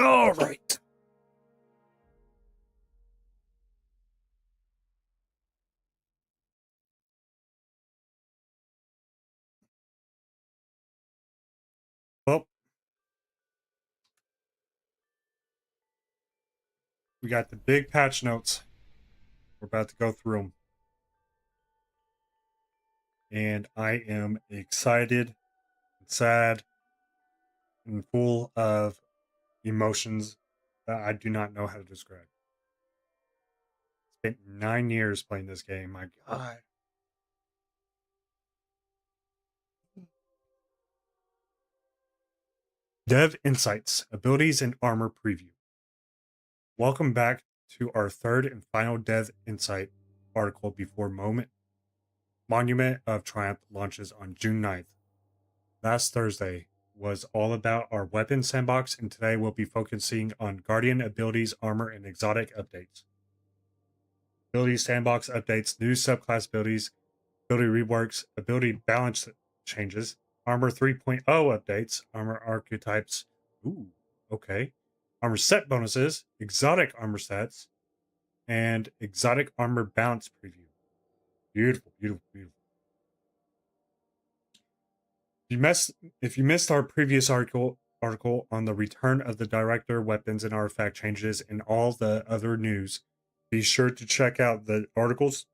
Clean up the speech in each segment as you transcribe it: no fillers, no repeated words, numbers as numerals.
All right. Well, we got the big patch notes. We're about to go through them. And I am excited, and sad, and full of emotions that I do not know how to describe. Spent 9 years playing this game. My God. Dev Insights, Abilities and Armor Preview. Welcome back to our third and final Dev Insight article before Monument of Triumph launches on June 9th. Last Thursday was all about our weapon sandbox, and today we'll be focusing on Guardian abilities, armor, and exotic updates. Ability sandbox updates, new subclass abilities, ability reworks, ability balance changes, armor 3.0 updates, armor archetypes, ooh, okay, armor set bonuses, exotic armor sets, and exotic armor balance preview. Beautiful, beautiful, beautiful. If you missed our previous article on the return of the director, weapons, and artifact changes, and all the other news, be sure to check out the articles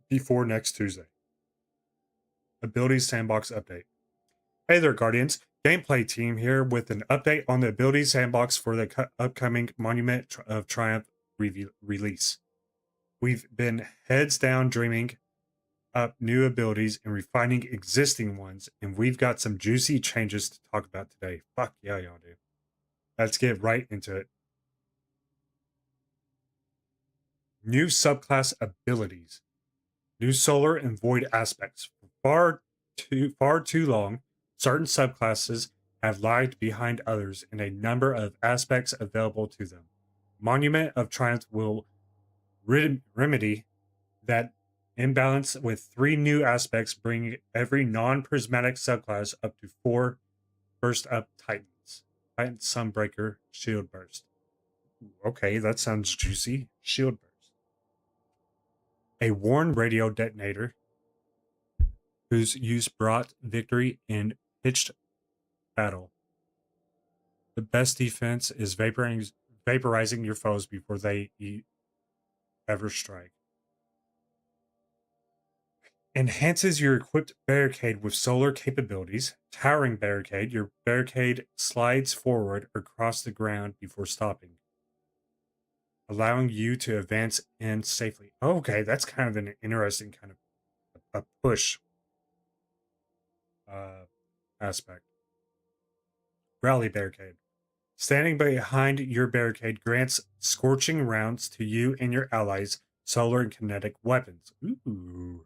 before next Tuesday. Abilities Sandbox Update. Hey there, Guardians. Gameplay team here with an update on the Abilities Sandbox for the upcoming Monument of Triumph release. We've been heads down dreaming up new abilities and refining existing ones, and we've got some juicy changes to talk about today. Fuck yeah, y'all do. Let's get right into it. New subclass abilities. New solar and void aspects. For far too long, certain subclasses have lagged behind others in a number of aspects available to them. Monument of Triumph will remedy that imbalance with 3 new aspects, bringing every non-prismatic subclass up to 4 burst up Titans. Titan Sunbreaker, Shield Burst. Okay, that sounds juicy. Shield Burst. A Warn Radio Detonator, whose use brought victory in pitched battle. The best defense is vaporizing your foes before they ever strike. Enhances your equipped barricade with solar capabilities. Towering barricade. Your barricade slides forward across the ground before stopping, allowing you to advance in safely. Okay, that's kind of an interesting kind of a push aspect. Rally barricade. Standing behind your barricade grants scorching rounds to you and your allies, solar and kinetic weapons. Ooh.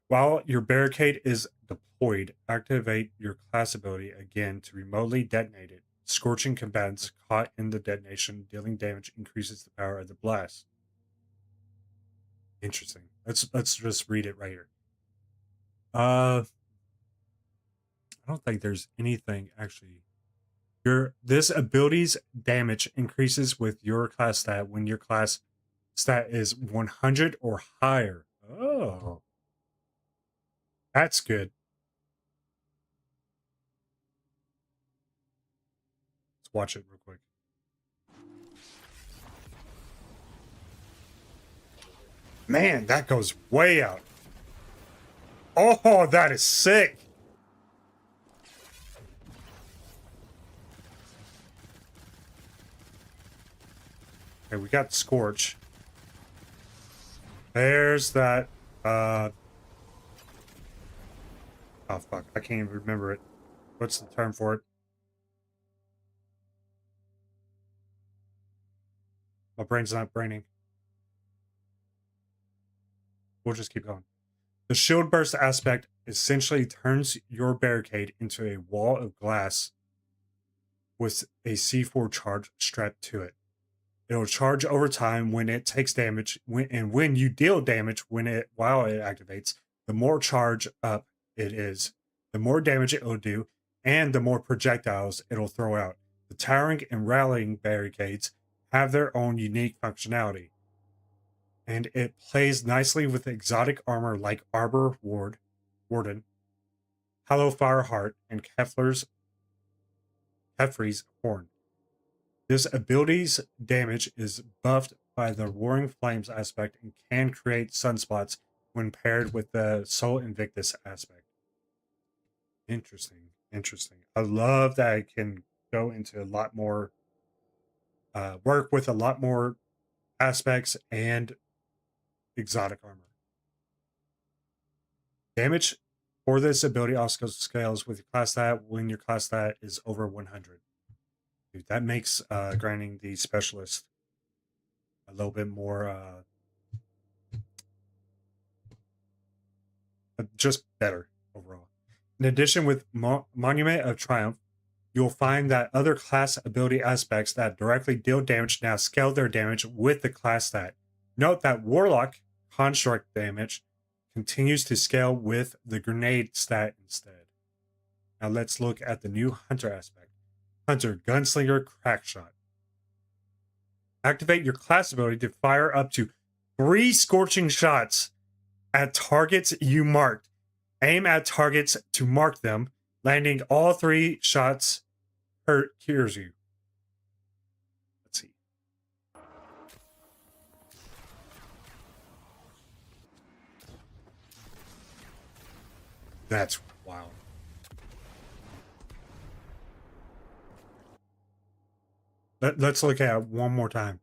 While your barricade is deployed, activate your class ability again to remotely detonate it. Scorching combatants caught in the detonation, dealing damage increases the power of the blast. Interesting. Let's just read it right here. I don't think there's anything actually. This ability's damage increases with your class stat when your class stat is 100 or higher. Oh, that's good. Let's watch it real quick. Man, that goes way out. Oh, that is sick. Okay, we got Scorch. There's that. Oh, fuck. I can't even remember it. What's the term for it? My brain's not braining. We'll just keep going. The shield burst aspect essentially turns your barricade into a wall of glass with a C4 charge strapped to it. It'll charge over time when it takes damage, when you deal damage while it activates. The more charge up it is, the more damage it will do, and the more projectiles it'll throw out. The towering and rallying barricades have their own unique functionality, and it plays nicely with exotic armor like Warden, Hollow Fireheart, and Kefri's Horn. This ability's damage is buffed by the Roaring Flames aspect and can create sunspots when paired with the Soul Invictus aspect. Interesting. I love that it can go into a lot more, work with a lot more aspects and exotic armor. Damage for this ability also scales with your class stat when your class stat is over 100. Dude, that makes granting the specialist a little bit more just better overall. In addition, with Monument of Triumph, you'll find that other class ability aspects that directly deal damage now scale their damage with the class stat. Note that Warlock construct damage continues to scale with the grenade stat instead. Now let's look at the new Hunter aspect. Hunter, Gunslinger, Crackshot. Activate your class ability to fire up to 3 scorching shots at targets you marked. Aim at targets to mark them. Landing all 3 shots cures you. Let's see. That's wild. Let's look at it one more time.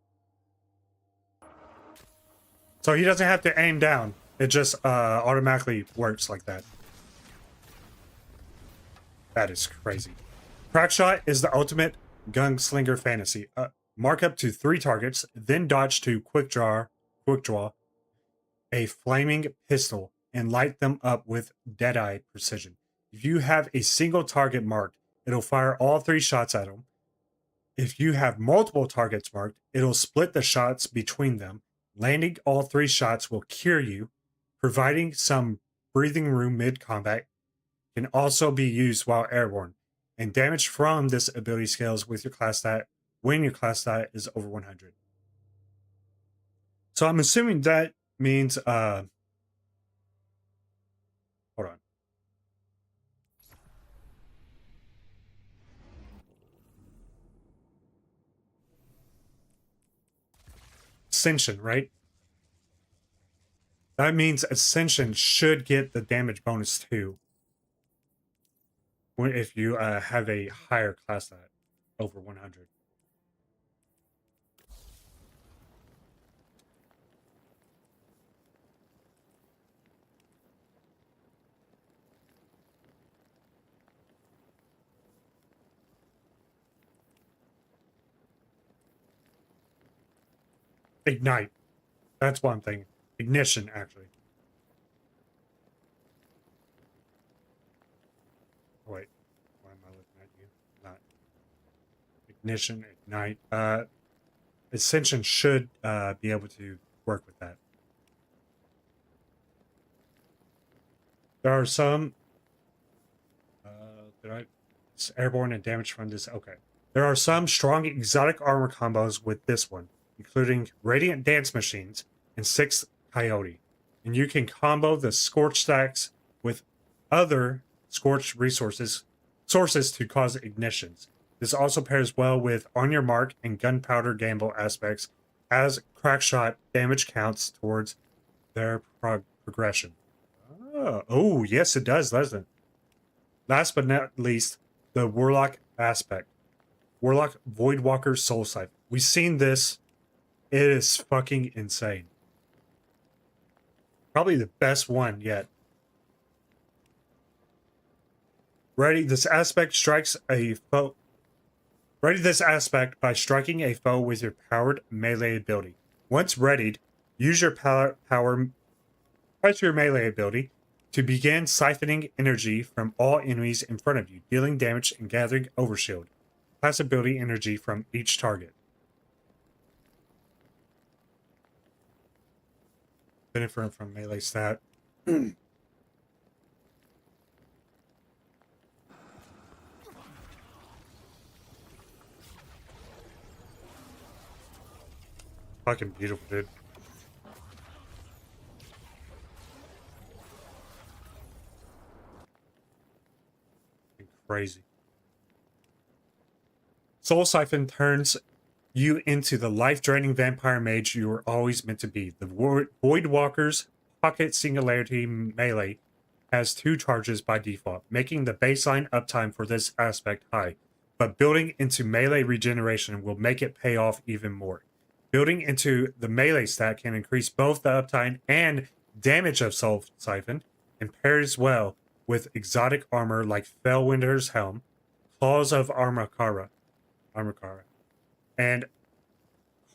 So he doesn't have to aim down. It just automatically works like that. That is crazy. Crackshot is the ultimate gunslinger fantasy. Mark up to 3 targets, then dodge to quick draw a flaming pistol and light them up with deadeye precision. If you have a single target marked, it'll fire all 3 shots at them. If you have multiple targets marked, it'll split the shots between them. Landing all 3 shots will cure you, providing some breathing room mid-combat. Can also be used while airborne, and damage from this ability scales with your class stat when your class stat is over 100. So I'm assuming that means hold on. Ascension, right? That means Ascension should get the damage bonus too. If you have a higher class stat over 100. Ignite. That's one thing. Ignition, actually. Wait. Why am I looking at you? Not. Ignition, ignite. Ascension should be able to work with that. There are some. It's airborne and damage from this. Okay. There are some strong exotic armor combos with this one, including Radiant Dance Machines and 6 Coyote. And you can combo the Scorch stacks with other Scorch sources to cause ignitions. This also pairs well with On Your Mark and Gunpowder Gamble aspects, as Crackshot damage counts towards their progression. Oh, yes, it does, doesn't it? Last but not least, the Warlock aspect. Warlock Voidwalker Soul Siphon. We've seen this. It is fucking insane. Probably the best one yet. Ready this aspect strikes a foe. Ready this aspect by striking a foe with your powered melee ability. Once readied, use your press your melee ability to begin siphoning energy from all enemies in front of you, dealing damage and gathering overshield. Class ability energy from each target. Benefit from melee stat. Fucking beautiful, dude. Crazy. Soul Siphon turns you into the life-draining vampire mage you were always meant to be. The Void Walker's Pocket Singularity Melee has 2 charges by default, making the baseline uptime for this aspect high, but building into melee regeneration will make it pay off even more. Building into the melee stat can increase both the uptime and damage of Soul Siphon, and pairs well with exotic armor like Fellwinter's Helm, Claws of Armakara, and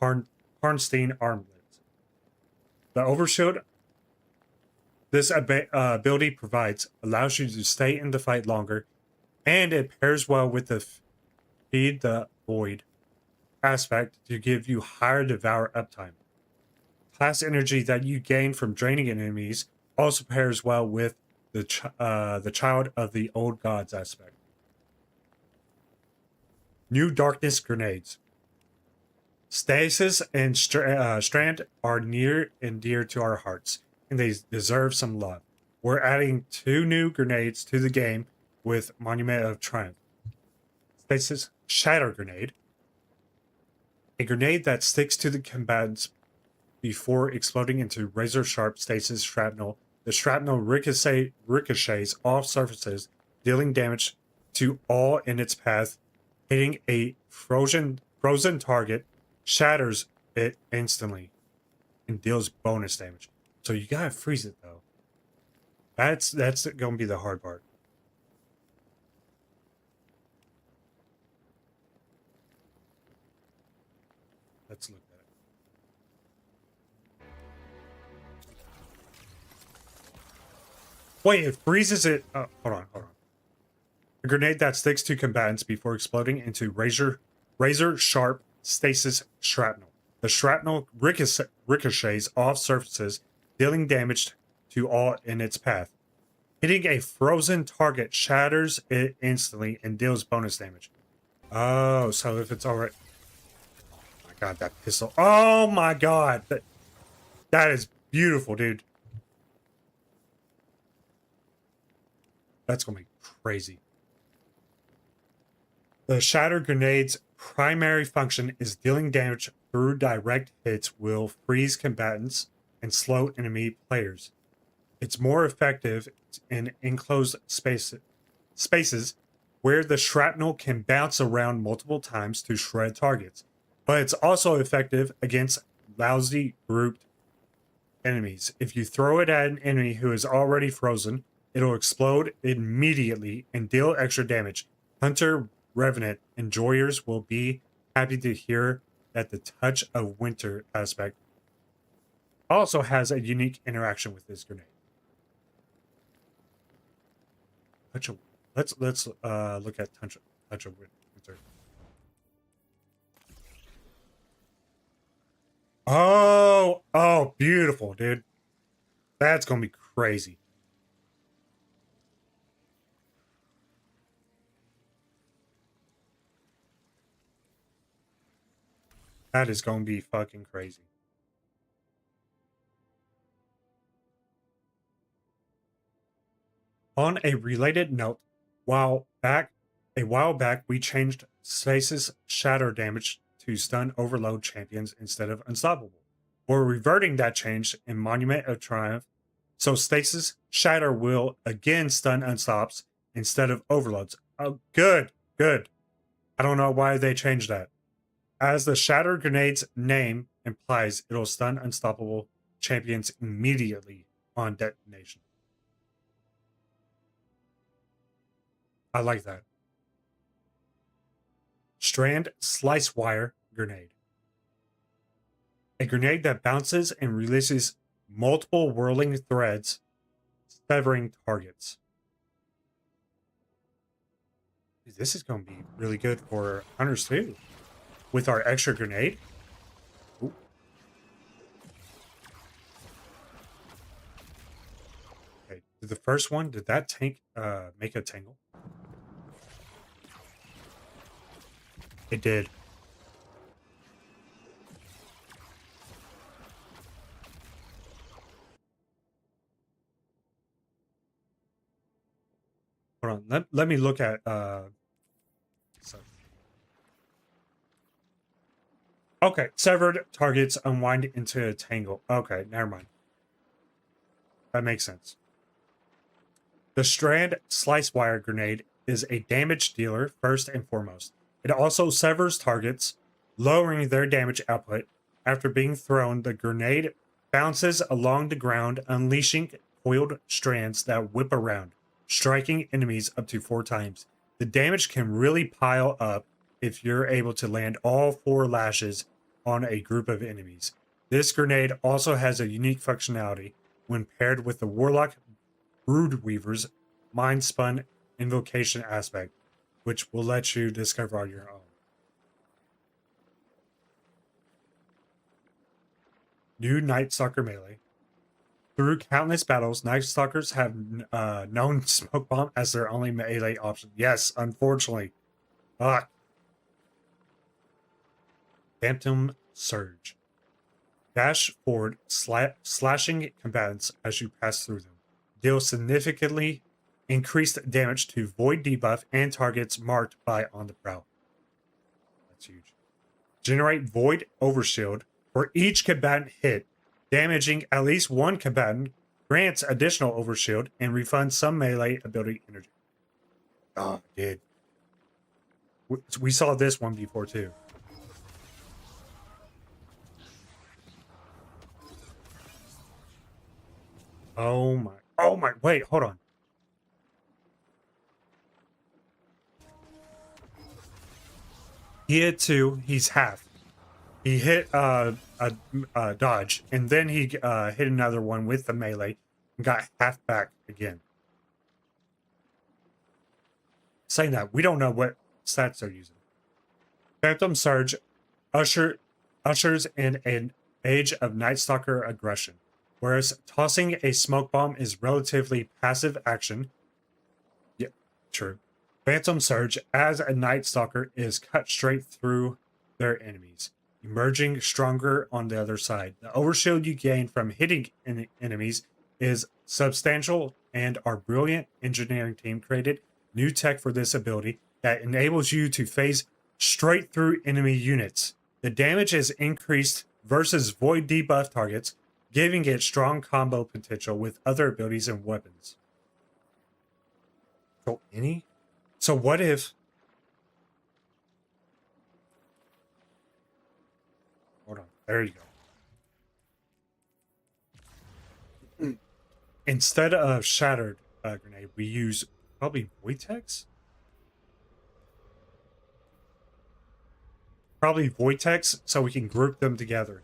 Harnstein Armlets. The Overshield this ability provides allows you to stay in the fight longer, and it pairs well with the Feed the Void aspect to give you higher Devour uptime. Class energy that you gain from draining enemies also pairs well with the Child of the Old Gods aspect. New Darkness Grenades. Stasis and Strand are near and dear to our hearts, and they deserve some love. We're adding 2 new grenades to the game with Monument of Triumph. Stasis Shatter Grenade. A grenade that sticks to the combatants before exploding into razor-sharp stasis shrapnel. The shrapnel ricochets off surfaces, dealing damage to all in its path. Hitting a frozen target shatters it instantly and deals bonus damage. So you gotta freeze it though. That's gonna be the hard part. Let's look at it. Wait, it freezes it. Hold on. A grenade that sticks to combatants before exploding into razor sharp stasis shrapnel. The shrapnel ricochets off surfaces, dealing damage to all in its path. Hitting a frozen target shatters it instantly and deals bonus damage. Oh, so if it's alright. Oh my god, that pistol. Oh my god. That is beautiful, dude. That's gonna be crazy. The Shatter Grenade's primary function is dealing damage through direct hits will freeze combatants and slow enemy players. It's more effective in enclosed spaces where the shrapnel can bounce around multiple times to shred targets, but it's also effective against lousy grouped enemies. If you throw it at an enemy who is already frozen, it'll explode immediately and deal extra damage. Hunter Revenant enjoyers will be happy to hear that the Touch of Winter aspect also has a unique interaction with this grenade. Let's look at Touch of Winter. Oh, beautiful, dude. That's gonna be crazy. That is going to be fucking crazy. On a related note, a while back, we changed Stasis Shatter damage to stun overload champions instead of unstoppable. We're reverting that change in Monument of Triumph, so Stasis Shatter will again stun unstops instead of overloads. Oh, good. I don't know why they changed that. As the Shatter Grenade's name implies, it'll stun unstoppable champions immediately on detonation. I like that. Strand Slice Wire Grenade. A grenade that bounces and releases multiple whirling threads, severing targets. This is going to be really good for hunters too. With our extra grenade. Ooh. Okay, did the first one, did that tank make a tangle? It did. Hold on. Let me look at so. Okay, severed targets unwind into a tangle. Okay, never mind. That makes sense. The strand slice wire grenade is a damage dealer first and foremost. It also severs targets, lowering their damage output. After being thrown, the grenade bounces along the ground, unleashing coiled strands that whip around, striking enemies up to 4 times. The damage can really pile up if you're able to land all 4 lashes on a group of enemies. This grenade also has a unique functionality when paired with the Warlock Broodweaver's Mind Spun invocation aspect, which will let you discover on your own. New Night Stalker melee. Through countless battles, Night Stalkers have known Smoke Bomb as their only melee option. Yes, unfortunately. Fuck. Phantom Surge. Dash forward, slashing combatants as you pass through them. Deal significantly increased damage to void debuff and targets marked by on the prowl. That's huge. Generate void overshield for each combatant hit, damaging at least one combatant, grants additional overshield, and refunds some melee ability energy. Oh, dude. We saw this one before too. Oh my, wait, hold on. He hit 2, he's half. He hit a dodge, and then he hit another one with the melee and got half back again. Saying that, we don't know what stats they're using. Phantom Surge ushers in an age of Night Stalker aggression. Whereas tossing a smoke bomb is relatively passive action. Yeah, true. Phantom Surge, as a Night Stalker, is cut straight through their enemies, emerging stronger on the other side. The overshield you gain from hitting enemies is substantial, and our brilliant engineering team created new tech for this ability that enables you to phase straight through enemy units. The damage is increased versus void debuff targets, giving it strong combo potential with other abilities and weapons. So what if... Hold on. There you go. Instead of Shattered Grenade, we use probably Vortex? Probably Vortex, so we can group them together.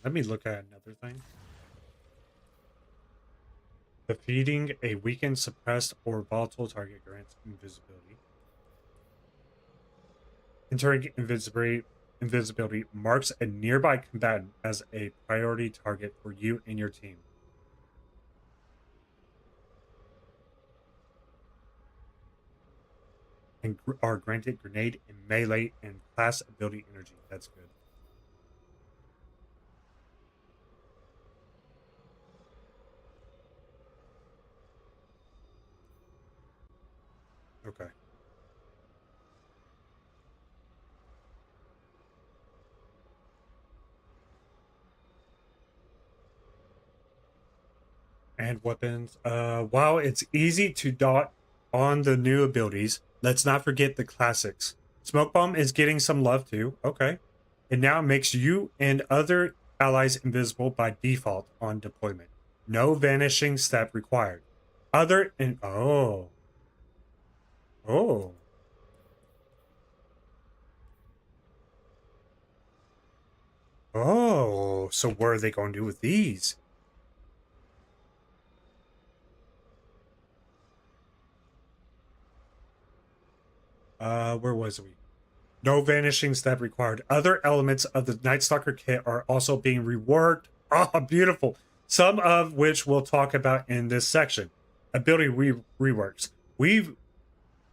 Let me look at another thing. Defeating a weakened, suppressed, or volatile target grants invisibility. Entering invisibility marks a nearby combatant as a priority target for you and your team. And are granted grenade and melee and class ability energy. That's good. Okay. And weapons. While it's easy to dot on the new abilities, let's not forget the classics. Smoke Bomb is getting some love too. Okay. It now makes you and other allies invisible by default on deployment. No vanishing step required. Oh. Oh, so what are they going to do with these? Where was we? No vanishing step required. Other elements of the Night Stalker kit are also being reworked. Oh, beautiful. Some of which we'll talk about in this section. Ability reworks. We've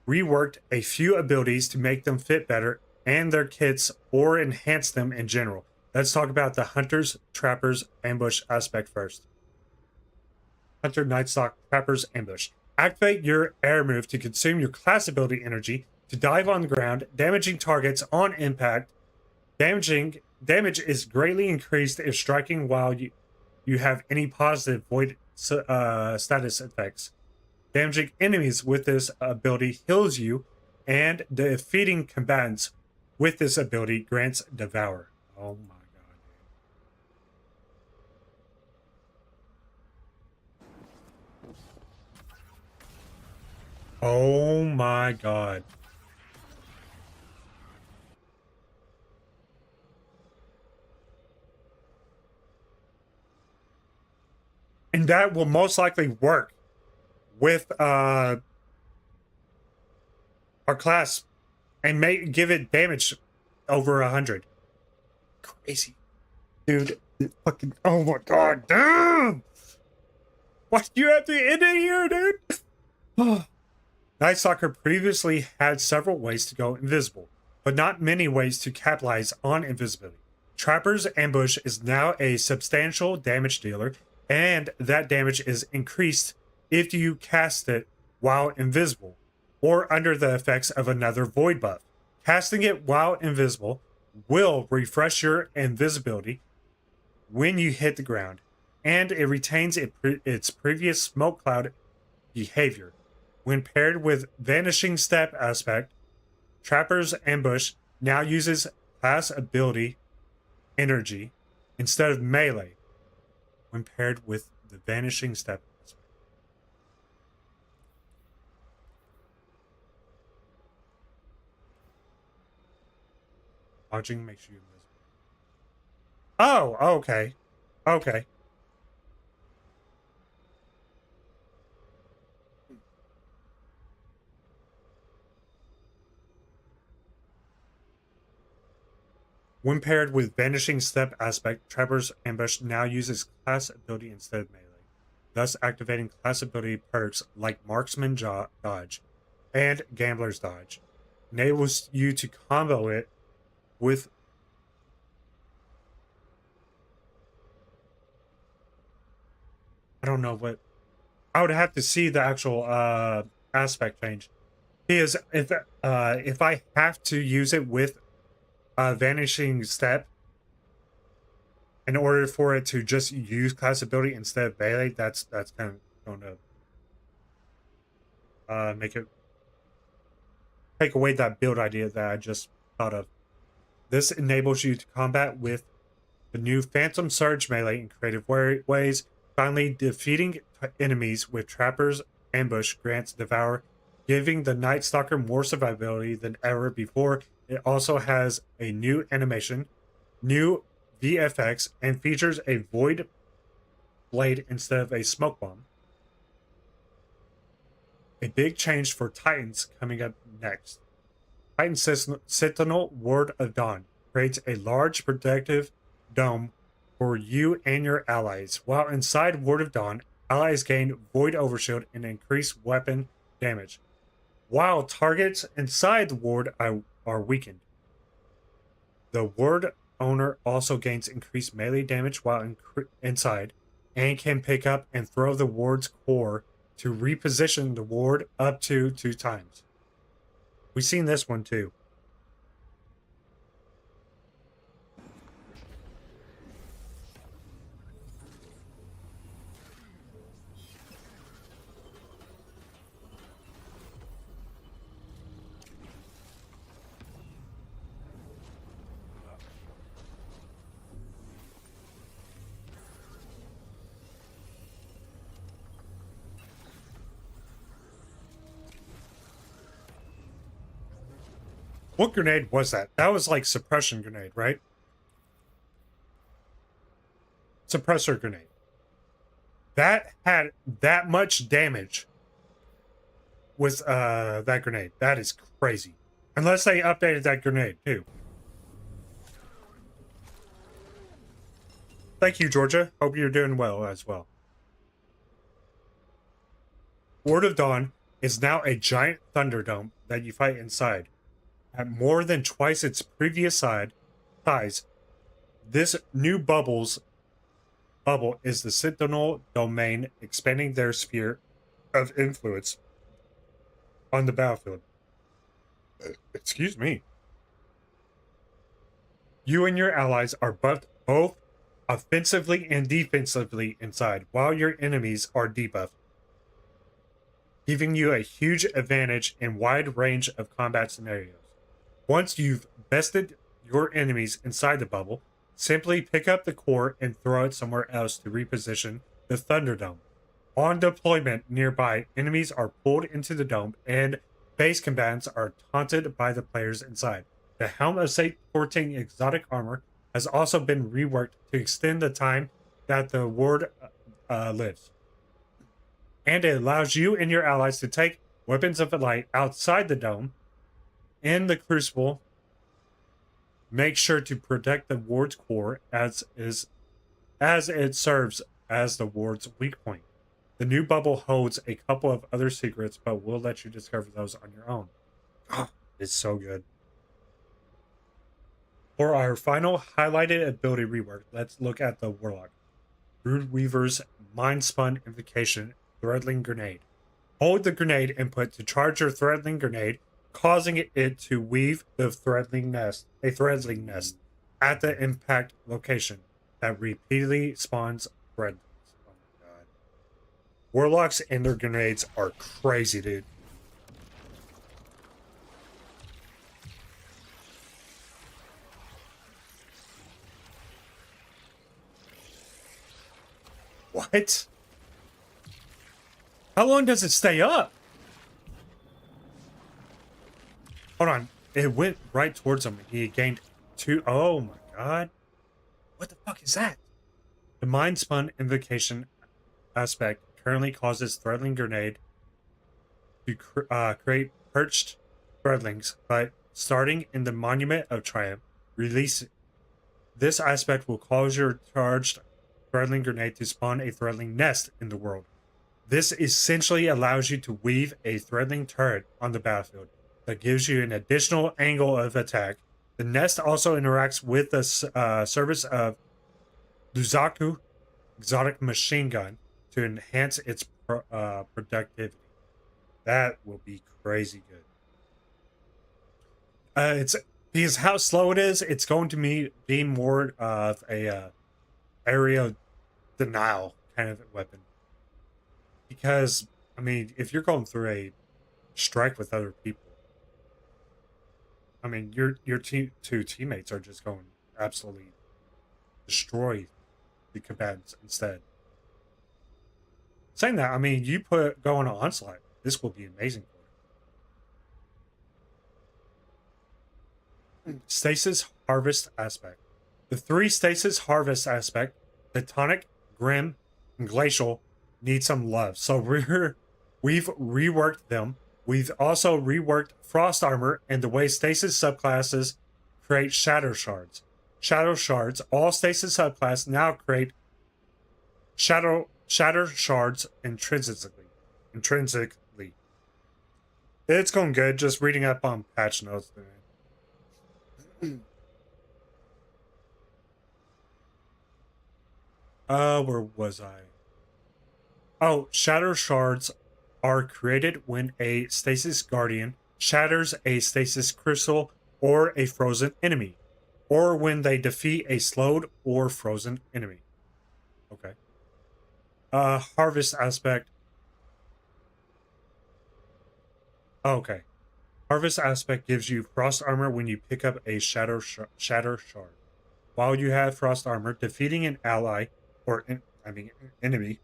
reworked a few abilities to make them fit better and their kits or enhance them in general. Let's talk about the Hunters, Trappers, Ambush aspect first. Hunter, Night Stalk, Trappers, Ambush. Activate your air move to consume your class ability energy to dive on the ground, damaging targets on impact. Damage is greatly increased if striking while you have any positive void status effects. Damaging enemies with this ability heals you, and defeating combatants with this ability grants Devour. Oh my god, dude. Oh my god. And that will most likely work with our class and give it damage over 100. Crazy. Dude, fucking, oh my god, damn! Why do you have to end it here, dude? Night Stalker previously had several ways to go invisible, but not many ways to capitalize on invisibility. Trapper's Ambush is now a substantial damage dealer, and that damage is increased if you cast it while invisible or under the effects of another void buff. Casting it while invisible will refresh your invisibility when you hit the ground, and it retains its previous smoke cloud behavior. When paired with Vanishing Step aspect, Trapper's Ambush now uses class ability energy instead of melee when paired with the Vanishing Step aspect. Dodging makes you invisible. Oh, okay. Okay. When paired with Vanishing Step aspect, Trapper's Ambush now uses class ability instead of melee, thus activating class ability perks like Marksman Dodge and Gambler's Dodge. Enables you to combo it with I don't know what I would have to see the actual aspect change. Because if I have to use it with Vanishing Step in order for it to just use class ability instead of melee, that's kind of going to make it take away that build idea that I just thought of. This enables you to combat with the new Phantom Surge melee in creative ways. Finally, defeating enemies with Trapper's Ambush grants Devour, giving the Night Stalker more survivability than ever before. It also has a new animation, new VFX, and features a Void Blade instead of a Smoke Bomb. A big change for Titans coming up next. Titan Sentinel Ward of Dawn creates a large protective dome for you and your allies. While inside Ward of Dawn, allies gain Void Overshield and increase weapon damage, while targets inside the ward are weakened. The ward owner also gains increased melee damage while inside, and can pick up and throw the ward's core to reposition the ward up to 2 times. We've seen this one too. What grenade was that? That was like suppression grenade, right? Suppressor grenade. That had that much damage with that grenade. That is crazy. Unless they updated that grenade too. Thank you, Georgia. Hope you're doing well as well. Ward of Dawn is now a giant Thunderdome that you fight inside. At more than twice its previous size, This new bubble is the Sentinel domain, expanding their sphere of influence on the battlefield. Excuse me. You and your allies are buffed both offensively and defensively inside, while your enemies are debuffed, giving you a huge advantage in wide range of combat scenarios. Once you've bested your enemies inside the bubble, simply pick up the core and throw it somewhere else to reposition the Thunderdome. On deployment nearby, enemies are pulled into the dome and base combatants are taunted by the players inside. The Helm of Sate 14 exotic armor has also been reworked to extend the time that the ward lives. And it allows you and your allies to take weapons of light outside the dome. In the Crucible, make sure to protect the ward's core as it serves as the ward's weak point. The new bubble holds a couple of other secrets, but we'll let you discover those on your own. Oh, it's so good. For our final highlighted ability rework, let's look at the Warlock. Broodweaver's Mind Spun Invocation Threadling Grenade. Hold the grenade input to charge your Threadling Grenade, causing it to weave a threadling nest at the impact location that repeatedly spawns threadlings. Oh my god. Warlocks and their grenades are crazy, dude. What? How long does it stay up? Hold on. It went right towards him. He gained 2. Oh my god. What the fuck is that? The Mind Spun Invocation aspect currently causes Threadling Grenade to create perched threadlings, but starting in the Monument of Triumph, release this aspect will cause your charged Threadling Grenade to spawn a Threadling Nest in the world. This essentially allows you to weave a Threadling turret on the battlefield that gives you an additional angle of attack. The nest also interacts with the service of Luzaku exotic machine gun to enhance its productivity. That will be crazy good. It's because how slow it is. It's going to be more of a area denial kind of weapon. Because I mean, if you're going through a strike with other people, I mean, your two teammates are just going to absolutely destroy the combatants instead. Saying that, I mean, you go on an onslaught. This will be amazing for you. Stasis Harvest aspect. The 3 Stasis Harvest aspect, the Tonic, Grim, and Glacial, need some love. So we've reworked them. We've also reworked Frost Armor and the way Stasis subclasses create Shadow Shards. Shadow Shards, all Stasis subclasses now create Shadow Shards intrinsically. It's going good, just reading up on patch notes. Where was I? Oh, Shadow Shards are created when a Stasis Guardian shatters a Stasis Crystal or a frozen enemy, or when they defeat a slowed or frozen enemy. Okay. Harvest aspect. Okay. Harvest aspect gives you Frost Armor when you pick up a Shatter Shard. While you have Frost Armor, defeating an ally or enemy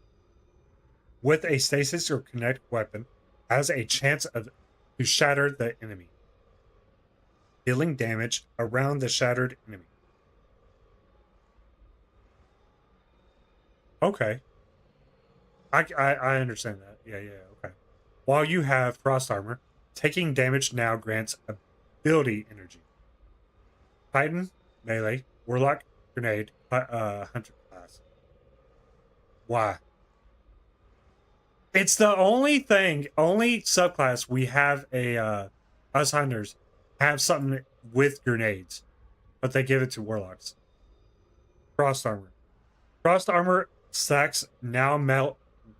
with a Stasis or Kinetic weapon has a chance to shatter the enemy, dealing damage around the shattered enemy. Okay. I understand that. Yeah, okay. While you have Frost Armor, taking damage now grants ability energy. Titan, melee, Warlock, grenade, Hunter class. Why? It's the only subclass we have us hunters have something with grenades, but they give it to Warlocks. Frost armor. Frost armor stacks now melt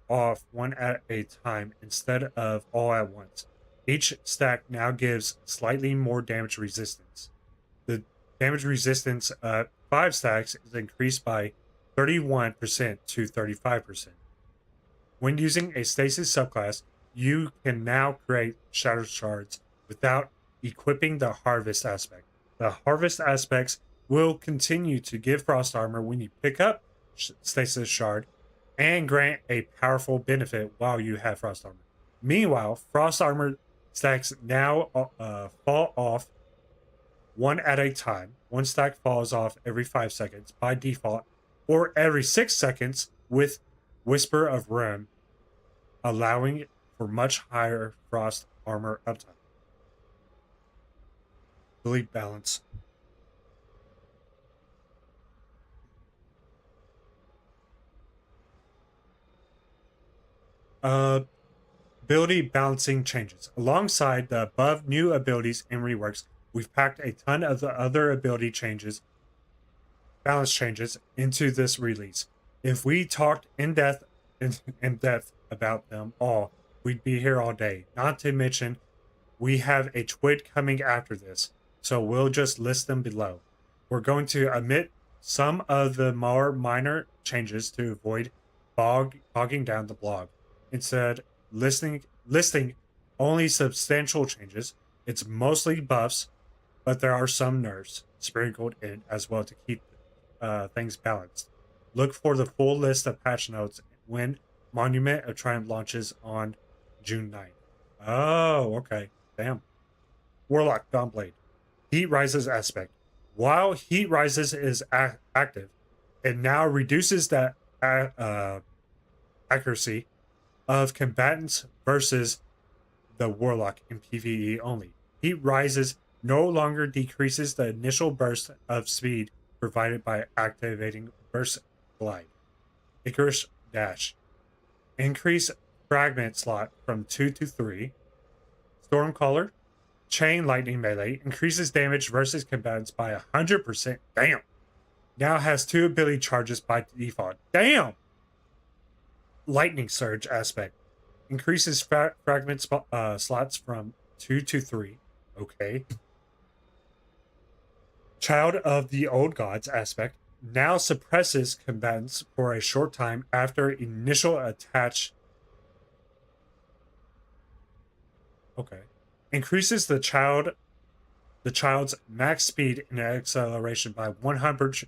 off one at a time instead of all at once. Each stack now gives slightly more damage resistance. The damage resistance at 5 stacks is increased by 31% to 35%. When using a stasis subclass, you can now create shatter shards without equipping the harvest aspect. The harvest aspects will continue to give frost armor when you pick up stasis shard and grant a powerful benefit while you have frost armor. Meanwhile, frost armor stacks now fall off one at a time. One stack falls off every 5 seconds by default, or every 6 seconds with Whisper of Ruin, allowing for much higher frost armor uptime. Delete balance. Ability balancing changes. Alongside the above new abilities and reworks, we've packed a ton of the other ability changes, balance changes into this release. If we talked in depth about them all, we'd be here all day. Not to mention, we have a twit coming after this, so we'll just list them below. We're going to omit some of the more minor changes to avoid bogging down the blog. Instead, listing only substantial changes. It's mostly buffs, but there are some nerfs sprinkled in as well to keep things balanced. Look for the full list of patch notes when Monument of Triumph launches on June 9th. Oh, okay. Damn. Warlock Dawnblade. Heat Rises aspect. While Heat Rises is active, it now reduces that accuracy of combatants versus the Warlock in PvE only. Heat Rises no longer decreases the initial burst of speed provided by activating Burst Glide. Icarus Dash. Increase fragment slot from 2 to 3. Stormcaller. Chain Lightning Melee. Increases damage versus combatants by 100%. Damn. Now has 2 ability charges by default. Damn. Lightning Surge aspect. Increases fragment slots from 2 to 3. Okay. Child of the Old Gods aspect. Now suppresses combatants for a short time after initial attach. Okay. Increases the child's max speed and acceleration by 100%.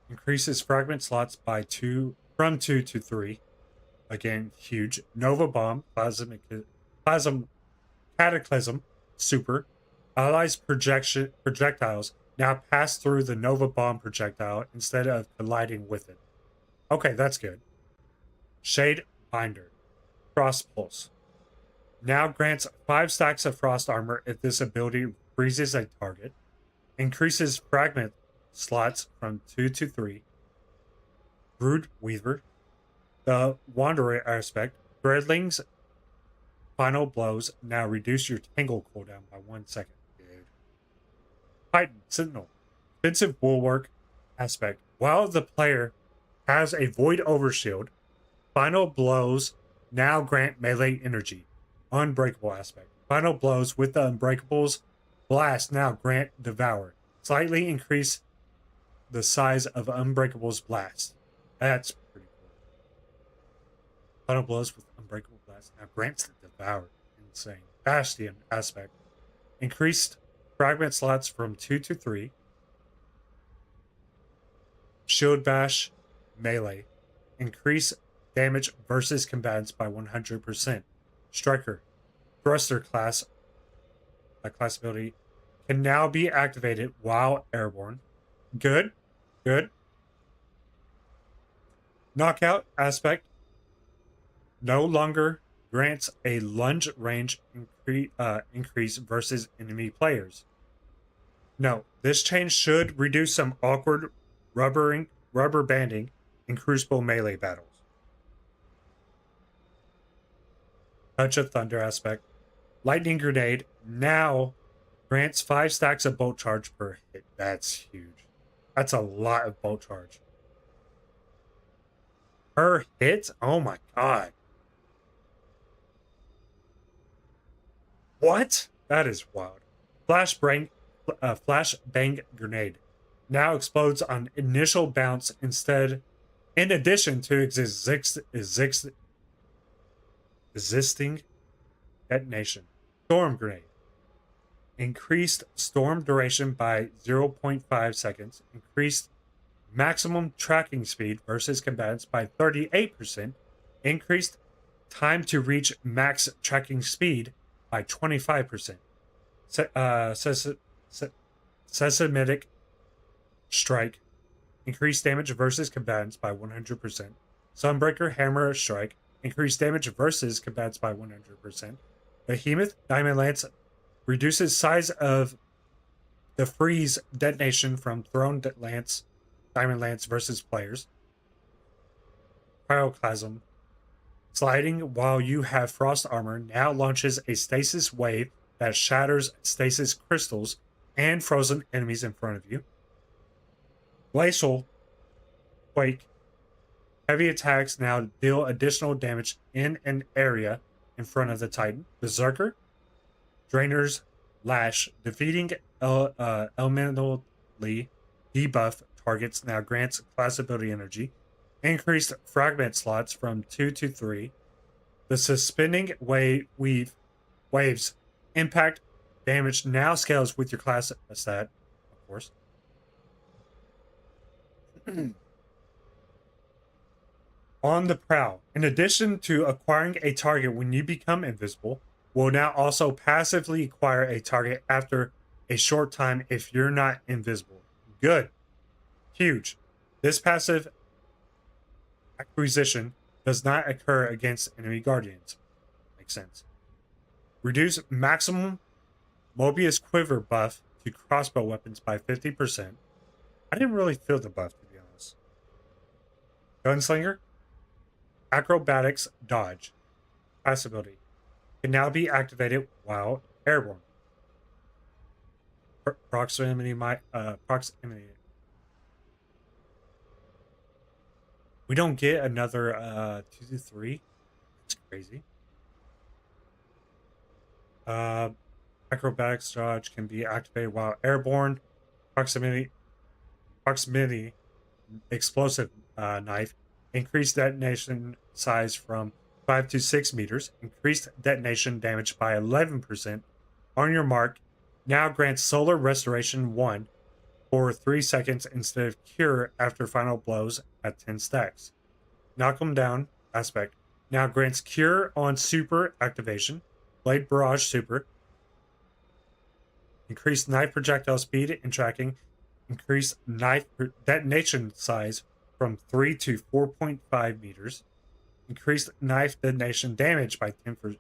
Increases fragment slots by 2 from 2 to 3. Again, huge. Nova Bomb, Plasm Cataclysm, Super. Allies projectiles now pass through the Nova Bomb projectile instead of colliding with it. Okay, that's good. Shade Binder. Frost Pulse. Now grants 5 stacks of frost armor if this ability freezes a target. Increases fragment slots from 2 to 3. Brood Weaver. The Wanderer aspect. Threadling's final blows now reduce your tangle cooldown by 1 second. Dude. Titan Sentinel. Defensive Bulwark aspect. While the player has a Void Overshield, final blows now grant melee energy. Unbreakable aspect. Final blows with the Unbreakable's blast now grant Devour. Slightly increase the size of Unbreakable's blast. That's pretty cool. Final blows with Unbreakable blast now grants the Devour. Insane. Bastion aspect. Increased fragment slots from 2 to 3. Shield Bash melee. Increase damage versus combatants by 100%. Striker. Thruster class ability can now be activated while airborne. Good. Good. Knockout aspect no longer grants a lunge range increase versus enemy players. No, this change should reduce some awkward rubber banding in Crucible melee battles. Touch of Thunder aspect. Lightning Grenade now grants 5 stacks of bolt charge per hit. That's huge. That's a lot of bolt charge. Per hit? Oh my god. What? That is wild. Flash Bang Grenade now explodes on initial bounce in addition to existing detonation. Storm Grenade. Increased storm duration by 0.5 seconds. Increased maximum tracking speed versus combatants by 38%. Increased time to reach max tracking speed by 25%. Seismic Strike. Increased damage versus combatants by 100%. Sunbreaker Hammer Strike. Increased damage versus combatants by 100%. Behemoth Diamond Lance reduces size of the freeze detonation from thrown Diamond Lance versus players. Pyroclasm. Sliding while you have frost armor now launches a stasis wave that shatters stasis crystals and frozen enemies in front of you. Glacial Quake. Heavy attacks now deal additional damage in an area in front of the Titan. Berserker. Drainer's Lash. Defeating elementally debuff targets now grants class ability energy. Increased fragment slots from 2 to 3. The suspending waves impact damage now scales with your class stat, of course. On the Prowl. In addition to acquiring a target when you become invisible, will now also passively acquire a target after a short time if you're not invisible. Good. Huge. This passive acquisition does not occur against enemy guardians. Makes sense. Reduce maximum Mobius Quiver buff to crossbow weapons by 50%. I didn't really feel the buff, to be honest. Gunslinger. Acrobatics Dodge. Passability. Can now be activated while airborne. Proximity. We don't get another 2 to 3. That's crazy. Acrobatics dodge can be activated while airborne. Proximity explosive knife. Increased detonation size from 5 to 6 meters. Increased detonation damage by 11%. On your mark. Now grants Solar Restoration 1 for 3 seconds instead of Cure after final blows at 10 stacks. Knock 'em down aspect. Now grants Cure on super activation. Blade Barrage super. Increased knife projectile speed and tracking. Increased knife detonation size from 3 to 4.5 meters. Increased knife detonation damage by 10%.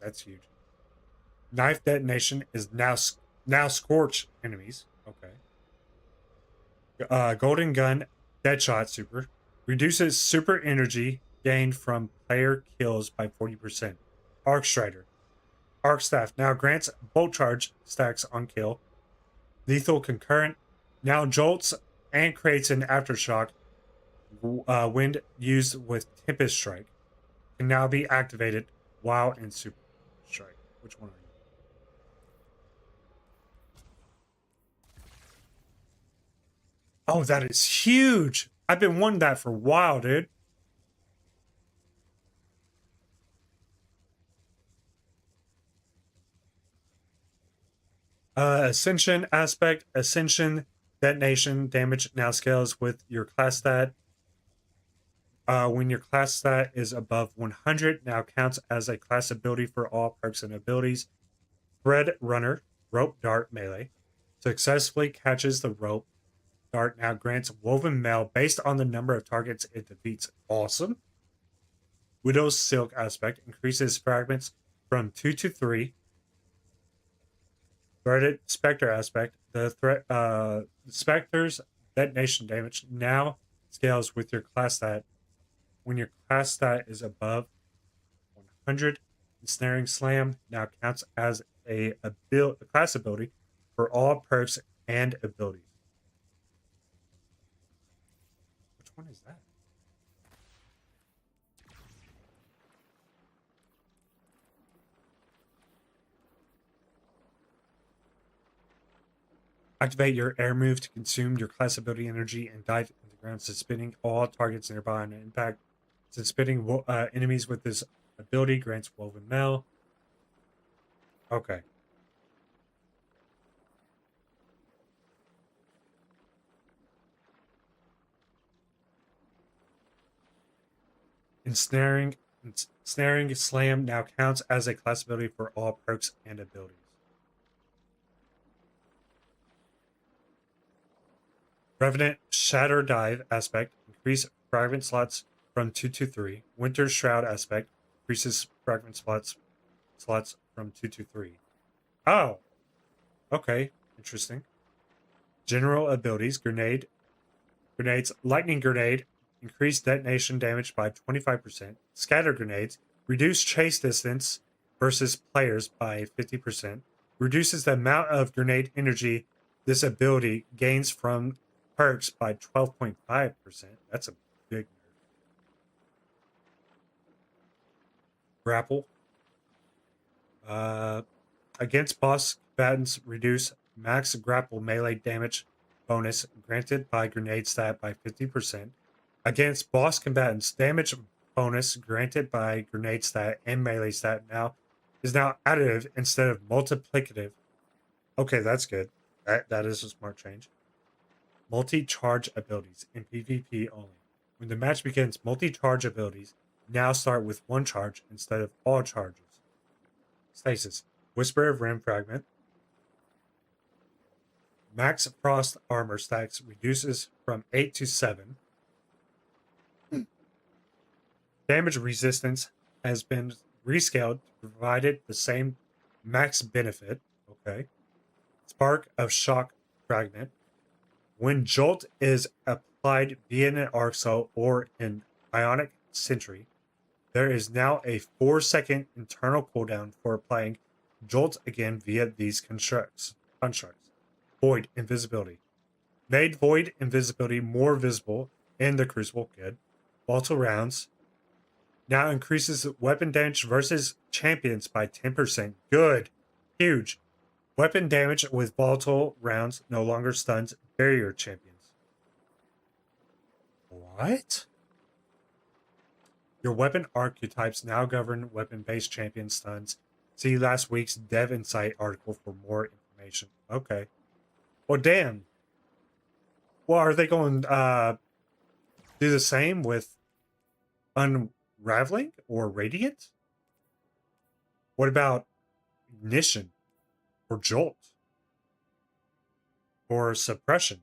That's huge. Knife detonation is now scorch enemies. Okay. Golden Gun Deadshot super. Reduces super energy gained from player kills by 40%. Arc Strider. Arc Staff now grants bolt charge stacks on kill. Lethal Concurrent now jolts and creates an aftershock when used with Tempest Strike. Can now be activated while in Super Strike. Which one are you? Oh, that is huge! I've been wanting that for a while, dude. Ascension aspect. Ascension detonation damage now scales with your class stat. When your class stat is above 100, now counts as a class ability for all perks and abilities. Thread Runner, Rope Dart Melee. Successfully catches the rope dart now grants Woven Mail based on the number of targets it defeats. Awesome. Widow's Silk aspect increases fragments from 2 to 3. Threaded Spectre aspect. The Spectre's detonation damage now scales with your class stat. When your class stat is above 100, Ensnaring Slam now counts as a class ability for all perks and abilities. Which one is that? Activate your air move to consume your class ability energy and dive into the ground, suspending all targets nearby on impact. Suspending enemies with this ability grants woven mail. Okay. Ensnaring Slam now counts as a class ability for all perks and abilities. Revenant Shatter Dive aspect increase fragment slots from 2 to 3. Winter Shroud aspect increases fragment slots from 2 to 3. Oh, okay, interesting. General abilities: grenades, lightning grenade, increase detonation damage by 25%. Scatter grenades reduce chase distance versus players by 50%. Reduces the amount of grenade energy this ability gains from perks by 12.5%. That's a big nerf. Grapple. Against boss combatants, reduce max grapple melee damage bonus granted by grenade stat by 50%. Against boss combatants, damage bonus granted by grenade stat and melee stat is now additive instead of multiplicative. Okay, that's good. That is a smart change. Multi-charge abilities in PvP only. When the match begins, multi-charge abilities now start with one charge instead of all charges. Stasis. Whisper of Rim Fragment. Max Frost armor stacks reduces from 8 to 7. Damage resistance has been rescaled to provide the same max benefit. Okay. Spark of Shock Fragment. When Jolt is applied via an Arc Cell or an Ionic Sentry, there is now a 4-second internal cooldown for applying Jolt again via these constructs. Void Invisibility. Made Void Invisibility more visible in the Crucible. Good. Volatile Rounds. Now increases weapon damage versus champions by 10%. Good. Huge. Weapon damage with volatile rounds no longer stuns barrier champions. What? Your weapon archetypes now govern weapon-based champion stuns. See last week's Dev Insight article for more information. Okay. Well, damn. Well, are they going to do the same with Unraveling or Radiant? What about Ignition or Jolt or Suppression?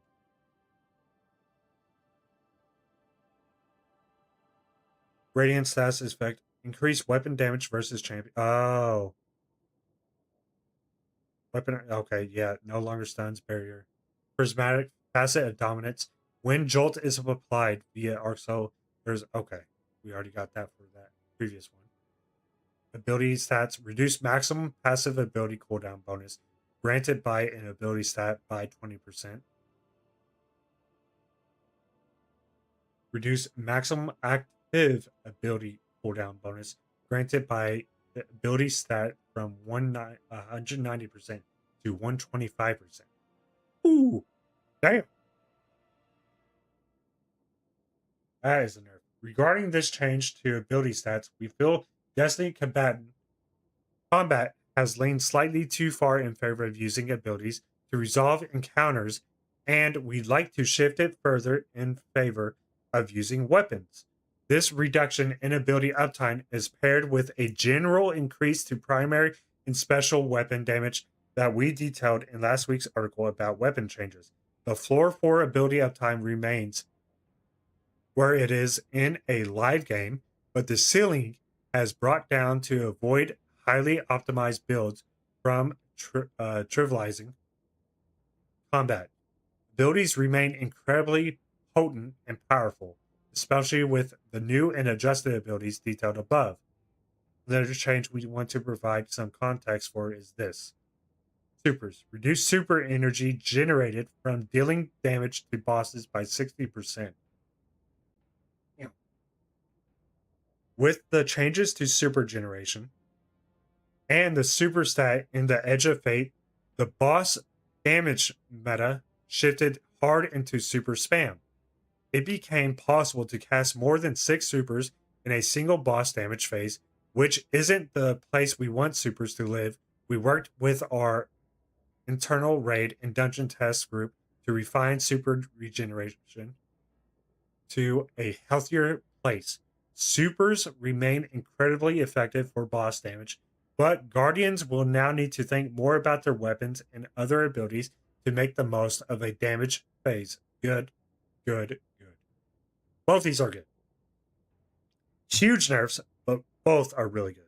Radiant status effect. Increase weapon damage versus champion. Oh. Weapon. Okay, yeah. No longer stuns barrier. Prismatic facet of dominance. When Jolt is applied via Arc Cell, there's. Okay. We already got that for that previous one. Ability stats. Reduce maximum passive ability cooldown bonus granted by an ability stat by 20%. Reduce maximum active ability cooldown bonus granted by the ability stat from 190% to 125%. Ooh, damn. That is a nerf. Regarding this change to ability stats, we feel Destiny combat has leaned slightly too far in favor of using abilities to resolve encounters, and we'd like to shift it further in favor of using weapons. This reduction in ability uptime is paired with a general increase to primary and special weapon damage that we detailed in last week's article about weapon changes. The floor for ability uptime remains where it is in a live game, but the ceiling has brought down to avoid highly optimized builds from trivializing combat. Abilities remain incredibly potent and powerful, especially with the new and adjusted abilities detailed above. Another change we want to provide some context for is this. Supers. Reduce super energy generated from dealing damage to bosses by 60%. Yeah. With the changes to super generation and the super stat in the Edge of Fate, the boss damage meta shifted hard into super spam. It became possible to cast more than 6 supers in a single boss damage phase, which isn't the place we want supers to live. We worked with our internal raid and dungeon test group to refine super regeneration to a healthier place. Supers remain incredibly effective for boss damage, but Guardians will now need to think more about their weapons and other abilities to make the most of a damage phase. Good, good, good. Both these are good. Huge nerfs, but both are really good.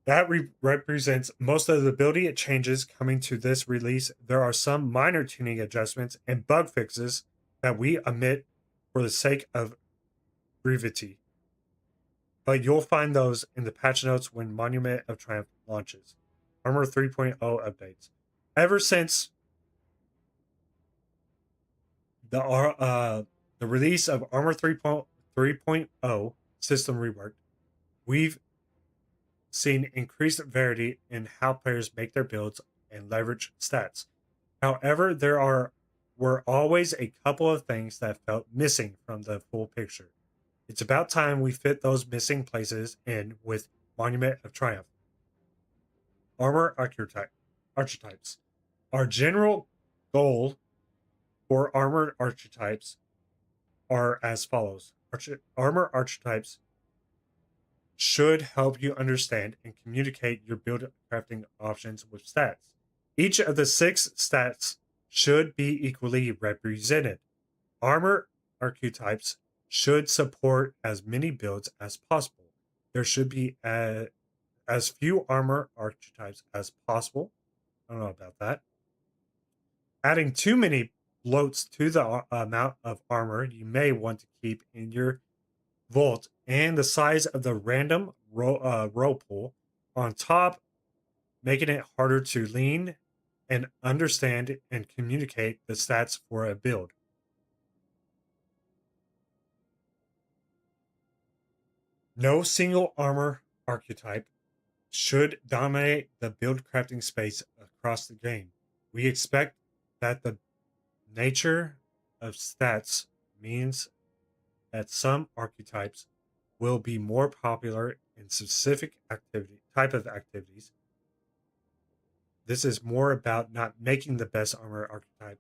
That represents most of the ability changes coming to this release. There are some minor tuning adjustments and bug fixes that we omit for the sake of brevity, but you'll find those in the patch notes when Monument of Triumph launches. Armor 3.0 updates. Ever since the release of Armor 3.0 system rework, we've seen increased variety in how players make their builds and leverage stats. However, were always a couple of things that felt missing from the full picture. It's about time we fit those missing places in with Monument of Triumph. Armor archetypes. Our general goal for armor archetypes are as follows. Armor archetypes should help you understand and communicate your build crafting options with stats. Each of the 6 stats should be equally represented. Armor archetypes should support as many builds as possible. There should be as few armor archetypes as possible. I don't know about that. Adding too many bloats to the amount of armor you may want to keep in your vault and the size of the random row pool on top, making it harder to lean and understand and communicate the stats for a build. No single armor archetype should dominate the build crafting space across the game. We expect that the nature of stats means that some archetypes will be more popular in specific type of activities. This is more about not making the best armor archetype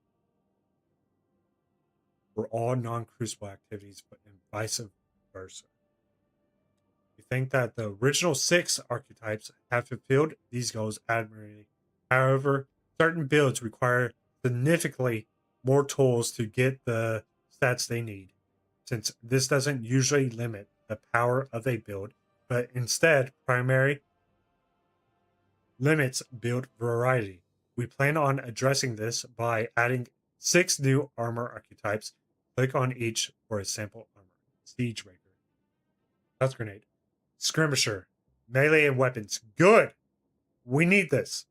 for all non-crucible activities, but and vice versa. We think that the original 6 archetypes have fulfilled these goals admirably. However, certain builds require significantly more tools to get the stats they need, since this doesn't usually limit the power of a build, but instead primary limits build variety. We plan on addressing this by adding 6 new armor archetypes. Click on each for a sample armor. Siege Raker. Health Grenade. Skirmisher. Melee and weapons. Good! We need this.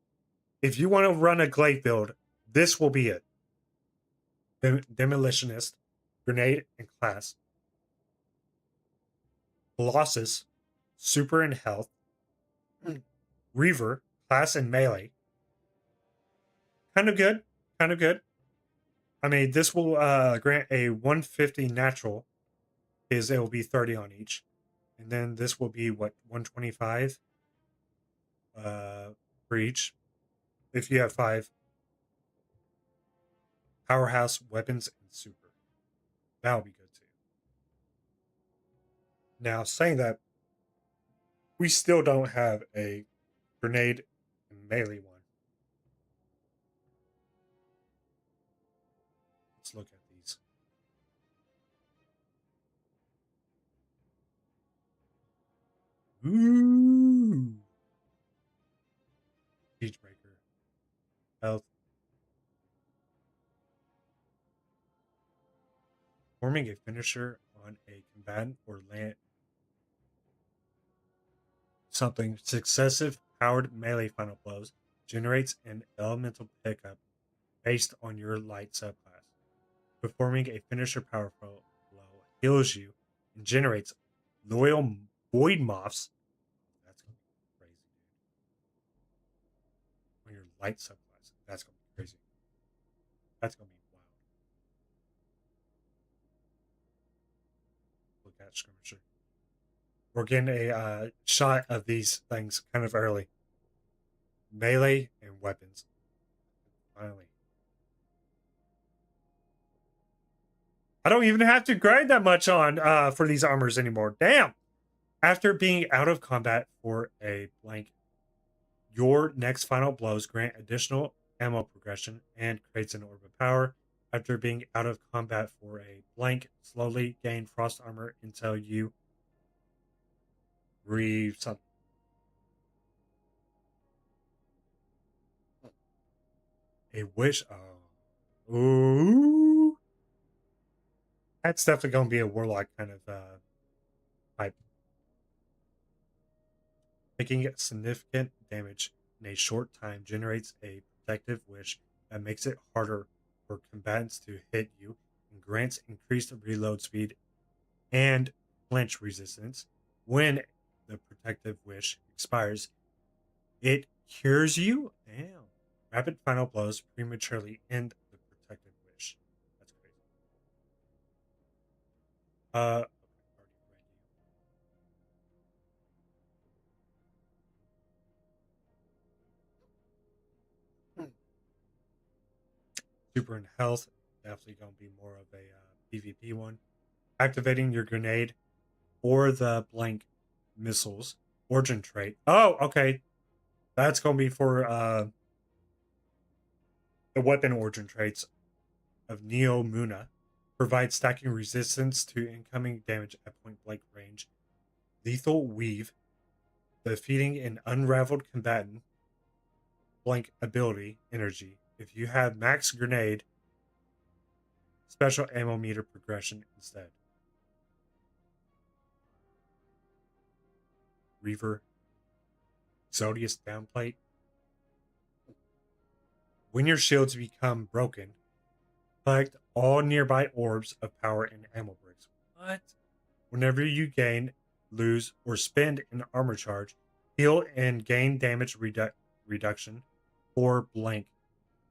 If you want to run a glaive build, this will be it. Demolitionist. Grenade and class. Colossus. Super and health. Reaver. Class and melee. Kind of good. Kind of good. I mean, this will grant a 150 natural, because it will be 30 on each. And then this will be, what, 125 for each, if you have 5. Powerhouse, weapons, and super. That will be good too. Now, saying that, we still don't have a grenade and melee one. Let's look at these. Ooh. Siege Breaker. Health. Forming a finisher on a combatant or land. something successive powered melee final blows generates an elemental pickup based on your light subclass. Performing a finisher power blow heals you and generates loyal void moths. That's gonna be crazy, dude. On your light subclass. That's gonna be crazy. That's gonna be wild. Look at skirmisher. We're getting a shot of these things kind of early. Melee and weapons. Finally. I don't even have to grind that much on for these armors anymore. Damn. After being out of combat for a blank, your next final blows grant additional ammo progression and creates an orb of power. After being out of combat for a blank, slowly gain frost armor until you something. A wish. Oh. Ooh. That's definitely going to be a warlock kind of type. Taking significant damage in a short time generates a protective wish that makes it harder for combatants to hit you and grants increased reload speed and flinch resistance. When the protective wish expires, it cures you. Damn. Rapid final blows prematurely end the protective wish. That's crazy. Okay, super in health. Definitely going to be more of a PvP one. Activating your grenade or the blank missiles origin trait. Oh, okay. That's going to be for the weapon origin traits of Neo Muna. Provide stacking resistance to incoming damage at point blank range. Lethal Weave. Defeating an unraveled combatant blank ability energy. If you have max grenade, special ammo meter progression instead. Reaver. Zodius downplate. When your shields become broken, collect all nearby orbs of power and ammo bricks. What? Whenever you gain, lose, or spend an armor charge, heal and gain damage reduction for blank.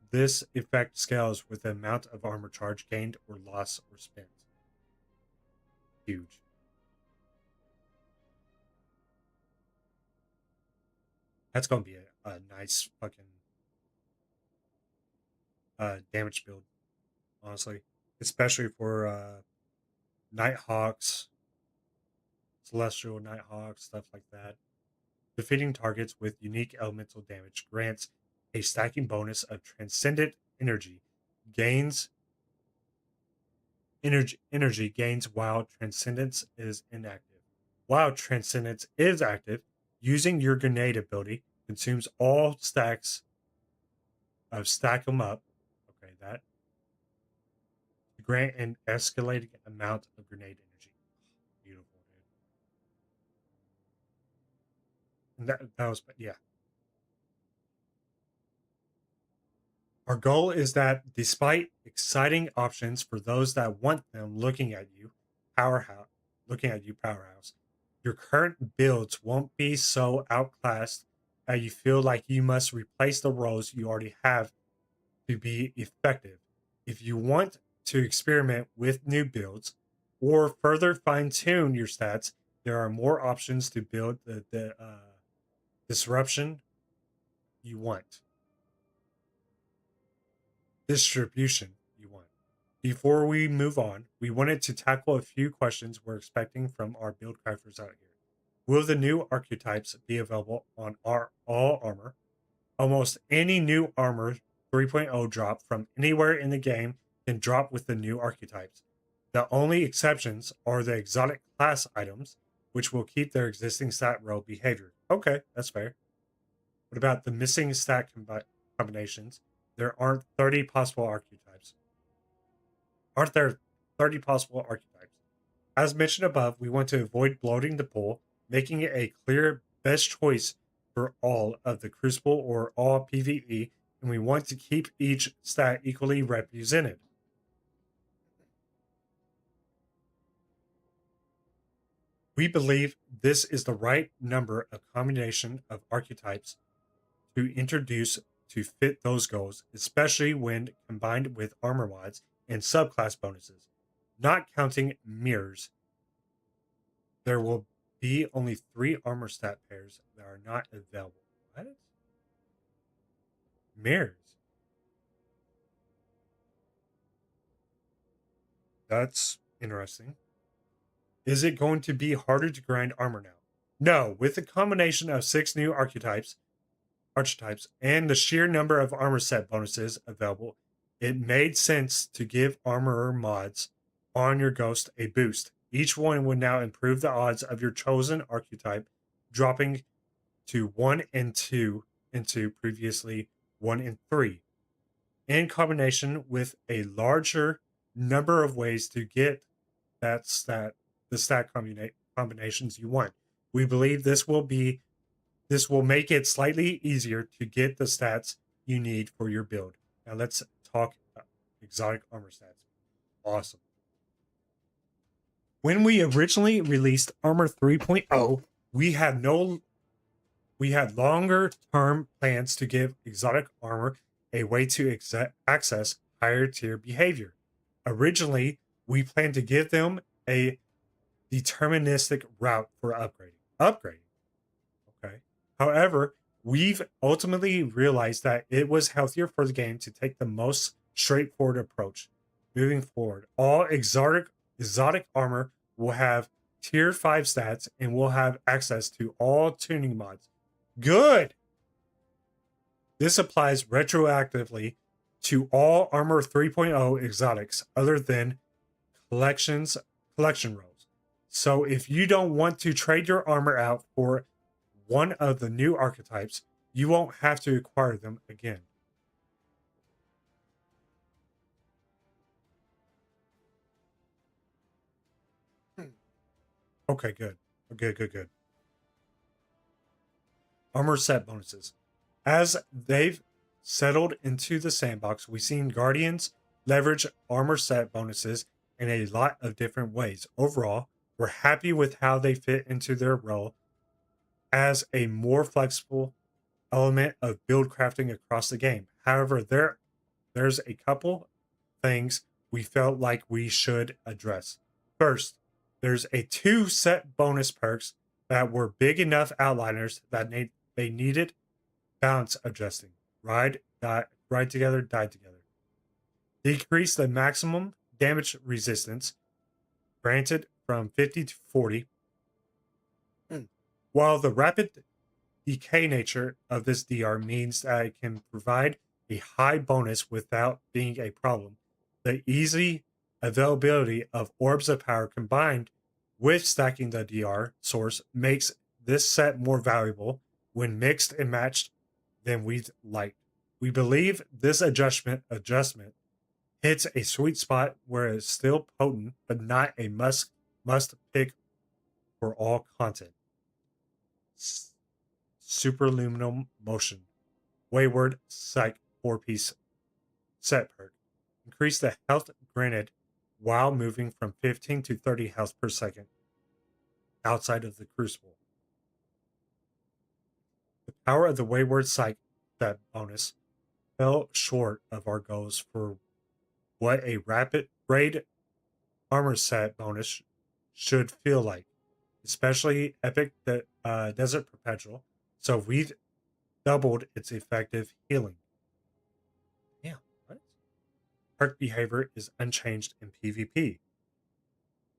This effect scales with the amount of armor charge gained or lost or spent. Huge. That's going to be a nice fucking damage build, honestly. Especially for Nighthawks, Celestial Nighthawks, stuff like that. Defeating targets with unique elemental damage grants a stacking bonus of transcendent energy. Energy gains while transcendence is inactive. While transcendence is active, using your grenade ability consumes all stacks of stack 'em up. Okay, that to grant an escalating amount of grenade energy. Beautiful, dude. And that was yeah. Our goal is that despite exciting options for those that want them powerhouse, your current builds won't be so outclassed that you feel like you must replace the roles you already have to be effective. If you want to experiment with new builds or further fine tune your stats, there are more options to build the disruption you want. Distribution you want. Before we move on, we wanted to tackle a few questions we're expecting from our build crafters out here. Will the new archetypes be available on all armor? Almost any new armor 3.0 drop from anywhere in the game can drop with the new archetypes. The only exceptions are the exotic class items, which will keep their existing stat row behavior. Okay, that's fair. What about the missing stat combinations? There aren't 30 possible archetypes. Aren't there 30 possible archetypes? As mentioned above, we want to avoid bloating the pool, making it a clear best choice for all of the Crucible or all PvE, and we want to keep each stat equally represented. We believe this is the right number of combination of archetypes to introduce to fit those goals, especially when combined with armor mods and subclass bonuses. Not counting mirrors, there will be only 3 armor stat pairs that are not available. What? Mirrors. That's interesting. Is it going to be harder to grind armor now? No, with the combination of 6 new archetypes, and the sheer number of armor set bonuses available, it made sense to give armorer mods on your ghost a boost. Each one would now improve the odds of your chosen archetype dropping to 1 and 2 into previously 1 and 3, in combination with a larger number of ways to get the stat combinations you want. We believe this will make it slightly easier to get the stats you need for your build. Now let's talk exotic armor stats. Awesome. When we originally released Armor 3.0, we had longer term plans to give exotic armor a way to access higher tier behavior. Originally, we planned to give them a deterministic route for upgrading. Okay. However, we've ultimately realized that it was healthier for the game to take the most straightforward approach. Moving forward, all exotic armor will have tier 5 stats and will have access to all tuning mods. Good! This applies retroactively to all Armor 3.0 exotics other than collection rows. So if you don't want to trade your armor out for one of the new archetypes, you won't have to acquire them again. Okay, good. Good. Armor set bonuses. As they've settled into the sandbox, we've seen Guardians leverage armor set bonuses in a lot of different ways. Overall, we're happy with how they fit into their role as a more flexible element of build crafting across the game. However, there's a couple things we felt like we should address. First, there's a 2 set bonus perks that were big enough outliners that they needed balance adjusting. Ride together, die together. Decrease the maximum damage resistance granted from 50 to 40. While the rapid decay nature of this DR means that it can provide a high bonus without being a problem, the easy availability of orbs of power combined with stacking the DR source makes this set more valuable when mixed and matched than we'd like. We believe this adjustment hits a sweet spot where it's still potent, but not a must pick for all content. Superluminal Motion. Wayward Psych 4-piece set perk. Increase the health granted while moving from 15 to 30 health per second outside of the Crucible. The power of the Wayward Psych set bonus fell short of our goals for what a rapid raid armor set bonus should feel like, especially Epic Desert Perpetual. So we've doubled its effective healing. Yeah, what? Perk behavior is unchanged in PvP.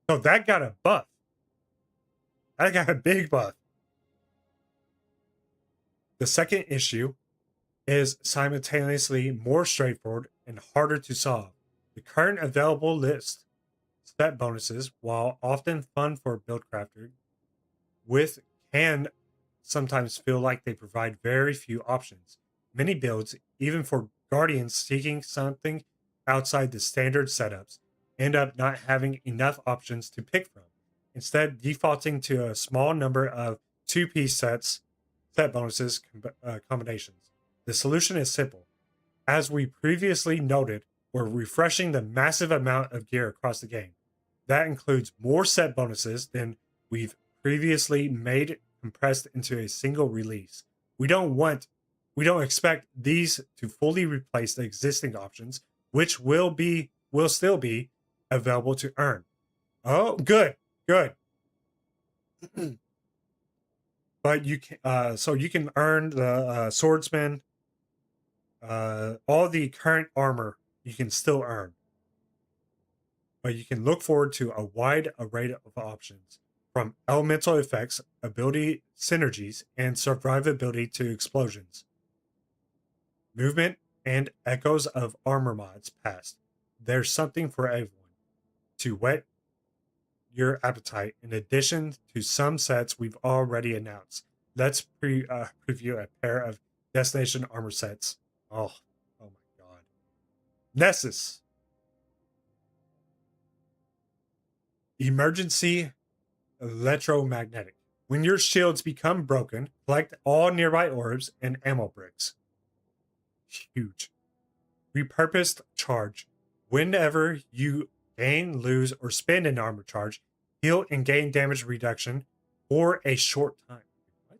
So that got a buff. That got a big buff. The second issue is simultaneously more straightforward and harder to solve. The current available list set bonuses, while often fun for build crafter, can sometimes feel like they provide very few options. Many builds, even for Guardians seeking something outside the standard setups, end up not having enough options to pick from, instead defaulting to a small number of two-piece set bonuses combinations. The solution is simple. As we previously noted, we're refreshing the massive amount of gear across the game. That includes more set bonuses than we've previously made compressed into a single release. We don't expect these to fully replace the existing options, which will still be available to earn. Oh, good. But you can so you can earn the swordsman, all the current armor you can still earn. But you can look forward to a wide array of options, from elemental effects, ability synergies, and survivability to explosions. Movement and echoes of armor mods past. There's something for everyone to whet your appetite, in addition to some sets we've already announced. Let's preview a pair of destination armor sets. Oh my god. Nessus. Emergency electromagnetic. When your shields become broken, collect all nearby orbs and ammo bricks. Huge. Repurposed charge. Whenever you gain, lose, or spend an armor charge, heal and gain damage reduction for a short time. What?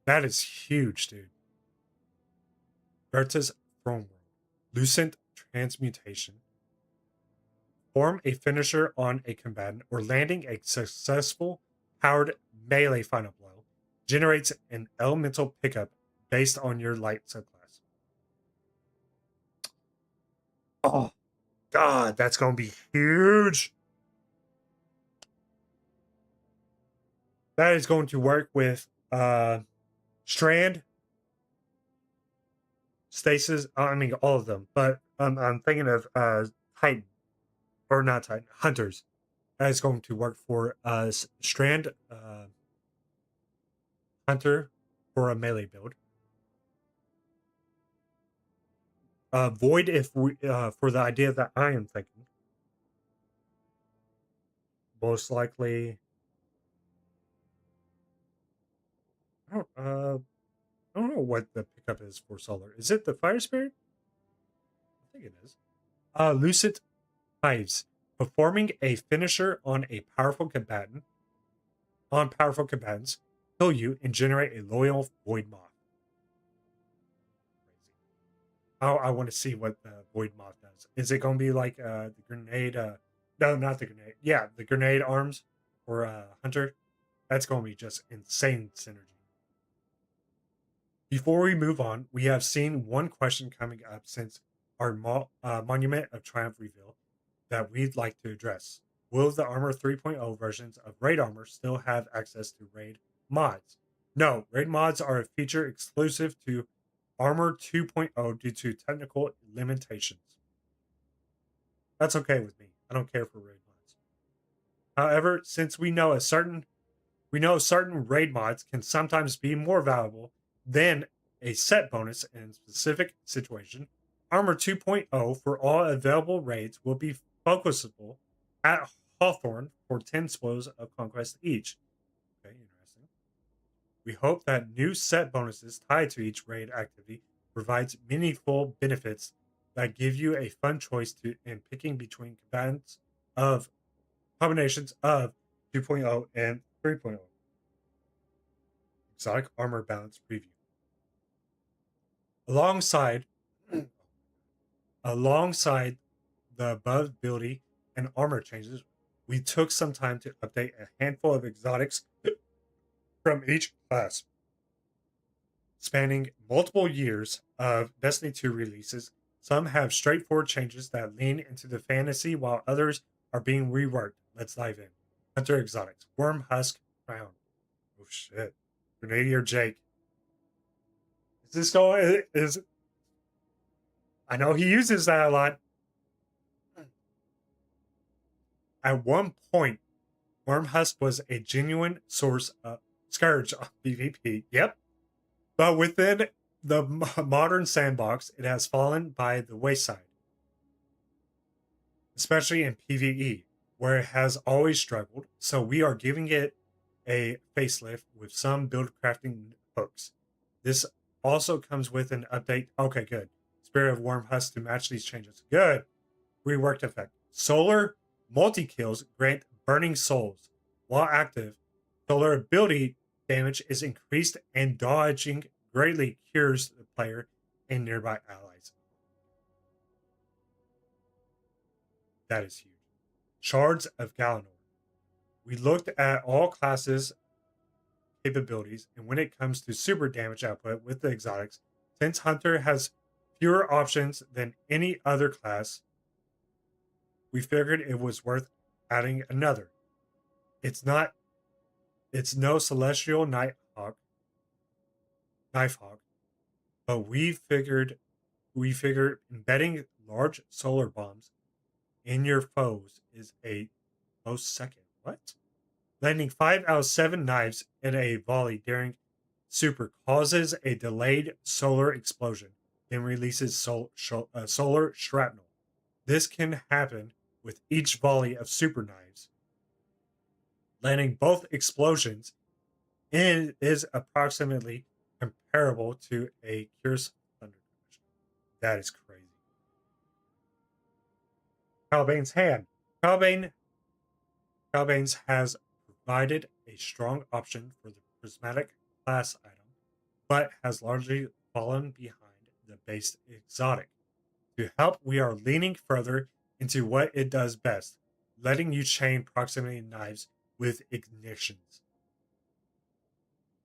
That is huge, dude. Berta's Throne World. Lucent Transmutation. Form a finisher on a combatant or landing a successful powered melee final blow. Generates an elemental pickup based on your light subclass. Oh, God, that's going to be huge. That is going to work with Strand, Stasis, I mean, all of them. But I'm thinking of Titan, or not Titan, Hunters. That is going to work for Strand, Hunter for a melee build. Void if we for the idea that I am thinking. Most likely, I don't know what the pickup is for Solar. Is it the Fire Spirit? I think it is. Lucid Hives. Performing a finisher on powerful combatants, kill you and generate a loyal Void Moth. I want to see what the Void Moth does. Is it going to be like the grenade? No, not the grenade. Yeah, the grenade arms for Hunter. That's going to be just insane synergy. Before we move on, we have seen one question coming up since our Monument of Triumph reveal that we'd like to address. Will the Armor 3.0 versions of Raid Armor still have access to Raid mods? No, Raid mods are a feature exclusive to Armor 2.0 due to technical limitations. That's okay with me. I don't care for raid mods. However, since we know certain raid mods can sometimes be more valuable than a set bonus in a specific situation, Armor 2.0 for all available raids will be focusable at Hawthorne for 10 spoils of conquest each. Okay, interesting. We hope that new set bonuses tied to each raid activity provides meaningful benefits that give you a fun choice in picking between combinations of 2.0 and 3.0. Exotic Armor Balance Preview. Alongside the above ability and armor changes, we took some time to update a handful of exotics from each class. Spanning multiple years of Destiny 2 releases, some have straightforward changes that lean into the fantasy, while others are being reworked. Let's dive in. Hunter Exotics. Worm Husk Crown. Oh shit. Grenadier Jake. Is this going? I know he uses that a lot. At one point, Wormhusk was a genuine source of scourge on PvP. Yep. But within the modern sandbox, it has fallen by the wayside. especially in PvE, where it has always struggled. So we are giving it a facelift with some build crafting hooks. This also comes with an update. Okay, good. Spirit of Worm Husk to match these changes. Good. Reworked effect. Solar multi kills grant burning souls. While active, solar ability damage is increased and dodging greatly cures the player and nearby allies. That is huge. Shards of Galanor. We looked at all classes' capabilities, and when it comes to super damage output with the exotics, since Hunter has fewer options than any other class, we figured it was worth adding another. It's no celestial knife hawk, but we figured embedding large solar bombs in your foes is a close second. What? Landing 5 out of 7 knives in a volley during super causes a delayed solar explosion, then releases solar shrapnel. This can happen with each volley of super knives. Landing both explosions is approximately comparable to a Cure's Thunder Crash. That is crazy. Calbane's hand. Calbane's has provided a strong option for the prismatic class item, but has largely fallen behind the base exotic. To help, we are leaning further into what it does best, letting you chain proximity knives with ignitions.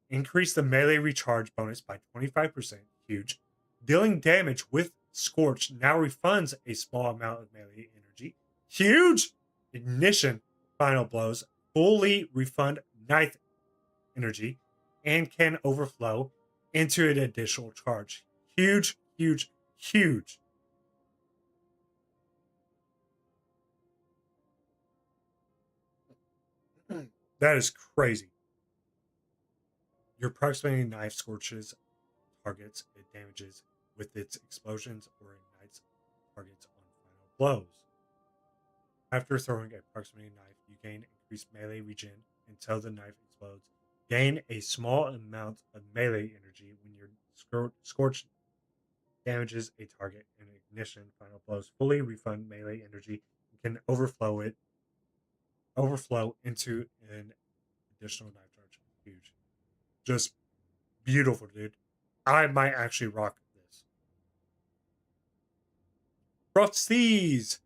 Increase the melee recharge bonus by 25%, huge. Dealing damage with Scorch now refunds a small amount of melee energy, huge. Ignition final blows fully refund knife energy and can overflow into an additional charge. Huge, huge, huge. That is crazy. Your proximity knife scorches targets it damages with its explosions or ignites targets on final blows. After throwing a proximity knife, you gain increased melee regen until the knife explodes. Gain a small amount of melee energy when your scorch damages a target, and ignition final blows fully refund melee energy and can overflow into an additional knife charge. Huge. Just beautiful, dude. I might actually rock this. Frosties!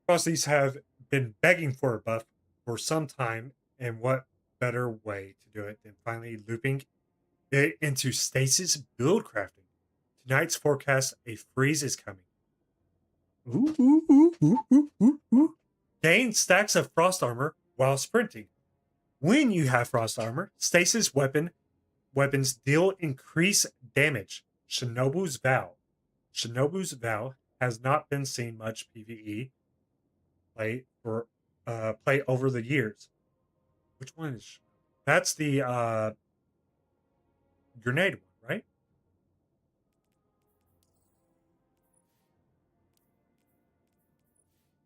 Frosties have been begging for a buff for some time, and what better way to do it than finally looping it into stasis build crafting? Tonight's forecast, a freeze is coming. Ooh, ooh, ooh, ooh, ooh, ooh, ooh. Gain stacks of frost armor while sprinting. When you have frost armor, stasis weapons deal increased damage. Shinobu's Vow. Shinobu's Vow has not been seen much PvE play over the years. Which one is? That's the grenade one, right?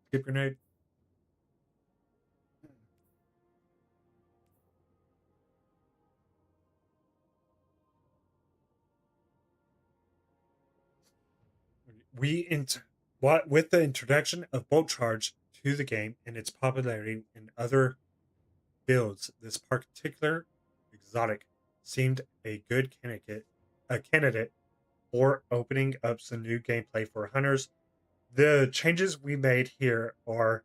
Skip grenade. With the introduction of bolt charge to the game and its popularity in other builds, this particular exotic seemed a good candidate for opening up some new gameplay for hunters. The changes we made here are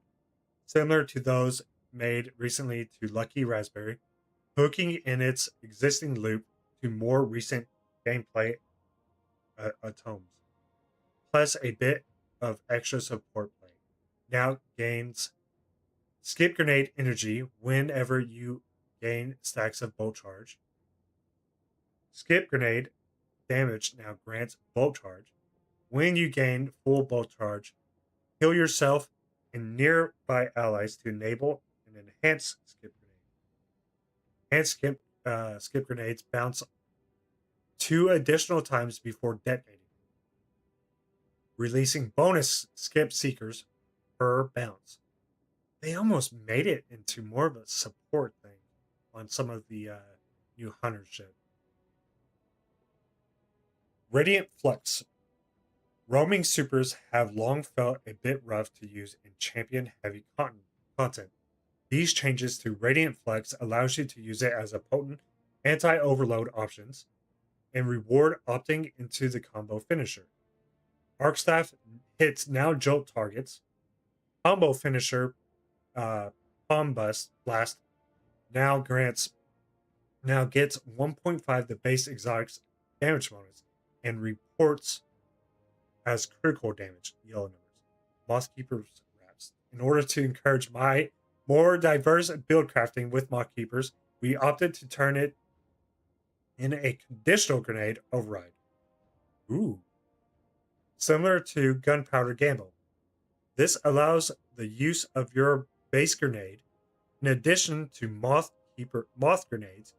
similar to those made recently to Lucky Raspberry, hooking in its existing loop to more recent gameplay atoms, plus a bit of extra support play. Now gains skip grenade energy whenever you gain stacks of bolt charge. Skip grenade damage now grants bolt charge. When you gain full bolt charge, heal yourself and nearby allies to enable an enhanced skip grenade. Enhanced skip grenades bounce 2 additional times before detonating, releasing bonus skip seekers per bounce. They almost made it into more of a support thing on some of the new hunter ship. Radiant Flux. Roaming supers have long felt a bit rough to use in champion heavy content. These changes to Radiant Flex allows you to use it as a potent anti-overload options and reward opting into the combo finisher. Arc Staff hits now jolt targets. Combo finisher Palm Blast now gets 1.5 the base exotic's damage bonus and reports as critical damage, yellow numbers. Mothkeeper's Wraps. In order to encourage my more diverse build crafting with Mothkeepers, we opted to turn it in a conditional grenade override. Ooh. Similar to Gunpowder Gamble. This allows the use of your base grenade in addition to moth grenades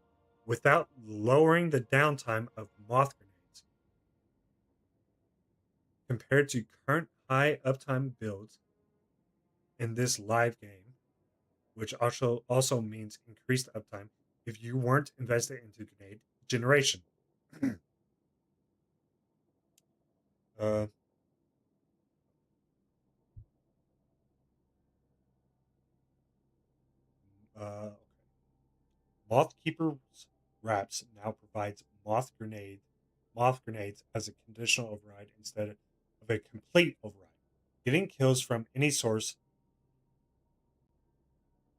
without lowering the downtime of moth grenades. Compared to current high uptime builds in this live game, which also means increased uptime if you weren't invested into grenade generation. Okay. Mothkeeper's Wraps now provides moth grenades as a conditional override instead of a complete override. Getting kills from any source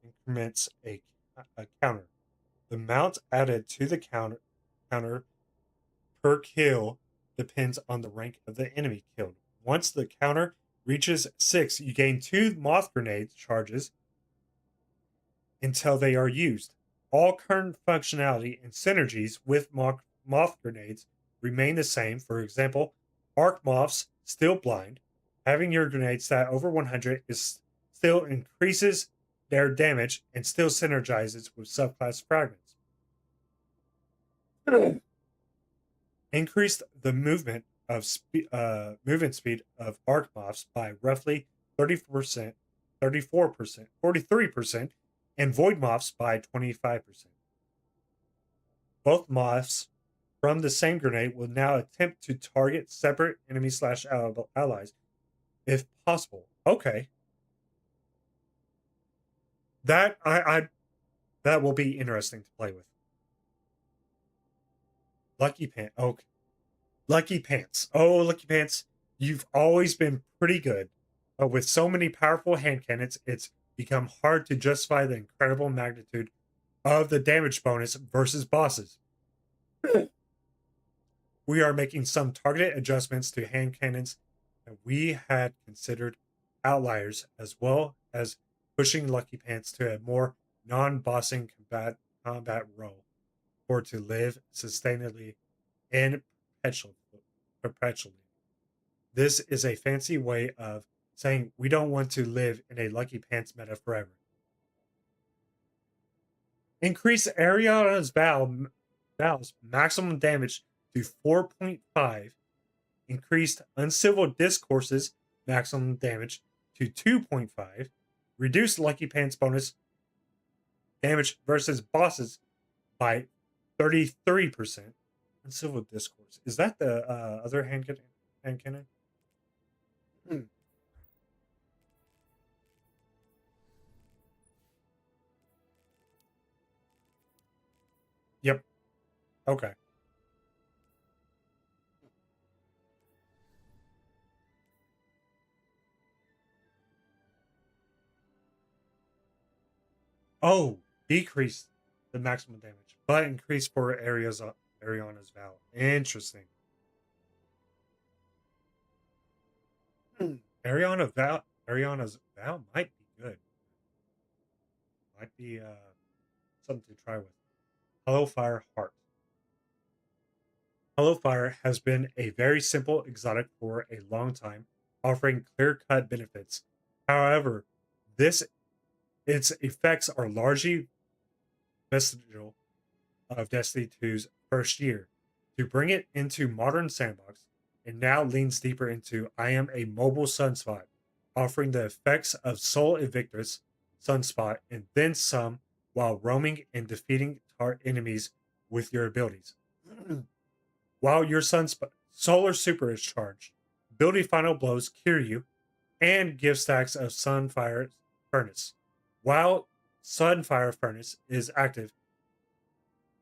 increments a counter. The amount added to the counter per kill depends on the rank of the enemy killed. Once the counter reaches 6, you gain 2 moth grenade charges until they are used. All current functionality and synergies with moth grenades remain the same. For example, arc moths still blind. Having your grenade stat over 100 is still increases their damage and still synergizes with subclass fragments. Increased the movement speed of arc moths by roughly 30%, 34%, 43%, and void moths by 25%. Both moths from the same grenade will now attempt to target separate enemy/allies if possible. Okay. That that will be interesting to play with. Lucky Pants. Okay. Lucky Pants. Oh, Lucky Pants, you've always been pretty good. But with so many powerful hand cannons, it's become hard to justify the incredible magnitude of the damage bonus versus bosses. We are making some targeted adjustments to hand cannons that we had considered outliers, as well as pushing Lucky Pants to a more non-bossing combat role for to live sustainably and perpetually. This is a fancy way of saying we don't want to live in a Lucky Pants meta forever. Increase Ariana's Val's maximum damage to 4.5. Increased Uncivil Discourses maximum damage to 2.5. Reduced Lucky Pants bonus damage versus bosses by 33%. Uncivil Discourse. Is that the other hand cannon? Yep. Okay. Oh, decrease the maximum damage, but increase for Ariana's Vow. Interesting. Ariana's Vow might be good. Might be something to try with. Hellfire Heart. Hellfire has been a very simple exotic for a long time, offering clear-cut benefits. However, its effects are largely vestigial of Destiny 2's first year. To bring it into modern sandbox, it now leans deeper into I am a mobile sunspot, offering the effects of Soul Invictus, Sunspot, and then some while roaming and defeating enemies with your abilities. While your Solar Super is charged, ability Final Blows cure you and give stacks of Sunfire Furnace. While Sunfire Furnace is active,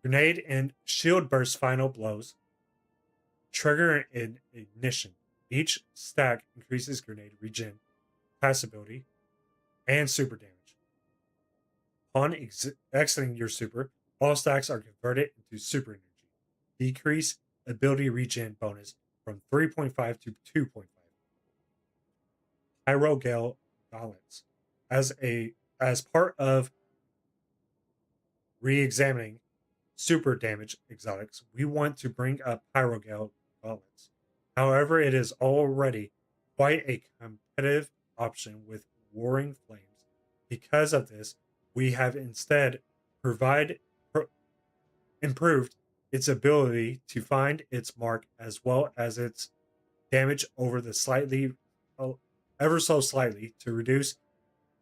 Grenade and Shield Burst Final Blows trigger an ignition. Each stack increases grenade regen, pass ability, and super damage. Upon exiting your super, all stacks are converted into super energy. Decrease ability regen bonus from 3.5 to 2.5. Pyro Gale Gauntlets. As part of re-examining super damage exotics, we want to bring up Pyro Gale Gauntlets. However, it is already quite a competitive option with Warring Flames. Because of this, we have instead improved its ability to find its mark as well as its damage over the ever so slightly to reduce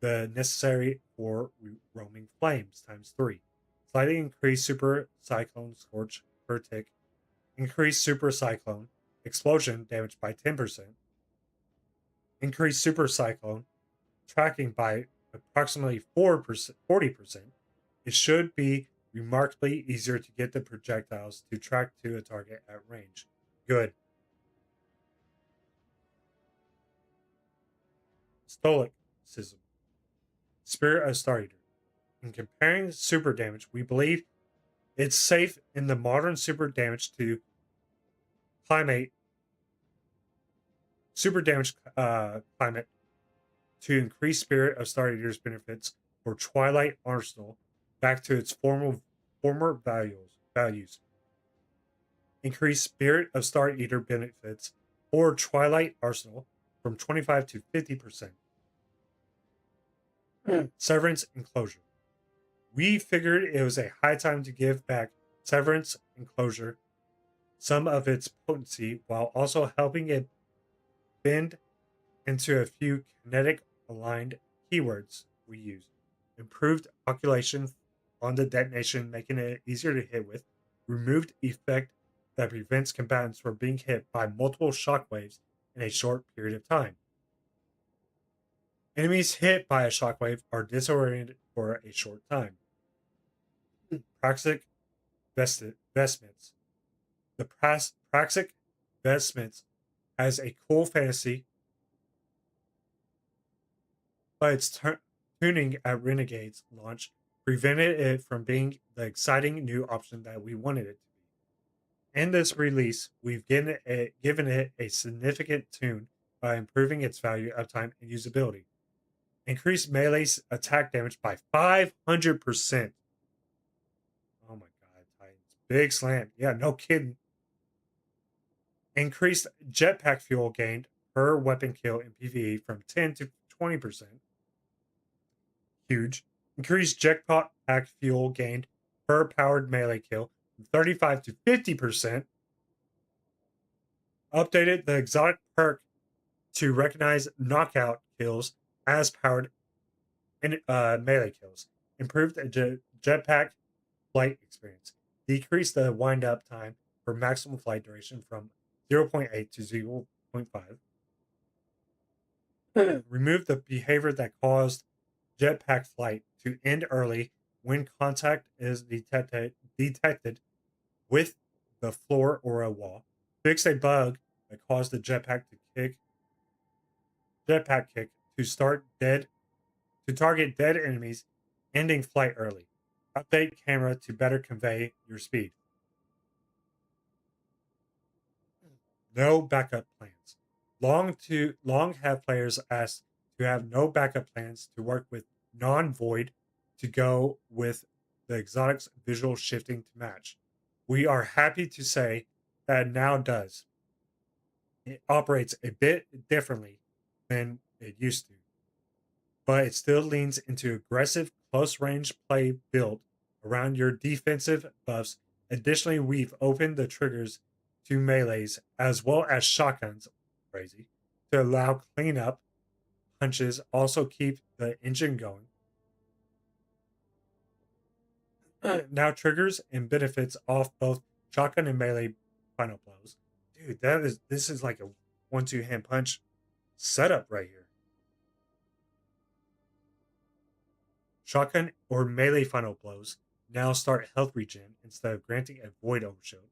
the necessary for roaming flames times 3. Slightly increase Super Cyclone Scorch per tick. Increase Super Cyclone Explosion damage by 10%. Increase Super Cyclone tracking by approximately 40%. It should be remarkably easier to get the projectiles to track to a target at range. Good. Stoicism. Spirit of Star Eater. In comparing super damage, we believe it's safe in the modern super damage to climate climate to increase Spirit of Star Eater's benefits for Twilight Arsenal back to its former values. Increase Spirit of Star Eater benefits for Twilight Arsenal from 25 to 50%. Severance Enclosure. We figured it was a high time to give back Severance Enclosure some of its potency while also helping it bend into a few kinetic aligned keywords we use. Improved occultation on the detonation, making it easier to hit with. Removed effect that prevents combatants from being hit by multiple shockwaves in a short period of time. Enemies hit by a shockwave are disoriented for a short time. Praxic Vestments. The Praxic Vestments has a cool fantasy, but its tuning at Renegade's launch prevented it from being the exciting new option that we wanted it to be. In this release, we've given it a significant tune by improving its value, uptime, and usability. Increased melee's attack damage by 500%. Oh my god, Titans. Big slam. Yeah, no kidding. Increased jetpack fuel gained per weapon kill in PvE from 10 to 20%. Huge. Increased jetpack fuel gained per powered melee kill from 35 to 50%. Updated the exotic perk to recognize knockout kills as powered melee kills. Improved the jetpack flight experience. Decreased the wind up time for maximum flight duration from 0.8 to 0.5. Removed the behavior that caused jetpack flight to end early when contact is detected with the floor or a wall. Fixed a bug that caused the jetpack kick to target dead enemies, ending flight early. Update camera to better convey your speed. No backup plans. Long have players asked to have no backup plans to work with non-void to go with the exotics visual shifting to match. We are happy to say that it now does. It operates a bit differently than it used to, but it still leans into aggressive close range play built around your defensive buffs. Additionally, we've opened the triggers to melees as well as shotguns, crazy, to allow cleanup, punches also keep the engine going. Now triggers and benefits off both shotgun and melee final blows. Dude, this is like a 1-2 hand punch setup right here. Shotgun or melee final blows now start health regen instead of granting a void overshield.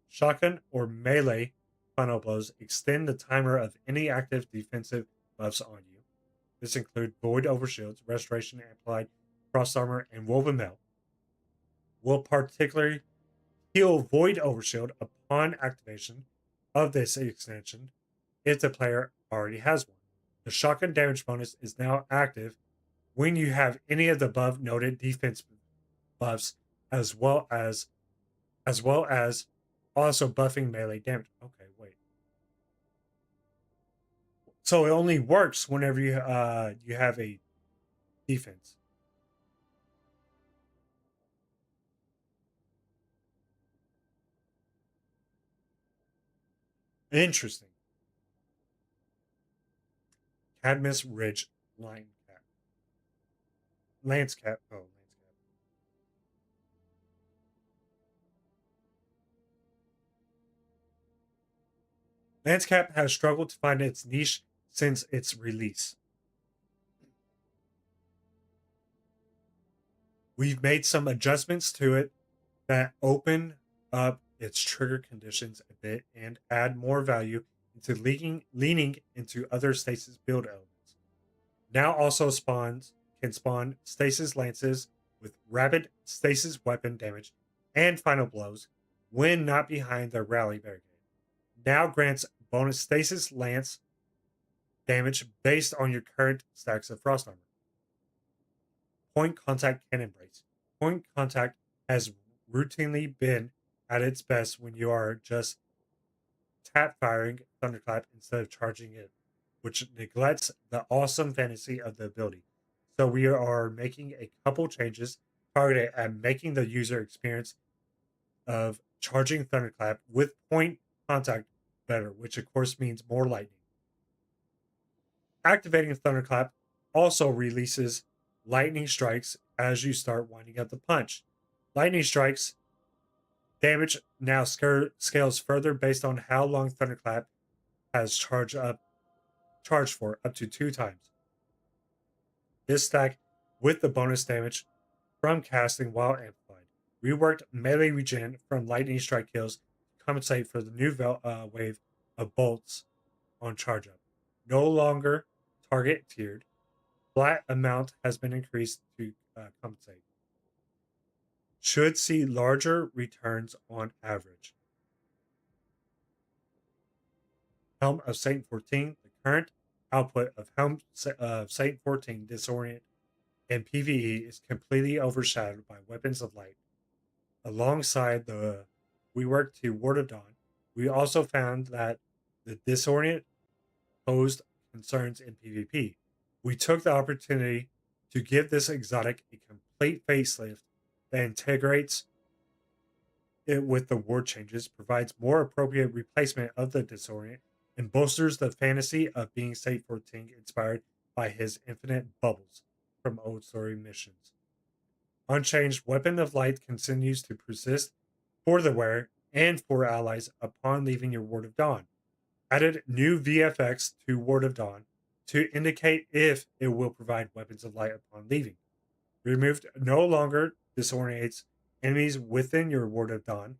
Shotgun or melee final blows extend the timer of any active defensive buffs on you. This includes void overshields, restoration applied, cross armor, and woven mail. Will particularly heal void overshield upon activation of this extension if the player already has one. The shotgun damage bonus is now active when you have any of the above noted defense buffs as well as also buffing melee damage. Okay, wait. So it only works whenever you have a defense. Interesting. Cadmus Ridge Line Cap. Lance Cap. Oh, Lance Cap. Lance Cap has struggled to find its niche since its release. We've made some adjustments to it that open up its trigger conditions a bit and add more value into leaning into other stasis build elements. Now also can spawn stasis lances with rapid stasis weapon damage and final blows when not behind the rally barricade. Now grants bonus stasis lance damage based on your current stacks of frost armor. Point contact cannon brace. Point contact has routinely been at its best when you are just tap firing Thunderclap instead of charging it, which neglects the awesome fantasy of the ability. So we are making a couple changes targeted at making the user experience of charging Thunderclap with point contact better, which of course means more lightning. Activating Thunderclap also releases lightning strikes as you start winding up the punch. Lightning strikes damage now scales further based on how long Thunderclap has charged for, up to 2 times. This stack with the bonus damage from casting while amplified. Reworked melee regen from lightning strike kills to compensate for the new wave of bolts on charge up. No longer target tiered. Flat amount has been increased to compensate. Should see larger returns on average. Helm of Satan 14. The current output of Helm of Satan 14 Disorient and PvE is completely overshadowed by Weapons of Light. Alongside the rework to Ward of Dawn, we also found that the Disorient posed concerns in PvP. We took the opportunity to give this exotic a complete facelift that integrates it with the ward changes, provides more appropriate replacement of the Disorient, and bolsters the fantasy of being State 14 inspired by his infinite bubbles from old story missions. Unchanged Weapon of Light continues to persist for the wearer and for allies upon leaving your Ward of Dawn. Added new VFX to Ward of Dawn to indicate if it will provide Weapons of Light upon leaving. Removed no longer disorientates enemies within your Ward of Dawn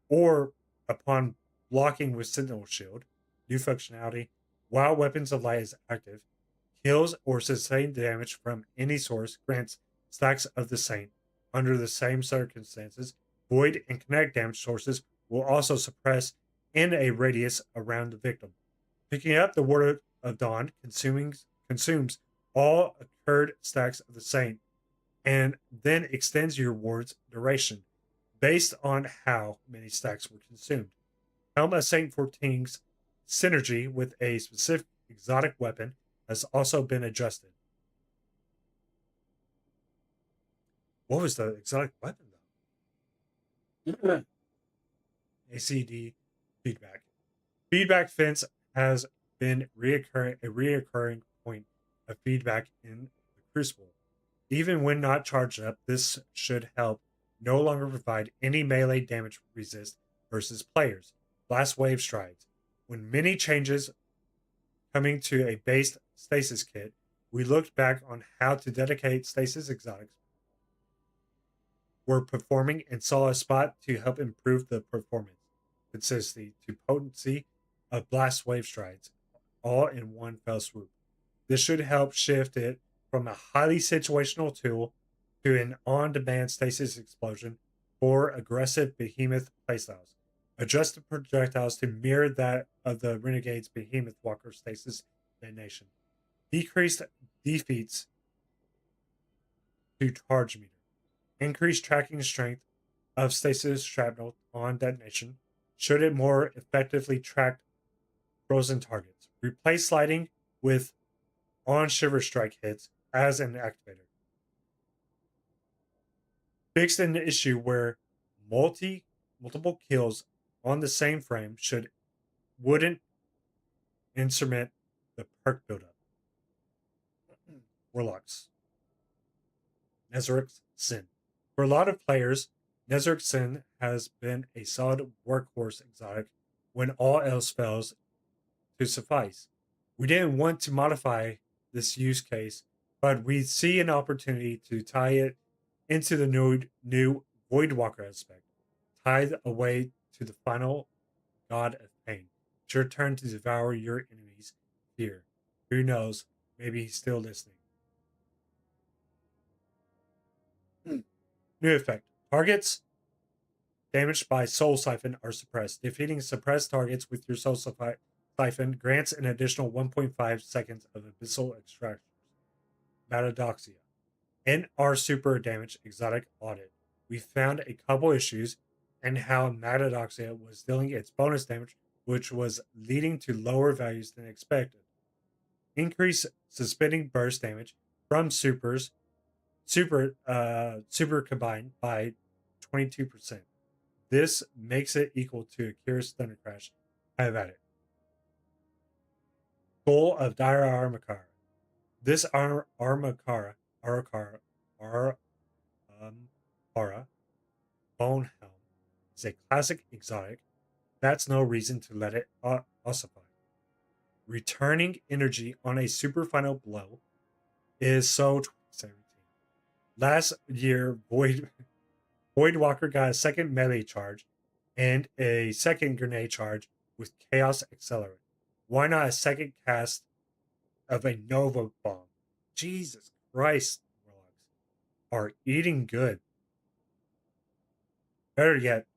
or upon blocking with Sentinel Shield. New functionality. While Weapons of Light is active, kills or sustained damage from any source grants stacks of the Saint. Under the same circumstances, Void and Kinetic damage sources will also suppress in a radius around the victim. Picking up the Ward of Dawn consumes all occurred stacks of the Saint and then extends your ward's duration based on how many stacks were consumed. Helm of Saint 14's synergy with a specific exotic weapon has also been adjusted. What was the exotic weapon, though? ACD feedback. Feedback fence has been a reoccurring point of feedback in the Crucible. Even when not charged up, this should help no longer provide any melee damage resist versus players. Blast Wave Strides. When many changes coming to a base stasis kit, we looked back on how to dedicate stasis exotics were performing and saw a spot to help improve the performance, consistency, to potency of Blast Wave Strides, all in one fell swoop. This should help shift it from a highly situational tool to an on-demand stasis explosion for aggressive behemoth playstyles. Adjust the projectiles to mirror that of the Renegade's Behemoth Walker stasis detonation. Decreased defeats to charge meter. Increased tracking strength of stasis shrapnel on detonation should it more effectively track frozen targets. Replace sliding with on Shiver Strike hits as an activator. Fixed an issue where multiple kills on the same frame wouldn't instrument the perk buildup. Warlocks. Nezaric's Sin. For a lot of players, Nezaric's Sin has been a solid workhorse exotic when all else fails to suffice. We didn't want to modify this use case, but we see an opportunity to tie it into the new Voidwalker aspect, tied away to the final god of pain. It's your turn to devour your enemies' fear. Who knows? Maybe he's still listening. New effect. Targets damaged by Soul Siphon are suppressed. Defeating suppressed targets with your Soul Siphon grants an additional 1.5 seconds of Abyssal Extractors. Matadoxia. In our super damage exotic audit, we found a couple issues and how Matadoxia was dealing its bonus damage, which was leading to lower values than expected. Increase suspending burst damage from super combined by 22%. This makes it equal to Akira's Thunder Crash. Have at it. Goal of Dire Armakara. This Armakara Bone Helm is a classic exotic. That's no reason to let it ossify. Returning energy on a super final blow is so 2017. Last year, Voidwalker got a second melee charge and a second grenade charge with Chaos Accelerant. Why not a second cast of a Nova Bomb? Jesus Christ, Warlocks are eating good. Better yet,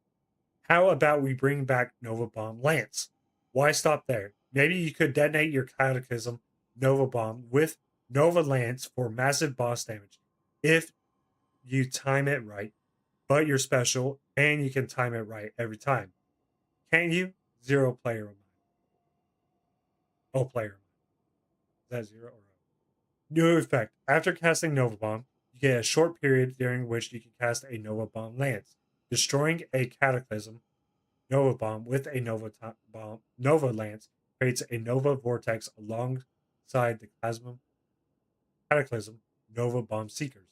how about we bring back Nova Bomb Lance? Why stop there? Maybe you could detonate your Cataclysm Nova Bomb with Nova Lance for massive boss damage if you time it right, but you're special and you can time it right every time. Can't you? Zero player of mine. Oh, player. Is that zero or O? New effect. After casting Nova Bomb, you get a short period during which you can cast a Nova Bomb Lance. Destroying a Cataclysm Nova Bomb with a Nova Lance creates a Nova Vortex alongside the Cataclysm Nova Bomb Seekers.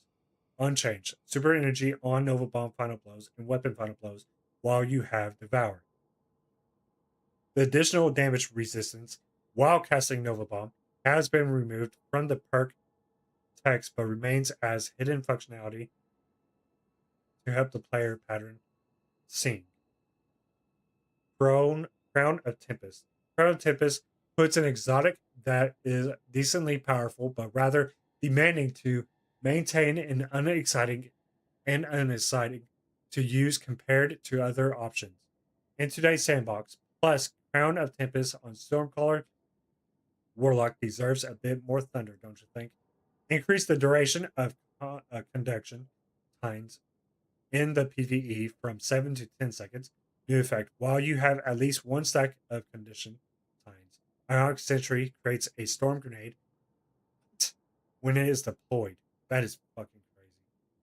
Unchanged. Super energy on Nova Bomb Final Blows and Weapon Final Blows while you have Devour. The additional damage resistance while casting Nova Bomb has been removed from the perk text but remains as hidden functionality to help the player pattern sing. Crown of Tempest. Crown of Tempest puts an exotic that is decently powerful but rather demanding to maintain and unexciting to use compared to other options. In today's sandbox, plus Crown of Tempest on Stormcaller Warlock deserves a bit more thunder, don't you think? Increase the duration of conduction times in the PvE from 7 to 10 seconds. New effect. While you have at least one stack of condition times, Ionic Sentry creates a storm grenade when it is deployed. That is fucking crazy.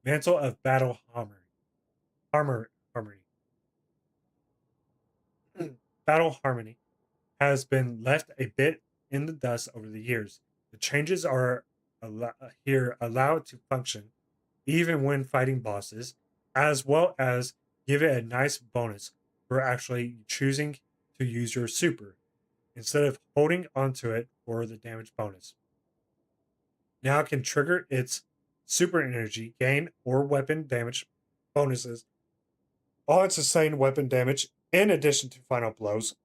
Mantle of Battle Harmony. Battle Harmony has been left a bit in the dust over the years. The changes are here allowed to function even when fighting bosses, as well as give it a nice bonus for actually choosing to use your super instead of holding onto it for the damage bonus. Now it can trigger its super energy gain or weapon damage bonuses on sustained weapon damage in addition to final blows.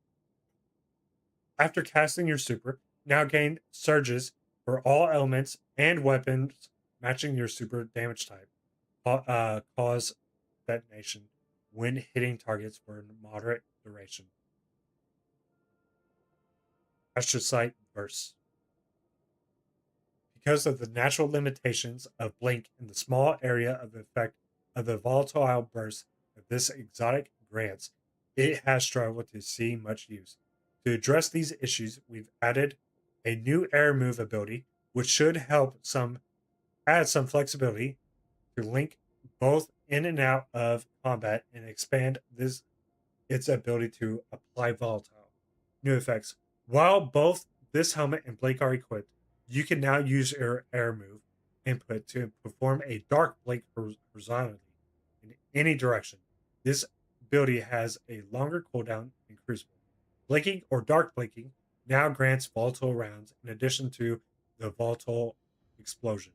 After casting your super, now gain surges for all elements and weapons matching your super damage type. Cause detonation when hitting targets for a moderate duration. Astrocyte bursts. Because of the natural limitations of blink in the small area of effect of the volatile burst that this exotic grants, it has struggled to see much use. To address these issues, we've added a new air move ability, which should help add some flexibility to link both in and out of combat and expand its ability to apply volatile new effects. While both this helmet and Blake are equipped, you can now use your air move input to perform a dark blink horizontally in any direction. This ability has a longer cooldown than Crucible. Blinking or dark blinking now grants volatile rounds in addition to the volatile explosion.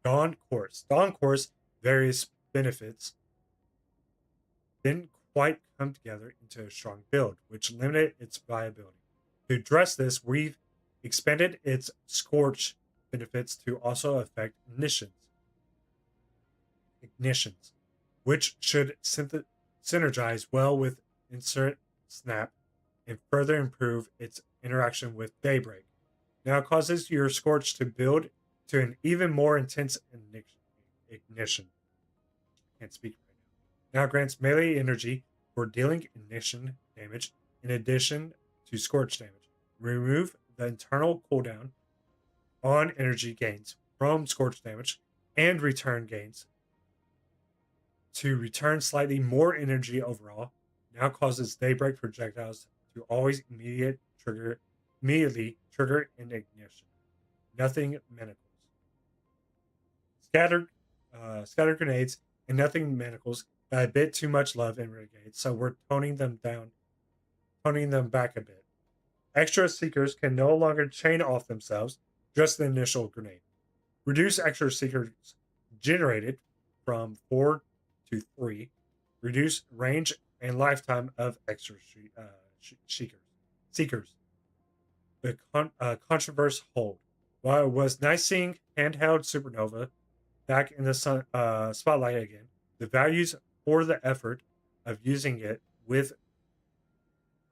Dawn Course. Dawn Course various benefits didn't quite come together into a strong build, which limited its viability. To address this, we've expanded its Scorch benefits to also affect ignitions, which should synergize well with Insert Snap and further improve its interaction with Daybreak. Now it causes your Scorch to build to an even more intense ignition. Can't speak right now. Now grants melee energy for dealing ignition damage in addition to Scorch damage. Remove the internal cooldown on energy gains from Scorch damage and return gains to return slightly more energy overall. Now causes Daybreak projectiles to always immediately trigger an ignition. Nothing manacles. Scattered grenades and nothing manacles got a bit too much love in Renegade, so we're toning them back a bit. Extra Seekers can no longer chain off themselves, just the initial grenade. Reduce Extra Seekers generated from 4 to 3. Reduce range and lifetime of Extra Seekers. The controversial hold. While it was nice seeing handheld Supernova back in the spotlight again, the values for the effort of using it with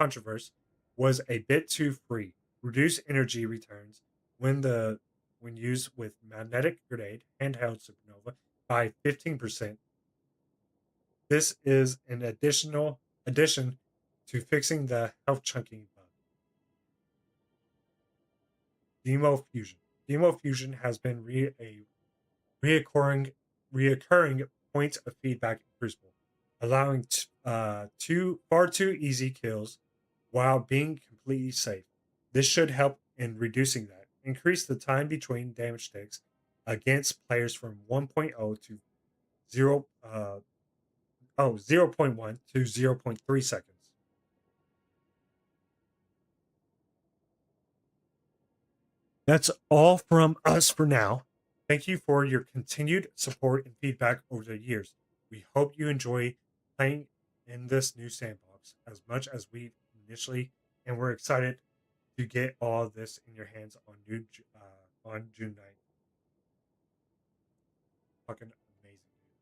controversy was a bit too free. Reduce energy returns when used with magnetic grenade handheld Supernova by 15%. This is an addition to fixing the health chunking bug. Demo Fusion. Demo Fusion has been a reoccurring point of feedback in Crucible, allowing far too easy kills while being completely safe. This should help in reducing that. Increase the time between damage ticks against players from 1.0 to 0.1 to 0.3 seconds. That's all from us for now. Thank you for your continued support and feedback over the years. We hope you enjoy playing in this new sandbox as much as we initially, and we're excited to get all of this in your hands on June 9th. Fucking amazing, dude.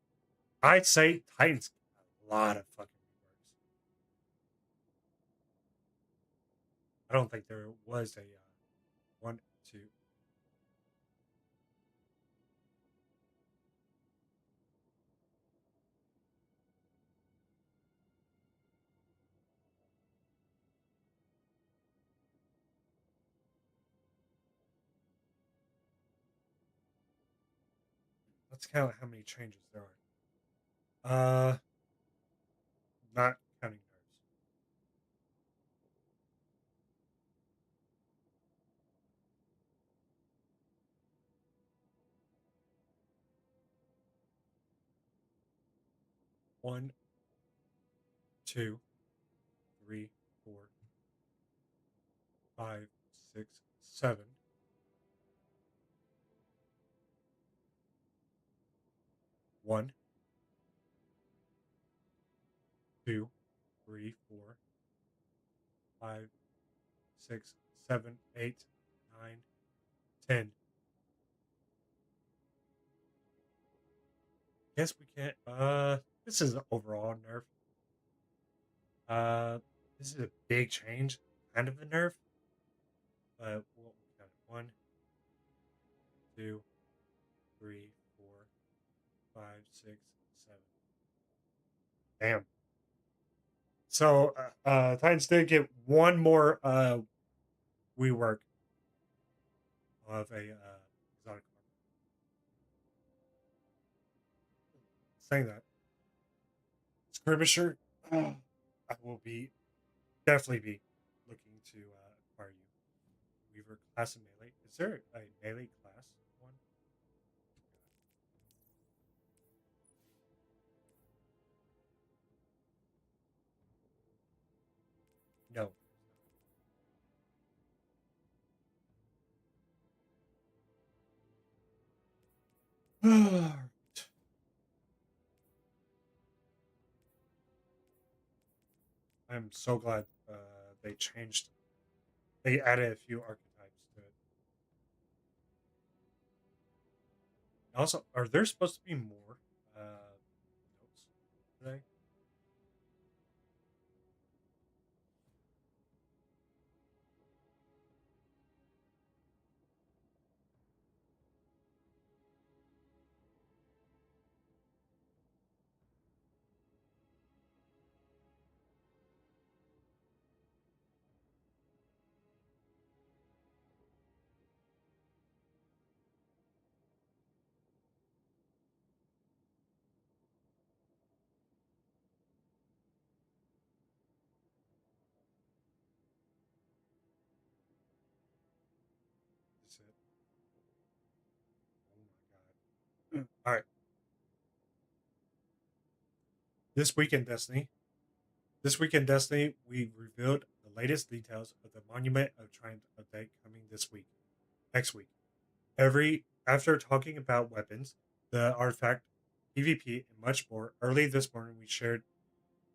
I'd say Titans get a lot of fucking reworks. I don't think there was a one, two. Let's count how many changes there are. Not counting nerves. 1, 2, 3, 4, 5, 6, 7. 1, 2, 3, 4, 5, 6, 7, 8, 9, 10. Guess we can't. This is an overall nerf. Uh, this is a big change, kind of a nerf. But we'll count it. 1, 2, 3, 4, 5, 6, 7. Damn. So, Titans did get one more rework of a exotic armor. Saying that, Skirmisher, I will definitely be looking to acquire you. Weaver class and melee. Is there a melee class one? No. I'm so glad they changed. They added a few archetypes to it. Also, are there supposed to be more notes today? Is it? Oh my god. All right. This week in Destiny. This week in Destiny, we revealed the latest details of the Monument of Triumph update coming this week. Next week. After talking about weapons, the artifact, PvP, and much more, early this morning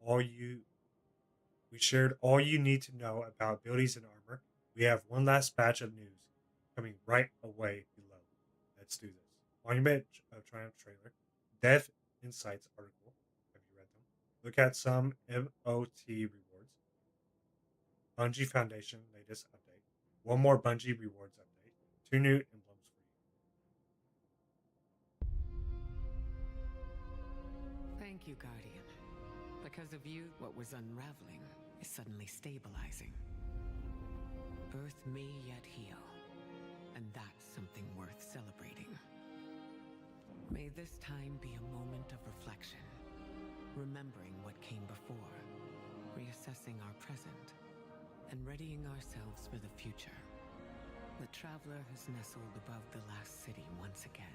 all you all you need to know about abilities and armor. We have one last batch of news coming right away below. Let's do this. Monument of Triumph trailer, Dev Insights article. Have you read them? Look at some MOT rewards. Bungie Foundation latest update. One more Bungie rewards update. 2 new emblems for you. Thank you, Guardian. Because of you, what was unraveling is suddenly stabilizing. Earth may yet heal, and that's something worth celebrating. May this time be a moment of reflection, remembering what came before, reassessing our present, and readying ourselves for the future. The Traveler has nestled above the last city once again.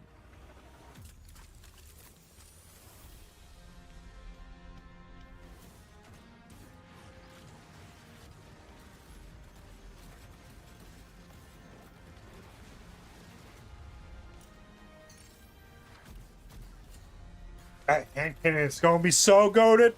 That hand cannon is going to be so goated.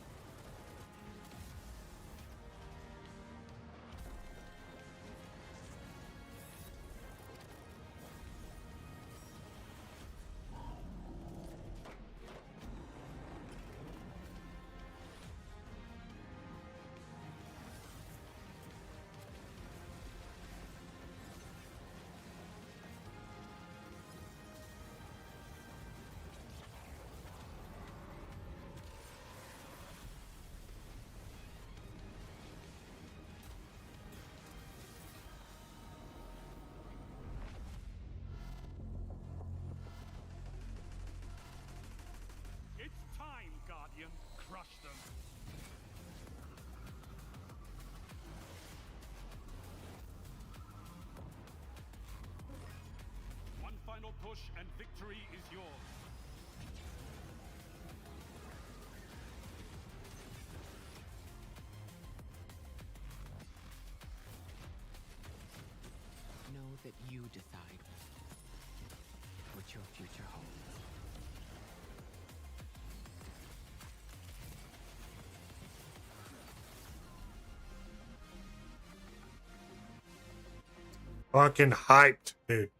Guardian, crush them. One final push and victory is yours. that you decide what your future holds. Fucking hyped, dude.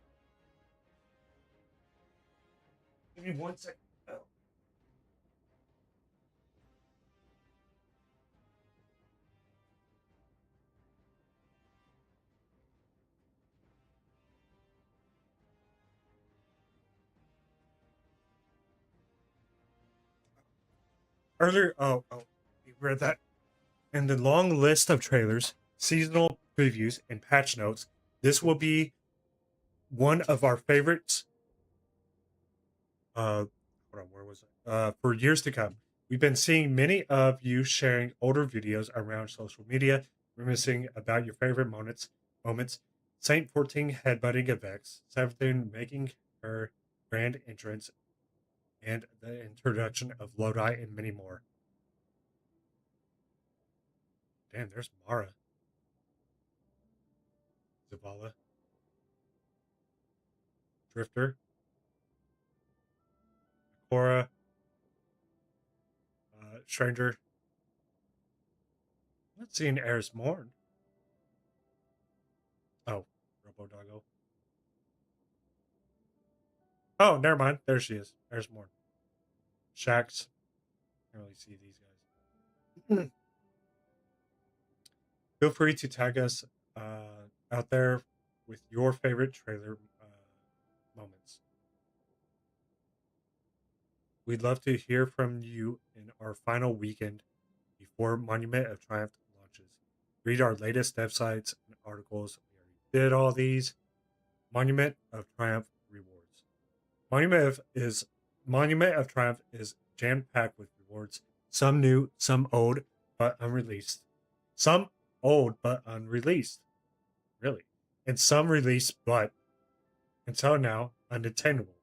Give me 1 second. Oh. Earlier, you read that. In the long list of trailers, seasonal previews, and patch notes, this will be one of our favorites. Hold on, where was it? For years to come. We've been seeing many of you sharing older videos around social media, reminiscing about your favorite moments. Saint 14 headbutting Vex, 17 making her grand entrance, and the introduction of Lodi, and many more. Damn, there's Mara. Zavala. Drifter. Cora. Stranger. I'm not seeing Eris Morn. Oh, Robo Doggo. Oh, never mind. There she is. Eris Morn. Shax. Can't really see these guys. Feel free to tag us out there with your favorite trailer moments. We'd love to hear from you in our final weekend before Monument of Triumph launches. Read our latest dev sites and articles. We already did all these. Monument of Triumph rewards. Monument of Triumph is jam-packed with rewards. Some new, some old, but unreleased. Some old but unreleased. Really. And some released but until now unattainable.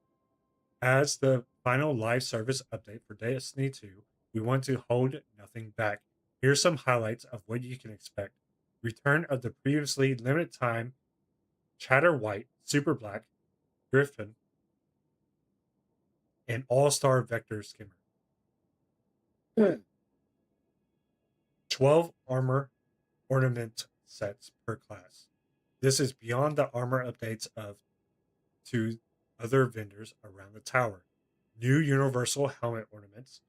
As the final live service update for Destiny 2, we want to hold nothing back. Here's some highlights of what you can expect. Return of the previously limited time Chatter White, Super Black, Griffin, and All-Star Vector Skimmer. 12 armor ornament sets per class. This is beyond the armor updates of to other vendors around the tower. New universal helmet ornaments,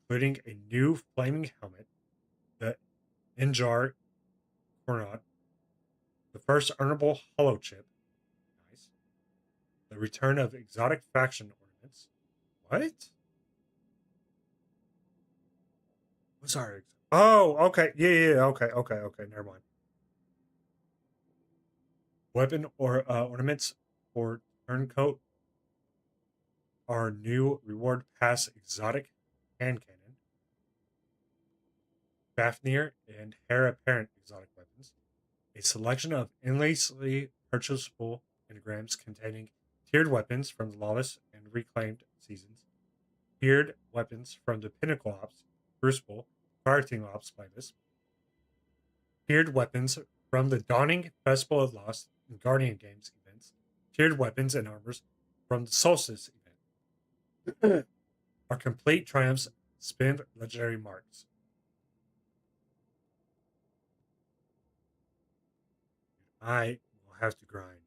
including a new flaming helmet, the Injar Coronat, the first earnable hollow chip. Nice. The return of exotic faction ornaments. What? What's our Oh, okay. Yeah, okay. Never mind. Weapon or ornaments for turncoat. Our new reward pass exotic hand cannon. Fafnir and heir apparent exotic weapons. A selection of endlessly purchasable engrams containing tiered weapons from the Lawless and Reclaimed seasons. Tiered weapons from the Pinnacle Ops, Crucible, Fireteam Ops playlist. Tiered weapons from the Dawning Festival of Lost and Guardian Games events. Tiered weapons and armors from the Solstice event. Our complete triumphs spend legendary marks. I will have to grind.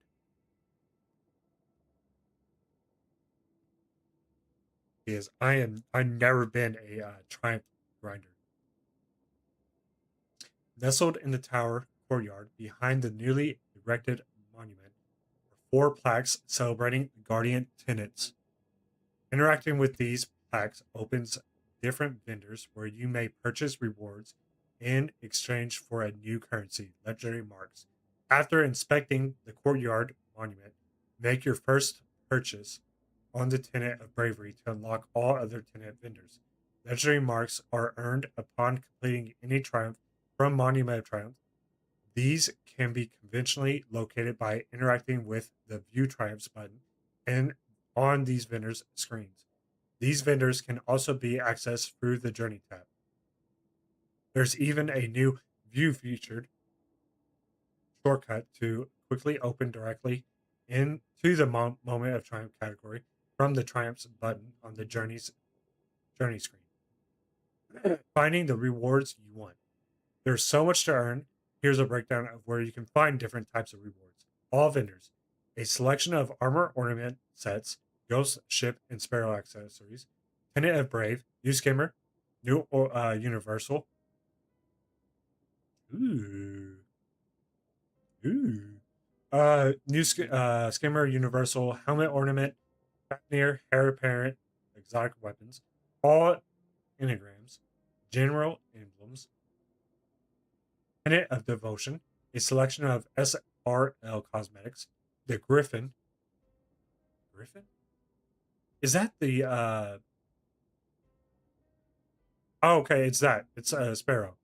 Because I've never been a triumph grinder. Nestled in the tower courtyard behind the newly erected monument are 4 plaques celebrating the Guardian tenets. Interacting with these plaques opens different vendors where you may purchase rewards in exchange for a new currency, legendary marks. After inspecting the courtyard monument, make your first purchase on the Tenet of Bravery to unlock all other Tenet vendors. Legendary marks are earned upon completing any triumph from Monument of Triumph. These can be conventionally located by interacting with the View Triumphs button and on these vendors' screens. These vendors can also be accessed through the Journey tab. There's even a new View featured shortcut to quickly open directly into the Moment of Triumph category from the Triumphs button on the journey screen. Finding the rewards you want. There's so much to earn. Here's a breakdown of where you can find different types of rewards. All vendors. A selection of armor ornament sets, ghost ship and sparrow accessories. Tenet of Brave, new skimmer, new universal. Ooh. Ooh. Skimmer universal helmet ornament, Fafnir, hair apparent, exotic weapons, all enneagrams, general emblems, Tenet of Devotion, a selection of SRL cosmetics, the Griffin. Griffin? Is that the oh, okay, it's that. It's a sparrow.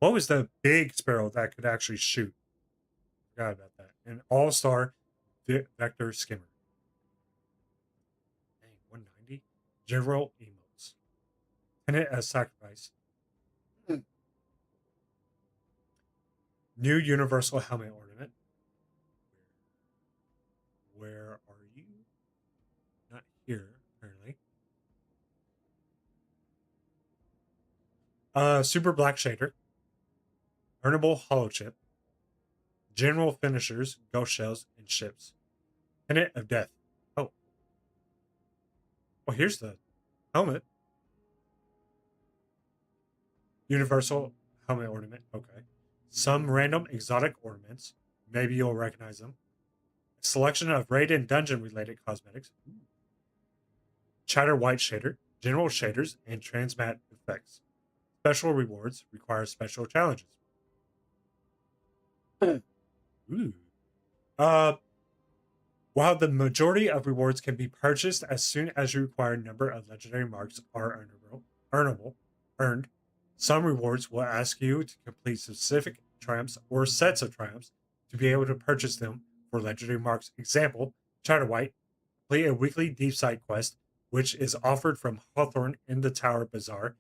What was the big sparrow that could actually shoot? Forgot about that. An all-star vector skimmer. Dang, 190. General emotes. Tenet as sacrifice. New universal helmet ornament. Where are you? Not here, apparently. Super black shader. Earnable hollow chip. General finishers, ghost shells, and ships. Tenet of death. Oh. Well, here's the helmet. Universal helmet ornament. Okay. Some random exotic ornaments. Maybe you'll recognize them. A selection of raid and dungeon related cosmetics. Chatter white shader, general shaders, and transmat effects. Special rewards require special challenges. Ooh. While the majority of rewards can be purchased as soon as your required number of legendary marks are earned, some rewards will ask you to complete specific triumphs or sets of triumphs to be able to purchase them for legendary marks. Example, Chatterwhite, complete a weekly deep side quest, which is offered from Hawthorne in the Tower Bazaar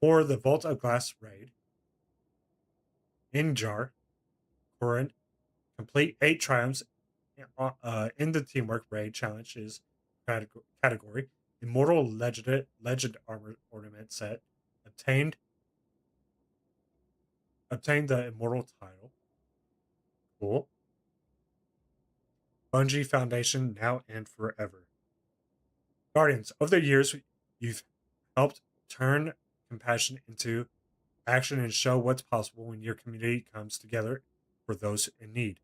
for the Vault of Glass raid. In Jar, Corinth, complete 8 triumphs in the Teamwork Raid Challenges category. Immortal Legend Armor Ornament set. Obtained the Immortal title. Cool. Bungie Foundation now and forever. Guardians, over the years, you've helped turn compassion into action and show what's possible when your community comes together for those in need.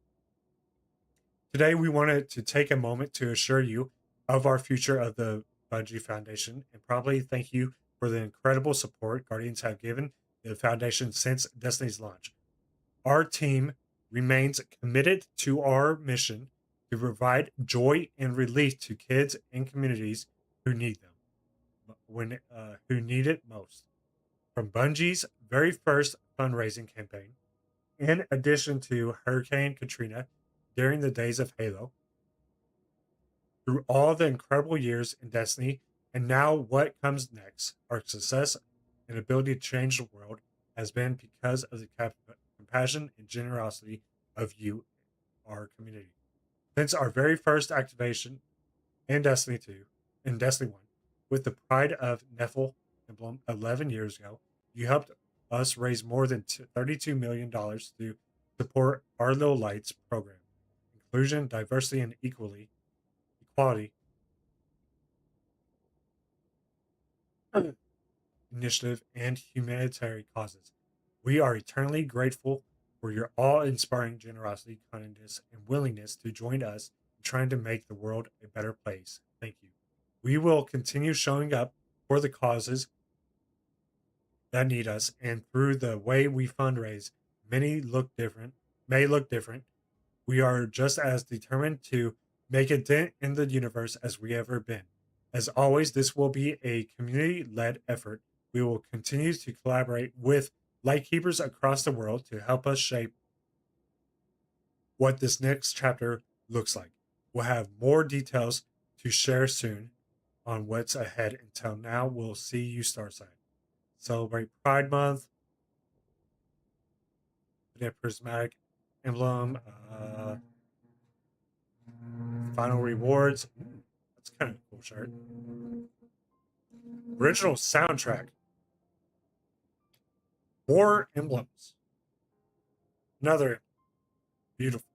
Today, we wanted to take a moment to assure you of our future of the Bungie Foundation and probably thank you for the incredible support Guardians have given the Foundation since Destiny's launch. Our team remains committed to our mission to provide joy and relief to kids and communities who need them, who need it most. From Bungie's very first fundraising campaign, in addition to Hurricane Katrina during the days of Halo, through all the incredible years in Destiny, and now what comes next, our success and ability to change the world has been because of the compassion and generosity of you, our community. Since our very first activation in Destiny 2, in Destiny 1, with the Pride of Nephil emblem 11 years ago, you helped us raise more than $32 million to support Our Little Lights program. Inclusion, diversity, and equality initiative, and humanitarian causes. We are eternally grateful for your awe-inspiring generosity, kindness, and willingness to join us in trying to make the world a better place. Thank you. We will continue showing up for the causes that need us, and through the way we fundraise, may look different. We are just as determined to make a dent in the universe as we ever been. As always, this will be a community-led effort. We will continue to collaborate with lightkeepers across the world to help us shape what this next chapter looks like. We'll have more details to share soon on what's ahead. Until now, we'll see you Starside. Celebrate Pride Month. Prismatic emblem, final rewards. That's kind of a cool shirt. Original soundtrack. More emblems. Another beautiful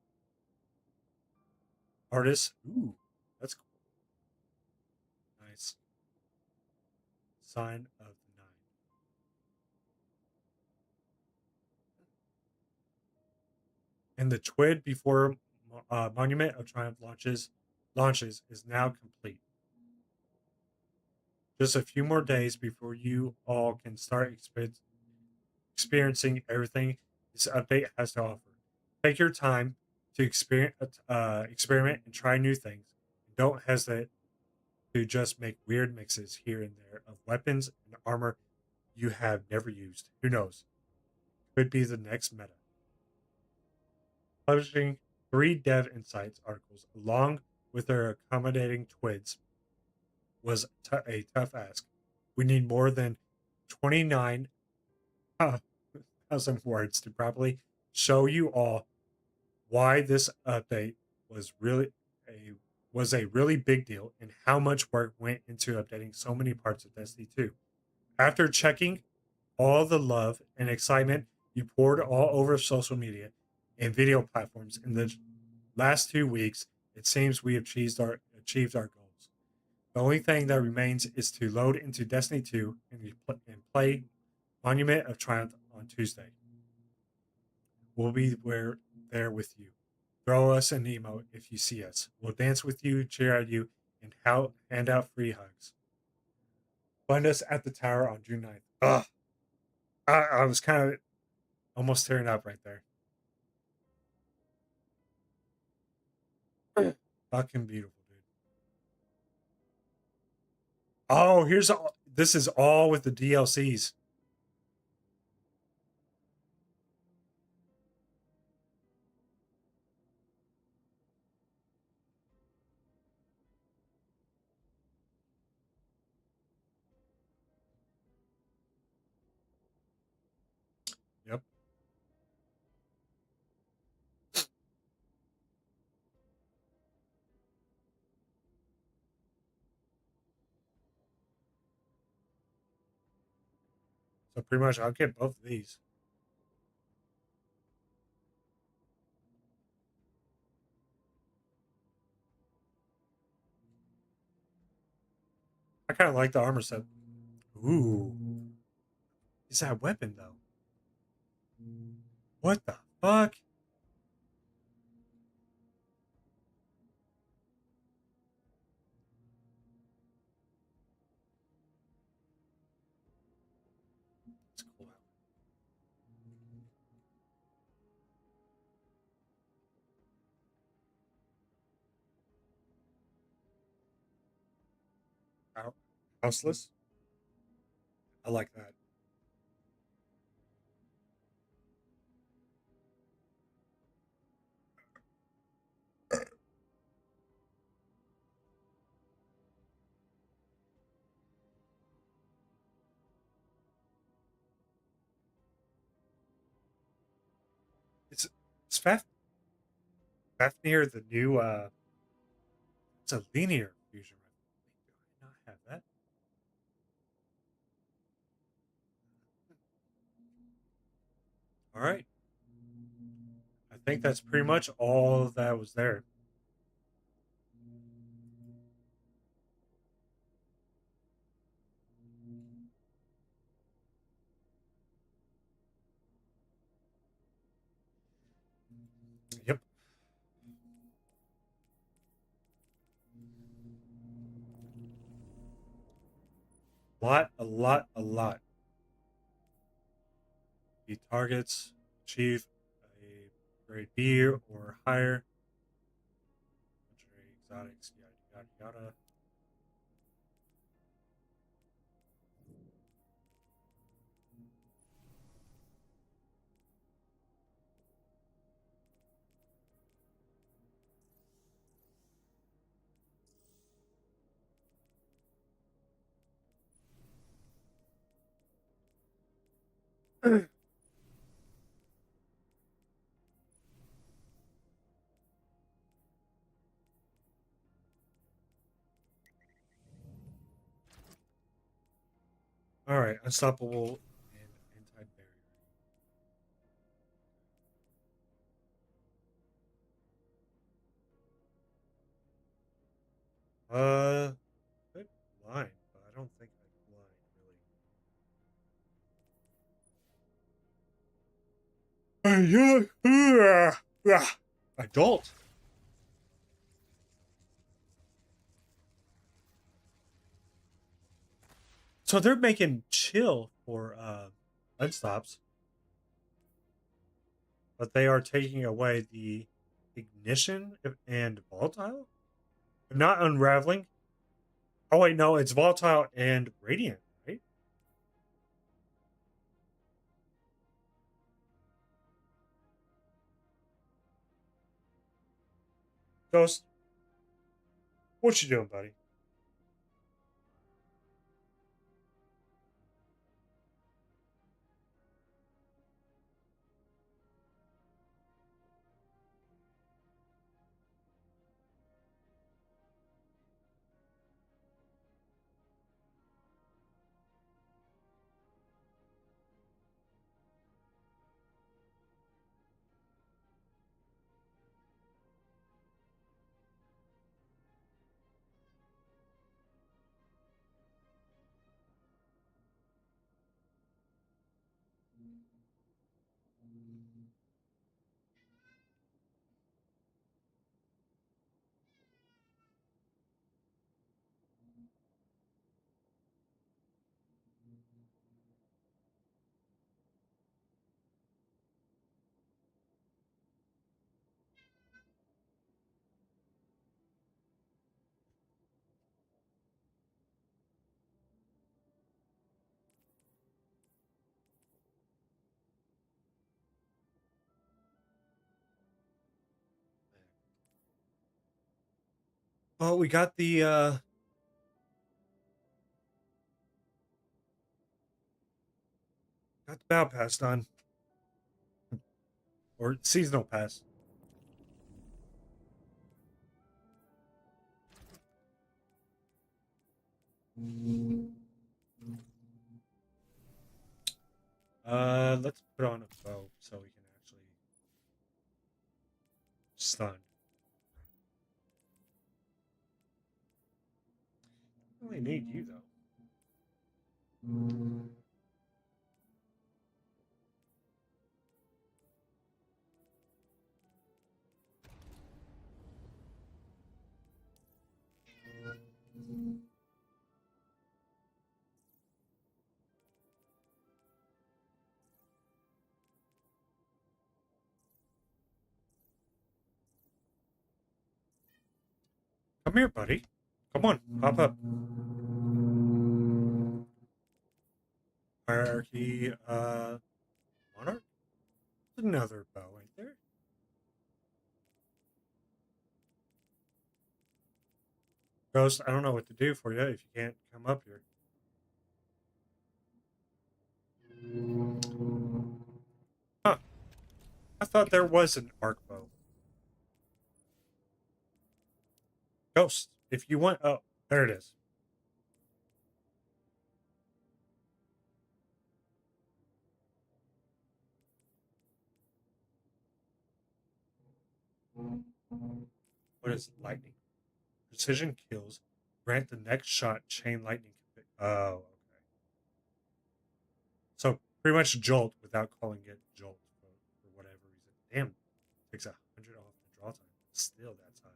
artist. Ooh, that's cool. Nice. Sign of the Nine. And the TWID before Monument of Triumph launches is now complete. Just a few more days before you all can start experiencing everything this update has to offer. Take your time to experiment and try new things. Don't hesitate to just make weird mixes here and there of weapons and armor you have never used. Who knows? Could be the next meta. Publishing 3 dev insights articles along with their accommodating twids was a tough ask. We need more than 29,000 words to properly show you all why this update was a really big deal and how much work went into updating so many parts of Destiny 2. After checking all the love and excitement you poured all over social media and video platforms in the last 2 weeks, it seems we have achieved our goals. The only thing that remains is to load into Destiny 2 and play Monument of Triumph on Tuesday. We'll be there with you. Throw us an emote if you see us. We'll dance with you, cheer at you, and hand out free hugs. Find us at the tower on June 9th. Ugh. I was kind of almost tearing up right there. Fucking beautiful, dude. Oh, this is all with the DLCs. Yep. So pretty much I'll get both of these. I kind of like the armor set. Ooh. Is that weapon though? What the fuck? It's cool. Houseless? I like that. It's Fafnir the new it's a linear fusion rifle. Do I not have that? Alright. I think that's pretty much all that was there. Yep. A lot. The targets achieve a grade B or higher. Legendary exotics, yada yada yada. All right, unstoppable and anti-barrier. Could blind, but I don't think I blind really. Adult. So they're making chill for unstops, but they are taking away the ignition and volatile, not unraveling. Oh wait, no, it's volatile and radiant, right? Ghost, what you doing, buddy? Oh, we got the battle pass done, or seasonal pass. Let's put on a bow so we can actually stun. I only need you though. Come here, buddy. Come on, hop up. Hierarchy, monarch. Another bow right there. Ghost, I don't know what to do for you if you can't come up here. Huh. I thought there was an arc bow. Ghost, if you want. Oh, there it is. What is lightning? Precision kills. Grant the next shot chain lightning. Oh, okay. So pretty much jolt without calling it jolt for whatever reason. Damn, takes 100 off the draw time. Still, that's high.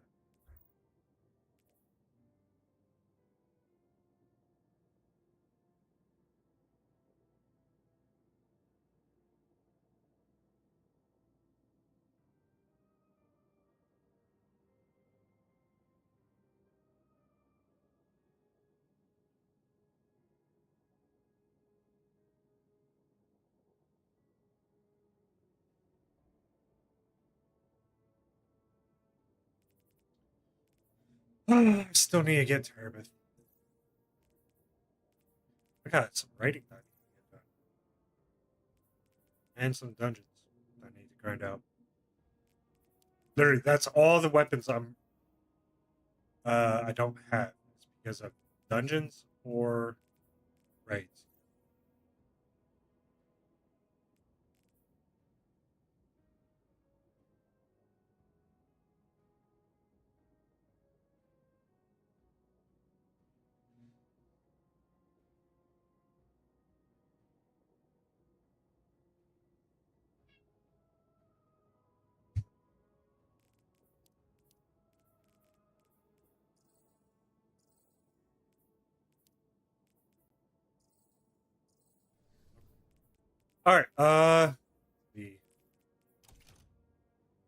I still need to get Turbith. I got some writing that I need to get done. And some dungeons I need to grind out. Literally, that's all the weapons I don't have. It's because of dungeons or raids. All right. The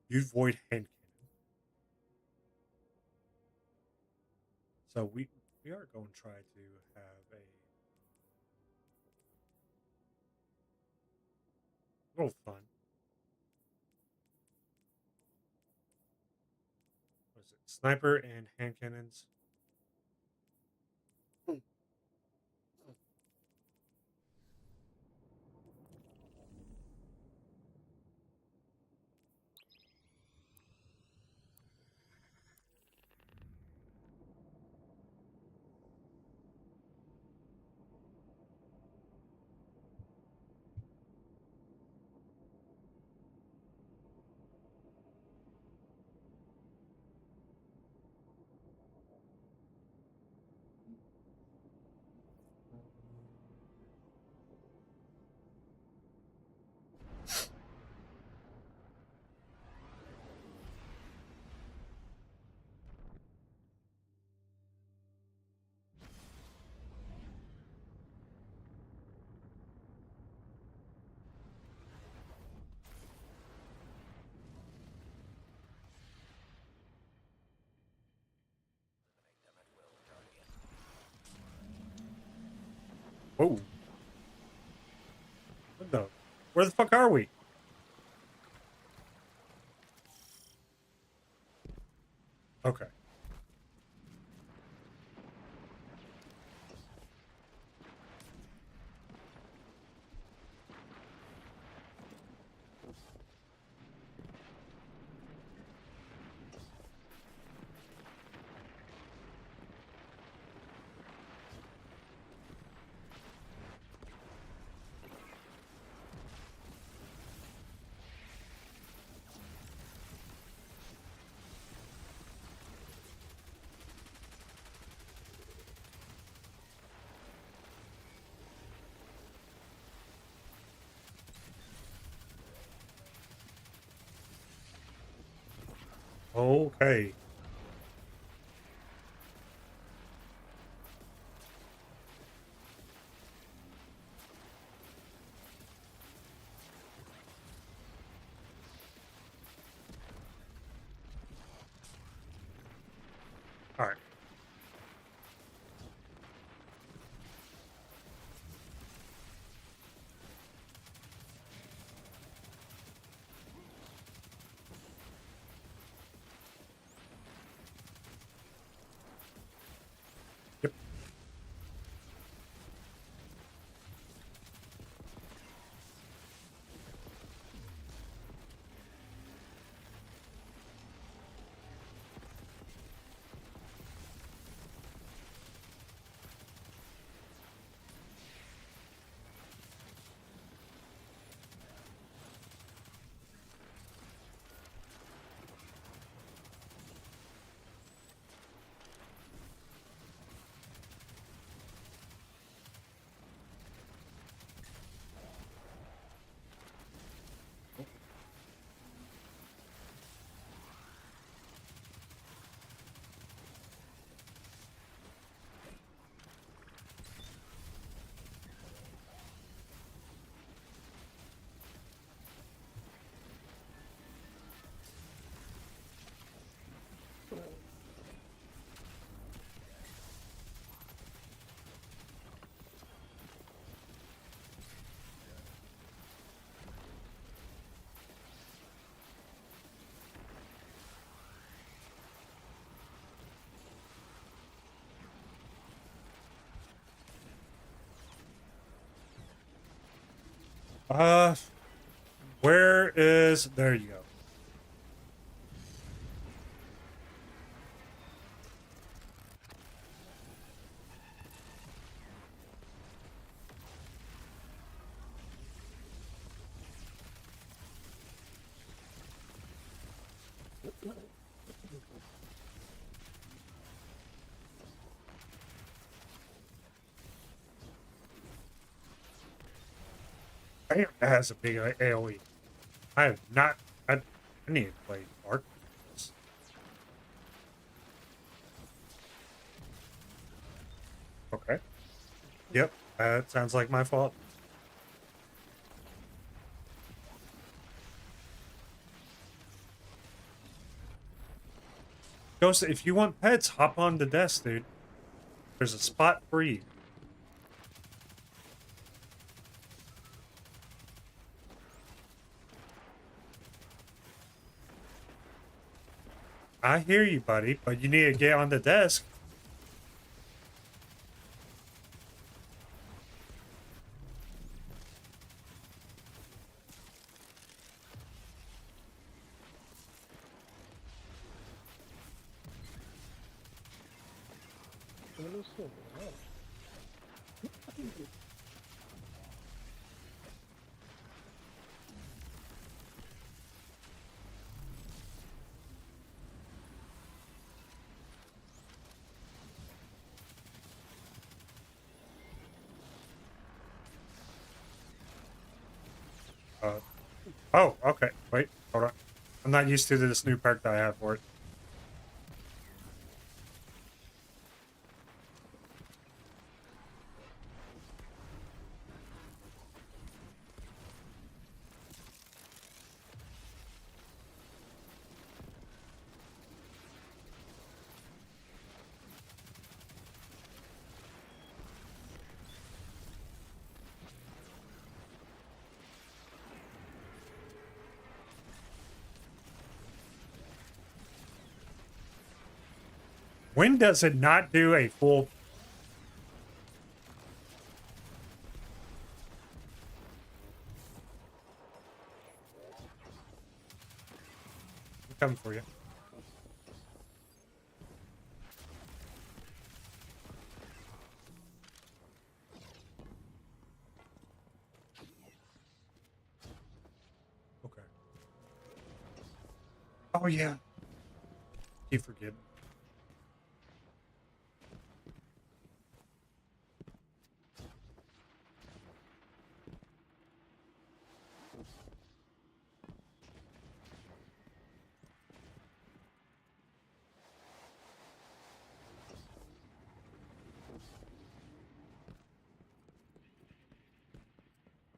you void hand cannon. So we are going to try to have a little fun. What is it? Sniper and hand cannons. Whoa. What the? Where the fuck are we? Okay. Okay. All right. Yep. Uh, where is? There you go. Damn, that has a big AOE. I have not. I need to play Arc. Okay. Yep. That sounds like my fault. Ghost, if you want pets, hop on the desk, dude. There's a spot for you. I hear you, buddy, but you need to get on the desk. Oh, okay. Wait, hold on. I'm not used to this new perk that I have for it. When does it not do a full... I'm coming for you. Okay. Oh, yeah. You forgive me.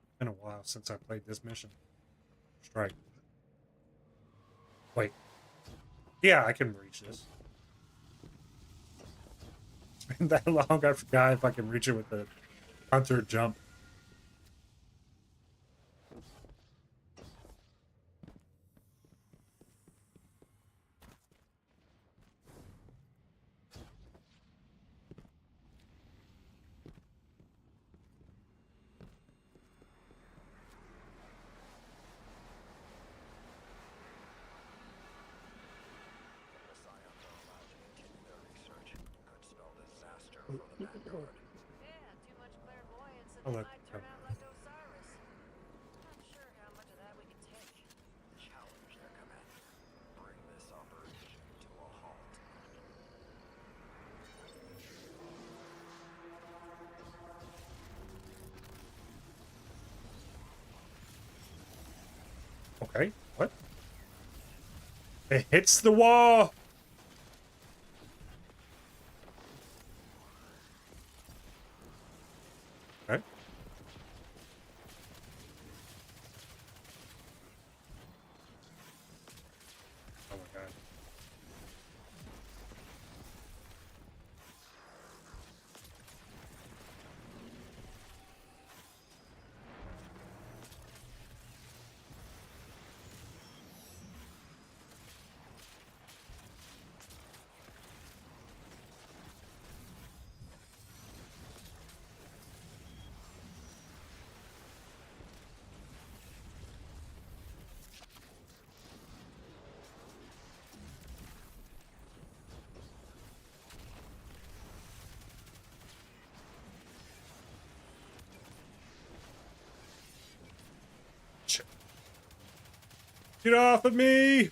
It's been a while since I played this mission. Strike. Wait. Yeah, I can reach this. It's been that long, I forgot if I can reach it with the hunter jump. Yeah, too much clairvoyance and I'll it let might you turn cover out like Osiris. Not sure how much of that we can take. Challenge their command. Bring this operation to a halt. Okay, what? It hits the wall! Okay. Oh my god. Shit. Get off of me!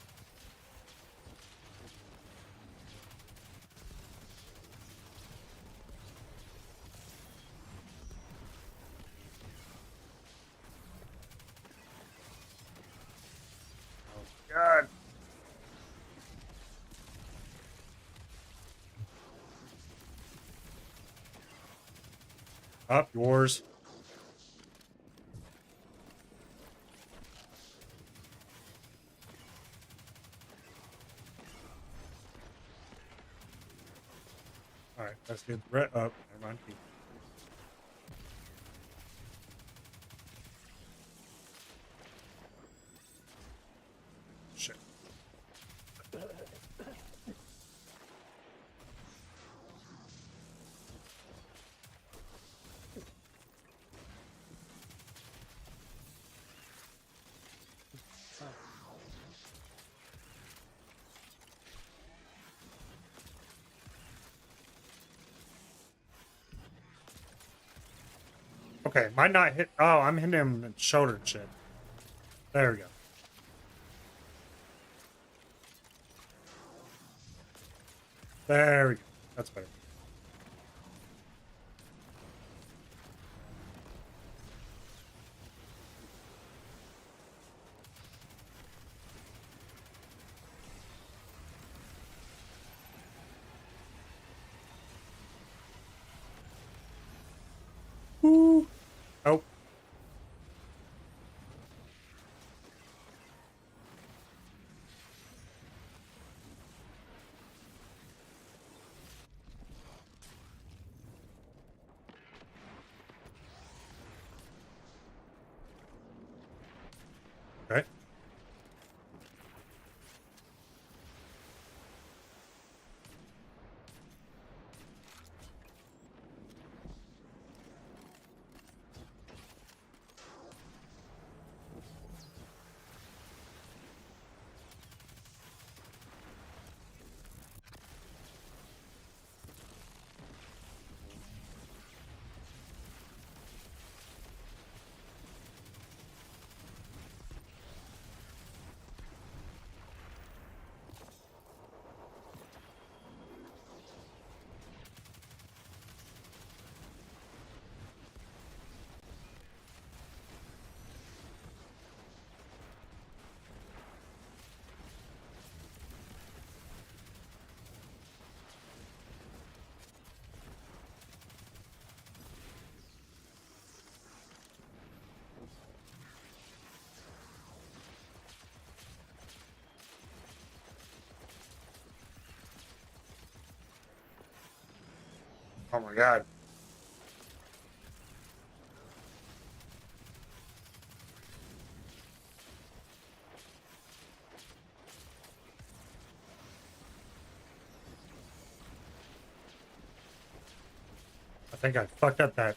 Oh god. Up yours. Alright, let's do the red. Oh, never mind. Shit. Okay, might not hit. Oh, I'm hitting him in the shoulder and shit. There we go. There we go. That's better. Woo. Oh. Okay. Oh my god. I think I fucked up that.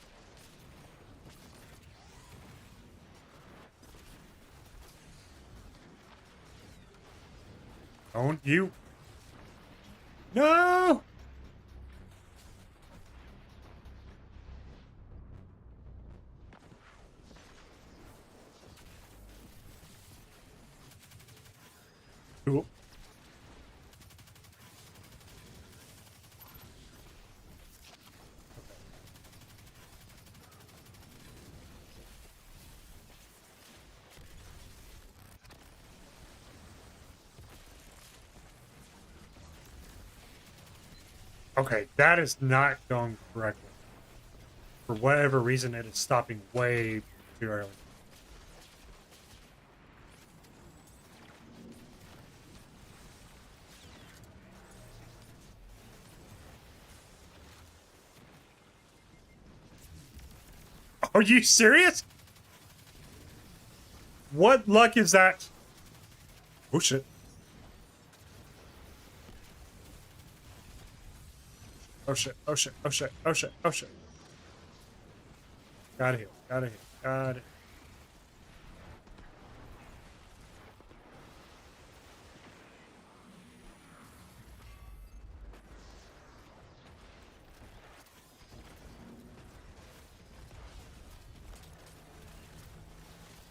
Don't you? No! Cool. Okay, that is not going correctly. For whatever reason, it is stopping way too early. Are you serious? What luck is that? Oh shit. Oh shit. Oh shit. Oh shit. Oh shit. Oh shit. Gotta heal. Gotta heal. Gotta.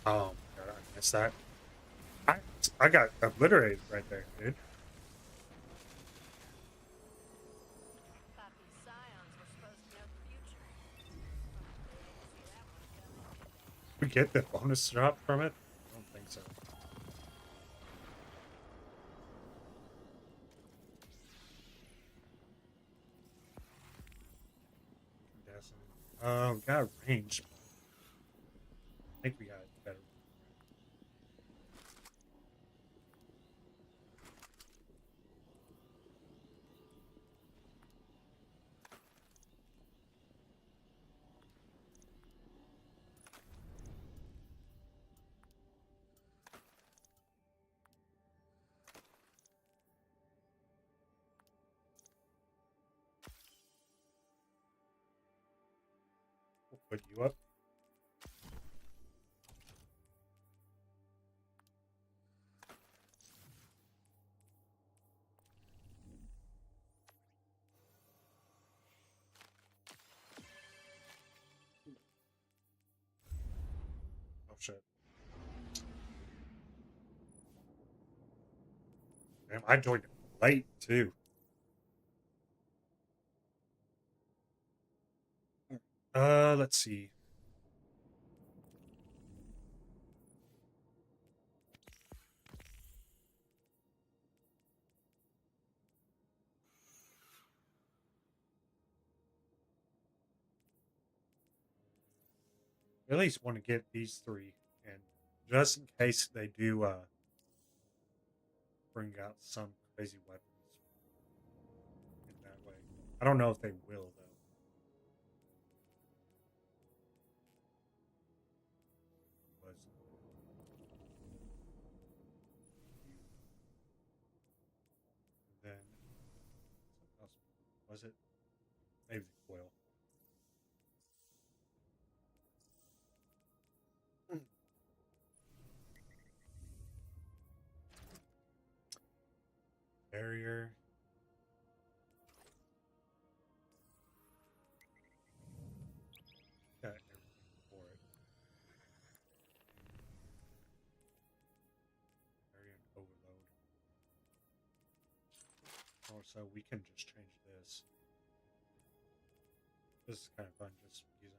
Oh my god, I missed that. I I got obliterated right there, dude. Thought these scions were supposed to know the future. See that one coming. We get the bonus drop from it? I don't think so. Oh, got range. I think we got better. put you up. Oh shit. Damn, I joined late too. Let's see. At least want to get these three, and just in case they do bring out some crazy weapons in that way. I don't know if they will though. Was then something else? Was it maybe the coil? Barrier. Got everything for it. Barrier and overload. Also, we can just change this. This is kind of fun, just using.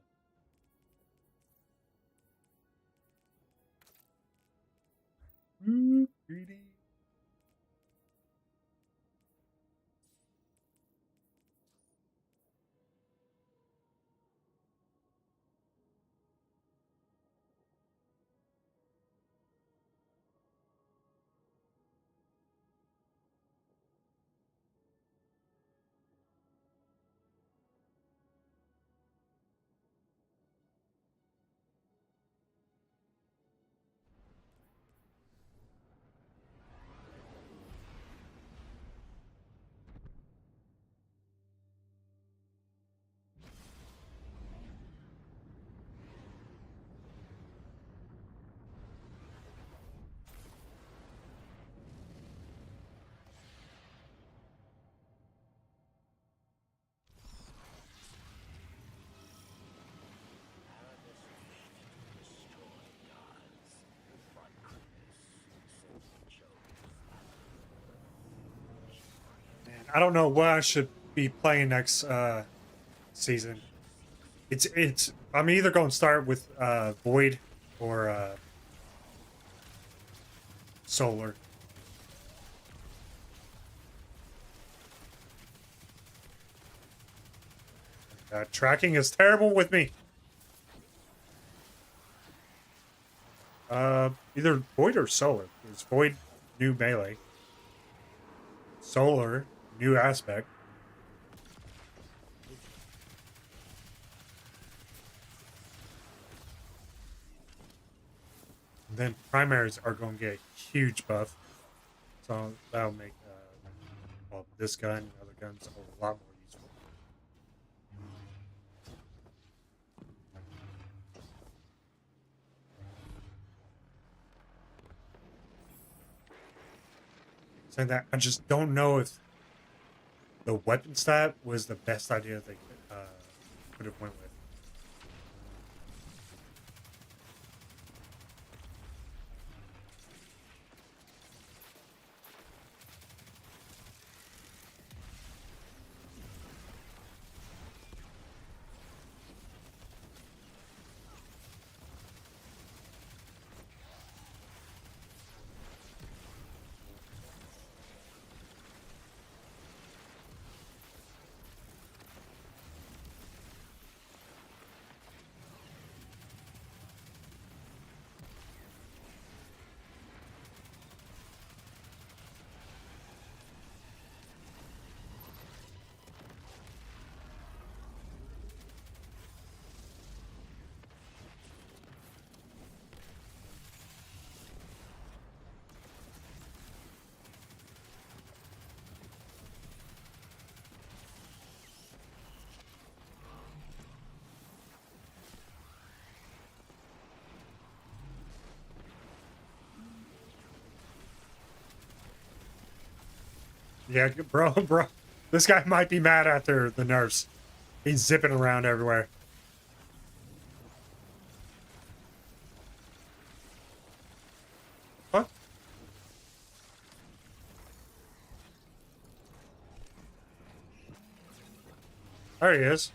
Ooh, greedy. Man, I don't know what I should be playing next season. It's I'm either going to start with Void or Solar. Tracking is terrible with me. Either Void or Solar. It's Void, new melee. Solar, new aspect. And then primaries are going to get a huge buff. So that'll make well, this gun and other guns a lot more useful. Saying that, I just don't know if the weapon stat was the best idea they could have went with. Yeah, bro. This guy might be mad after the nerfs. He's zipping around everywhere. What? There he is.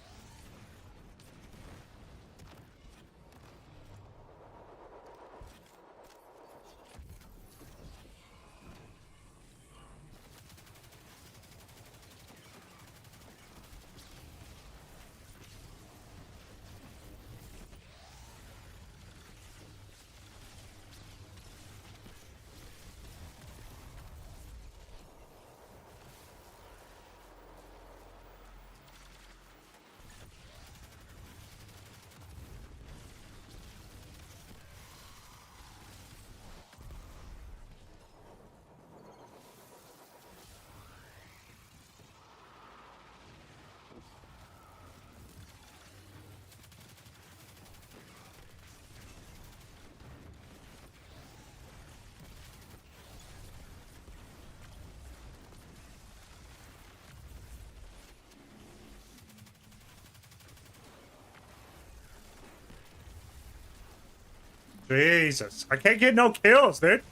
Jesus. I can't get no kills, dude.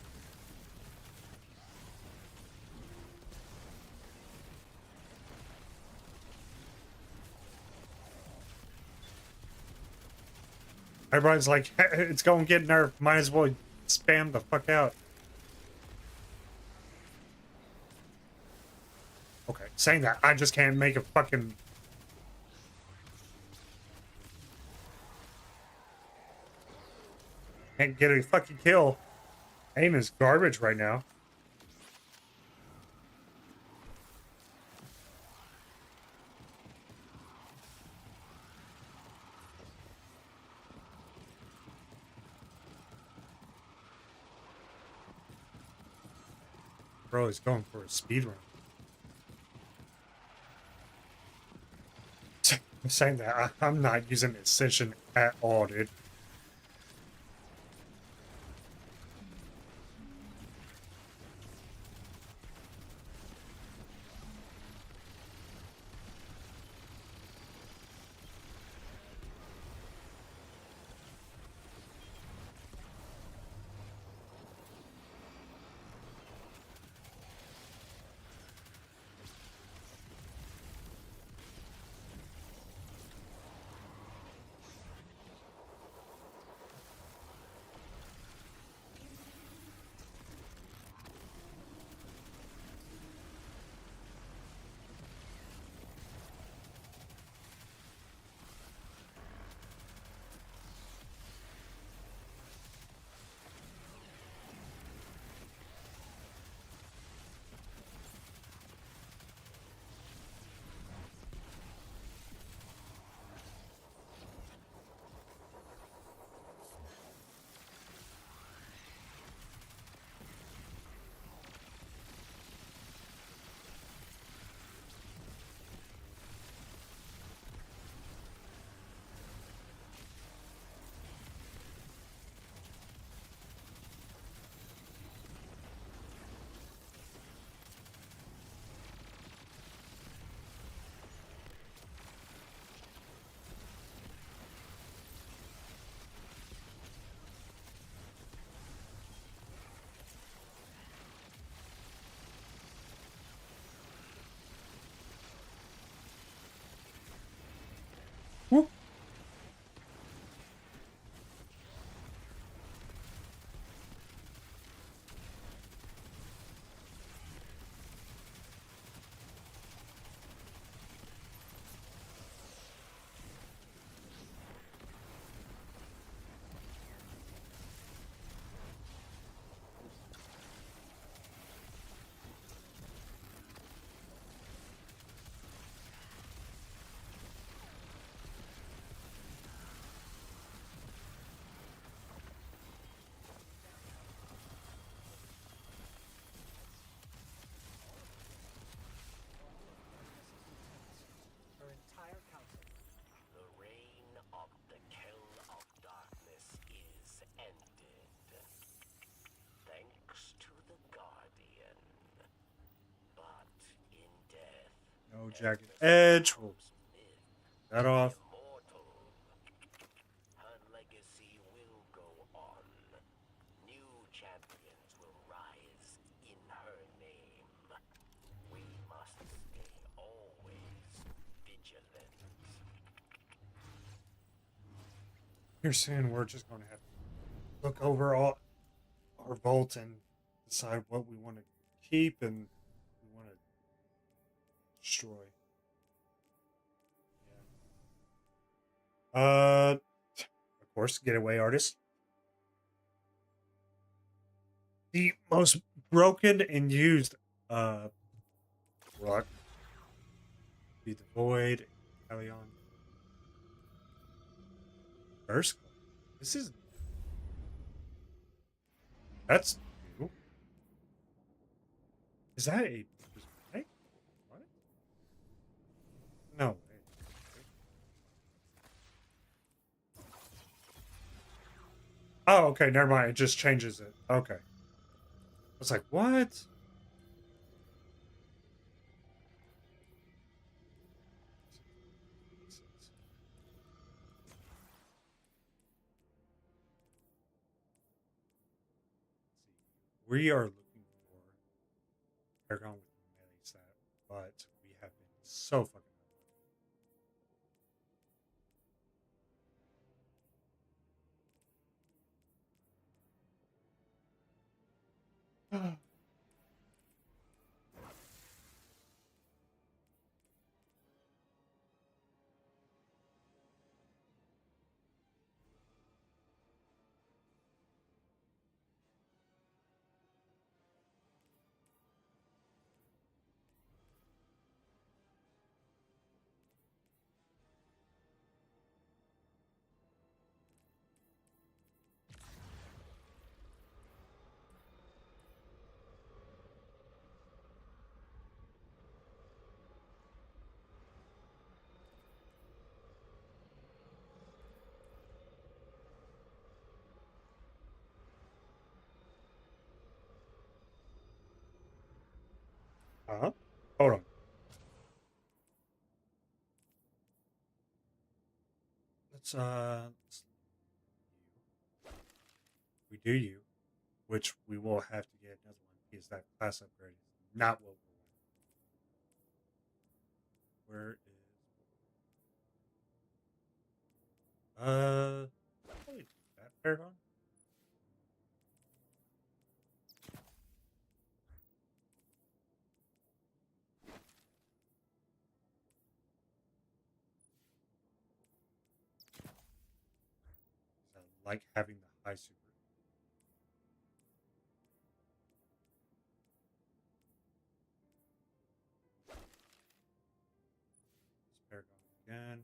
Everybody's like, it's going to get nerfed. Might as well spam the fuck out. Okay, saying that, I just can't make a fucking... Can't get a fucking kill. Aim is garbage right now. Bro, he's going for a speed run. Saying that, I'm not using Ascension at all, dude. No jagged edge. We'll that off. Immortal. Her legacy will go on. New champions will rise in her name. We must stay always vigilant. Here soon, we're just going to have to look over all our vault and decide what we want to keep and we want to destroy. Yeah. Of course, getaway artist. The most broken and used rock. Be the void. Helion. First. This is. That's new. Is that a prismatic? What? No way. Oh, okay, never mind. It just changes it. Okay. I was like, what? We are looking for Paragon with melee stat, but we have been so fucking unlucky. Huh? Hold on. Let's we do you, which we will have to get another one because that class upgrade is not what we want. Where is probably do that Paragon? I like having the high super. This Paragon again.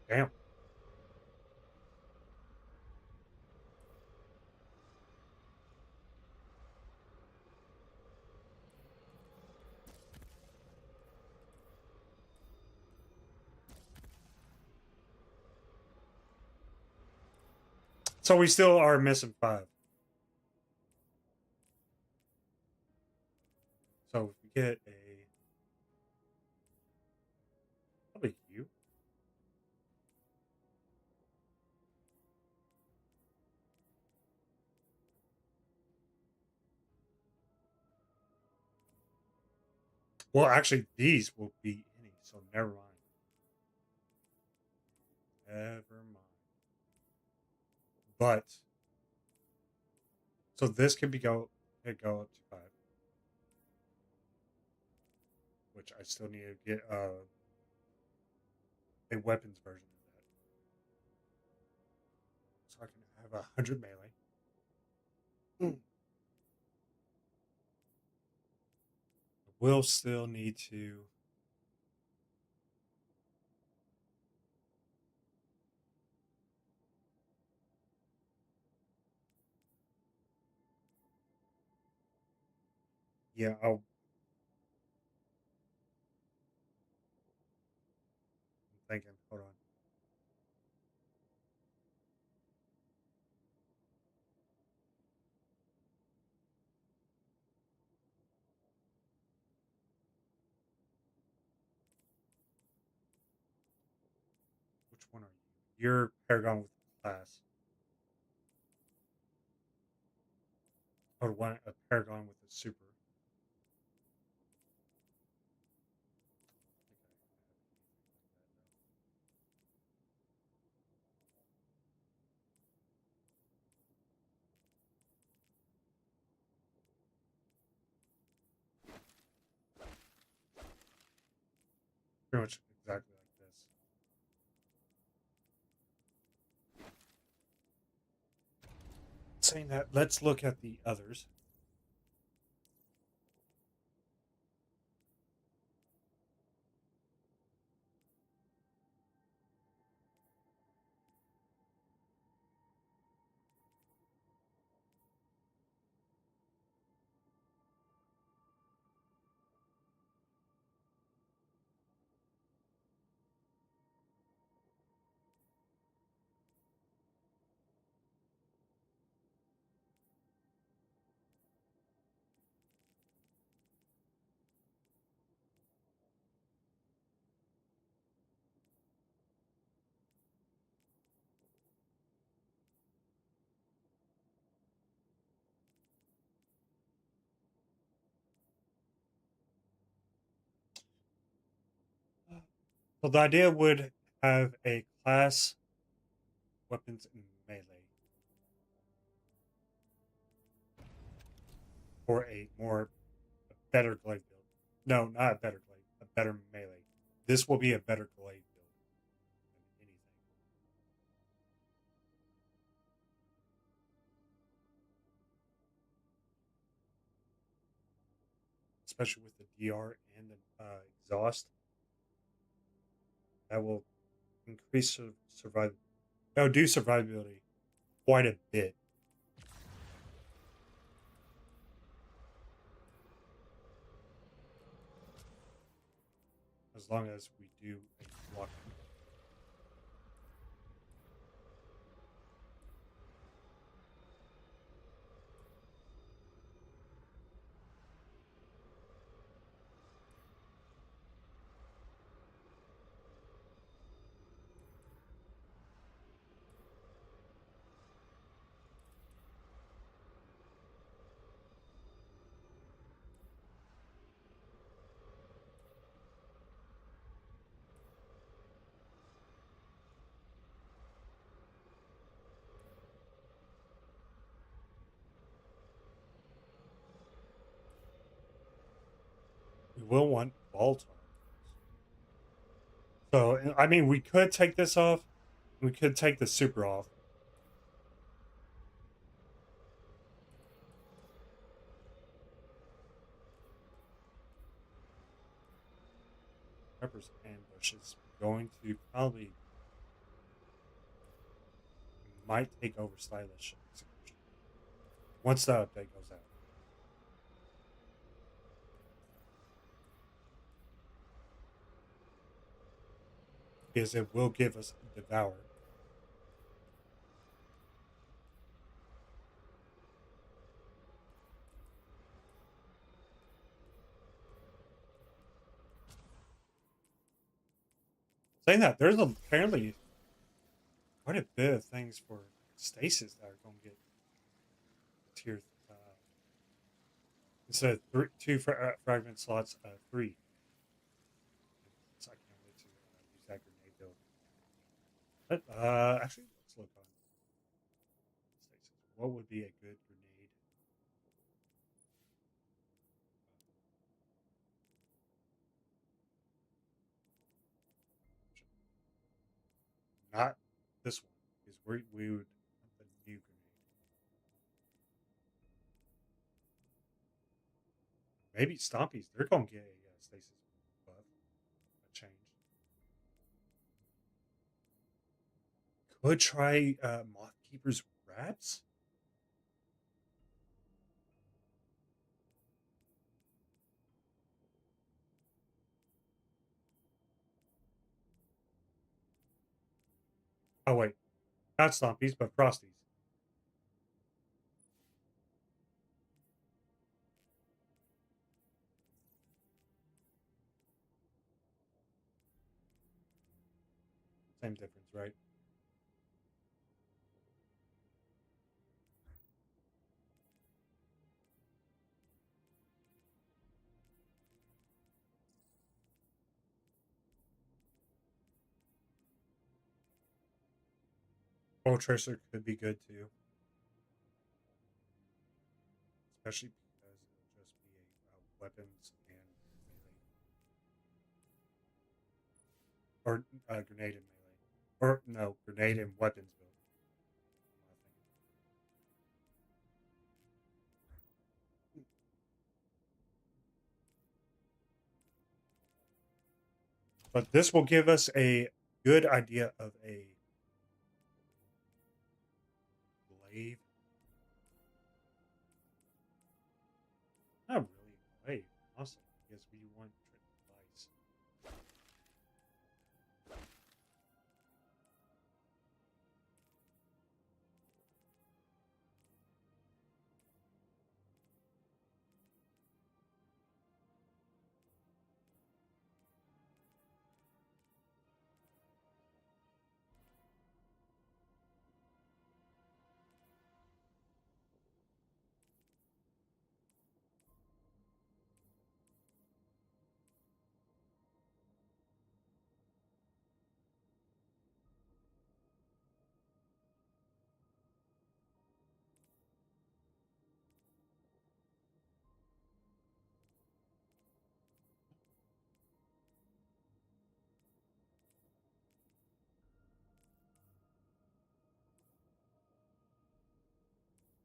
Damn. So we still are missing 5. So if we get a probably you. Well, actually, these will be any, so never mind. Never mind. But so this can be go up to 5, which I still need to get a weapons version of that, so I can have 100 melee. I will still need to Yeah, I'm thinking. Hold on. Which one are you? You're Paragon with class. Or one a Paragon with a super. Pretty much exactly like this. Saying that, let's look at the others. So the idea would have a class, weapons, and melee, or a better glaive build. No, not a better glaive, a better melee. This will be a better glaive build than anything, especially with the DR and the exhaust. That will increase survival. That will do survivability quite a bit. As long as we do a block. We will want Baltar. So, I mean, we could take this off. We could take the super off. Pepper's ambush is going to probably might take over stylish execution once the update goes out. Because it will give us devour. Saying that, there's apparently quite a bit of things for stasis that are going to get tier instead of two fragment slots, three. So I can't wait to use that grenade build. But actually, let's look on stasis. What would be a good grenade? Not this one, because we would want the new grenade. Maybe Stompies. They're going to get a stasis buff, a change. Could try Mothkeeper's Rats. Oh wait, not Stompies, but Frosties. Same difference, right? Bow Tracer could be good too, especially because it'll just be a weapons and melee, or grenade and melee, or no, grenade and weapons build. But this will give us a good idea of a glaive. Not really a glaive, honestly, because we want trick device.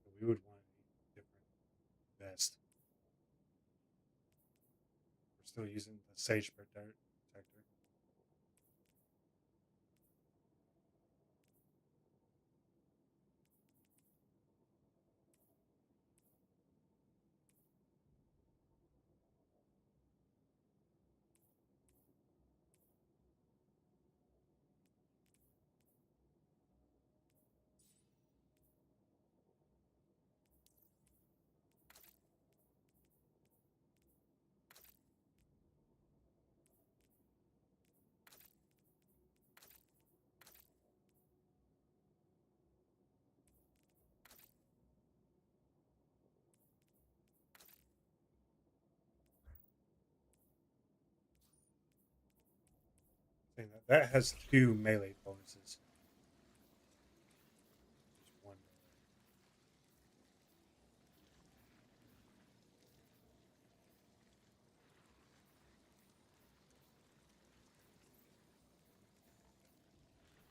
So we would want a different vest. We're still using the Sage Protector. Saying that has 2 melee bonuses. Just 1 melee.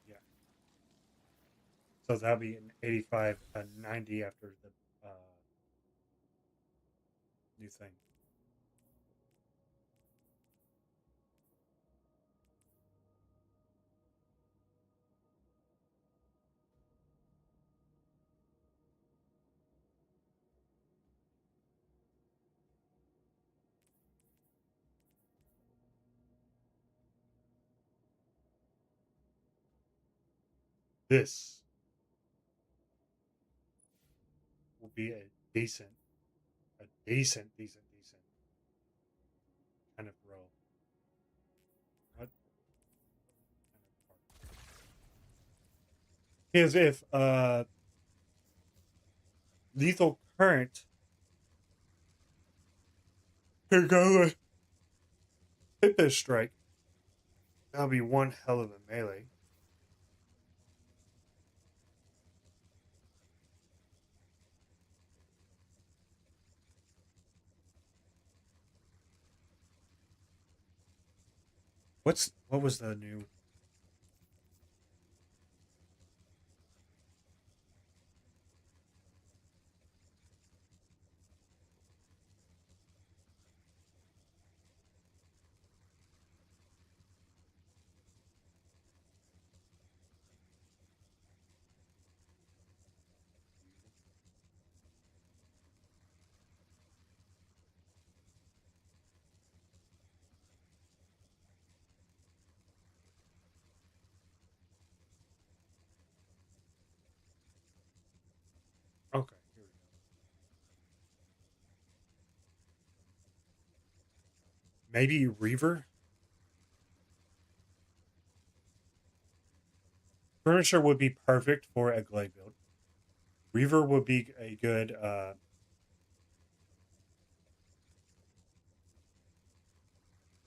Yeah. So that'll be an 85, a 90 after the new thing. This will be a decent kind of roll. What kind of part? Because if lethal current could go with Tempest Strike, that'll be one hell of a melee. What was the new? Okay, here we go. Maybe Reaver? Furniture would be perfect for a glade build. Reaver would be a good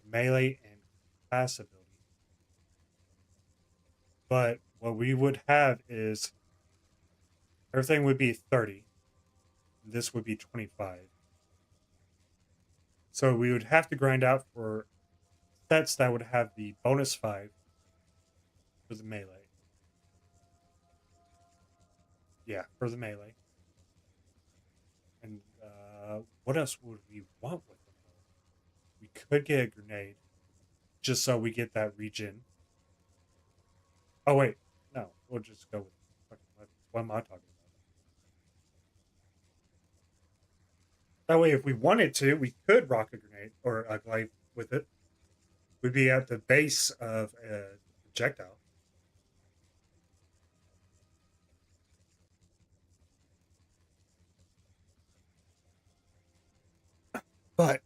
melee and class ability. But what we would have is everything would be 30. This would be 25. So we would have to grind out for sets that would have the bonus 5 for the melee. Yeah, for the melee. And what else would we want with them, though? We could get a grenade just so we get that regen. Oh, wait. No, we'll just go with fucking weapons. What am I talking about? That way, if we wanted to, we could rock a grenade or a glaive with it. We'd be at the base of a projectile. But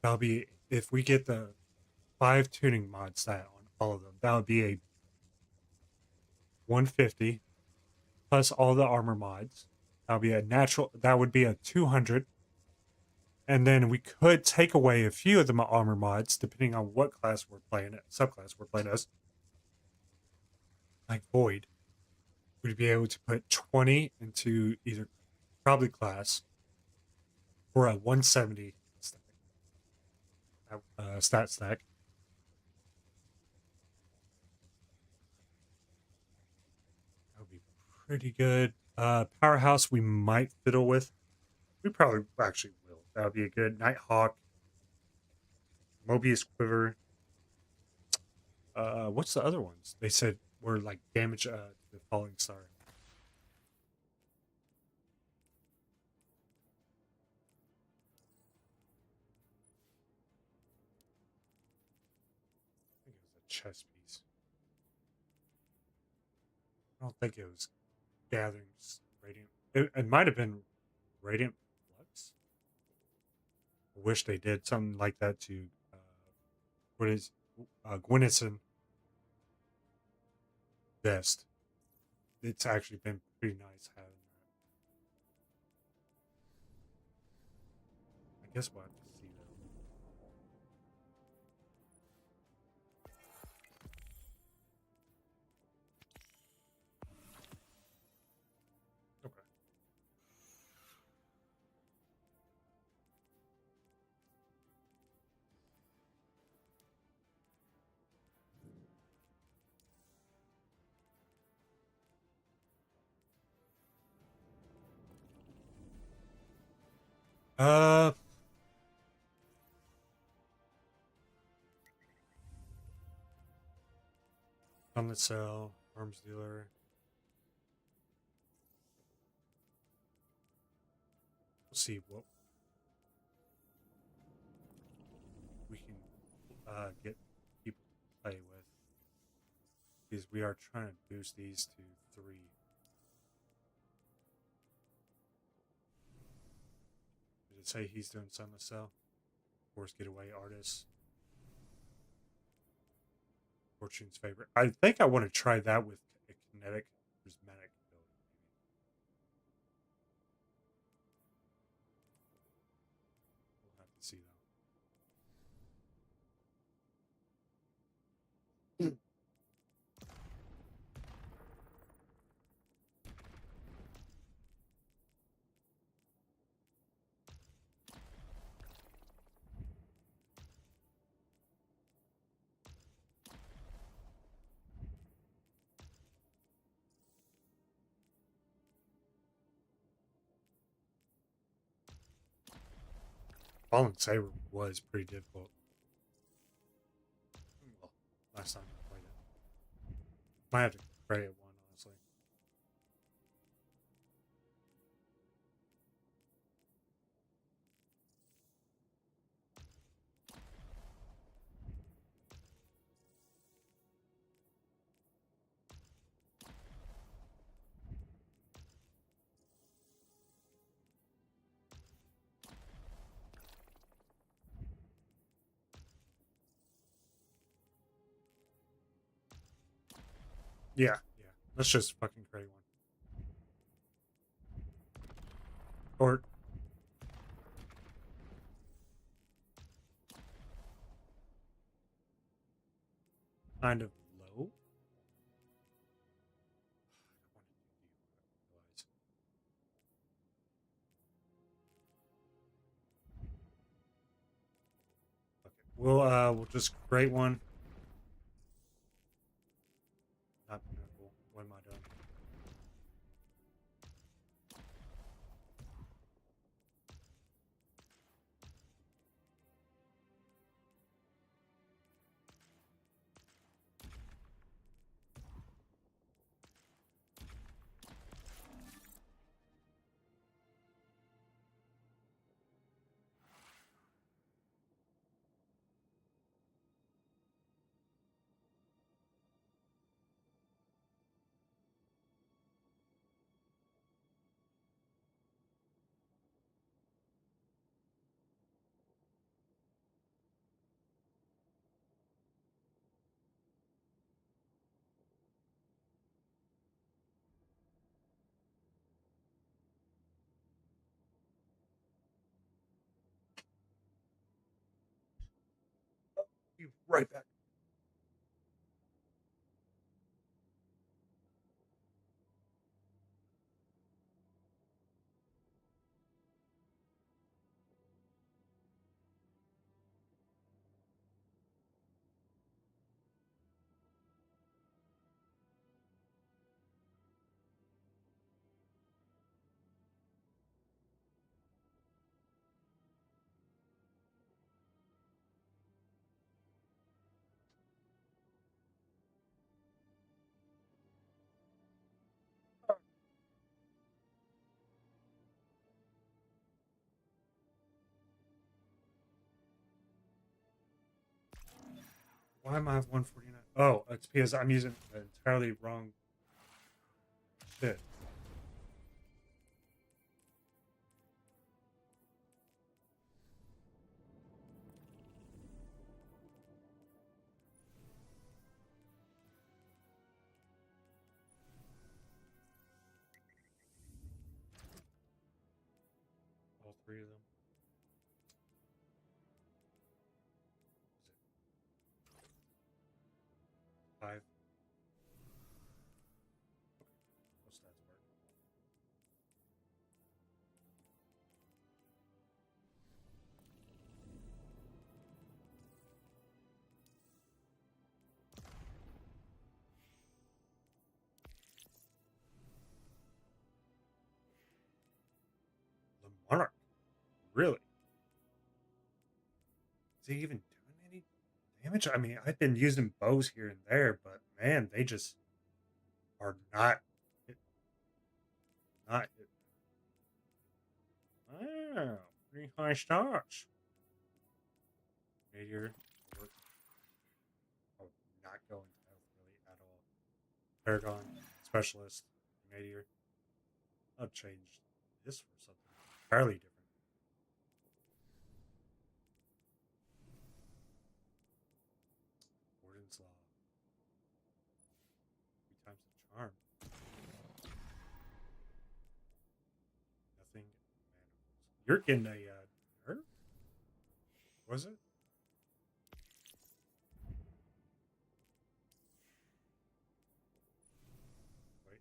that'll be if we get the 5 tuning mod stat on all of them. That would be a 150 plus all the armor mods. That would be a natural. That would be a 200. And then we could take away a few of the armor mods depending on what class we're playing, subclass we're playing as. Like Void, we'd be able to put 20 into either probably class for a 170 stack, stat stack. That would be pretty good. Powerhouse we might fiddle with. We probably actually will. That would be a good Nighthawk, Mobius Quiver. What's the other ones? They said were like damage the falling star. I think it was a chess piece. I don't think it was gathering radiant. It might have been radiant flux. I wish they did something like that to what is Gwynethson Vest. It's actually been pretty nice having that. I guess we'll have to see that. Okay. Uh, on the cell, arms dealer. We'll see what we can get people to play with. Because we are trying to boost these to 3. Did it say he's doing Sunless Cell? Force Getaway Artist. Fortune's Favorite. I think I want to try that with a kinetic prismatic build. We'll have to see though. Fallen Saber was pretty difficult. Well, last time I played it. Might have to credit one, honestly. Yeah, yeah. Let's just fucking create one. Or kind of low. Okay, we'll just create one. Not pinnacle. What am I doing? Be right back. Why am I at 149? Oh, it's because I'm using the entirely wrong shit. All three of them. Five. What's that part? The Monarch. Really? Is he even doing any damage? I mean, I've been using bows here and there, but man, they just are not hit, not hit. Wow, pretty high stars. Meteor. Work. Oh, not going to health really at all. Paragon. Specialist. Meteor. I'll change this for something entirely different. Warden's Law. 3 times the charm. Nothing. Manuals. You're getting a nerf? Was it? Wait.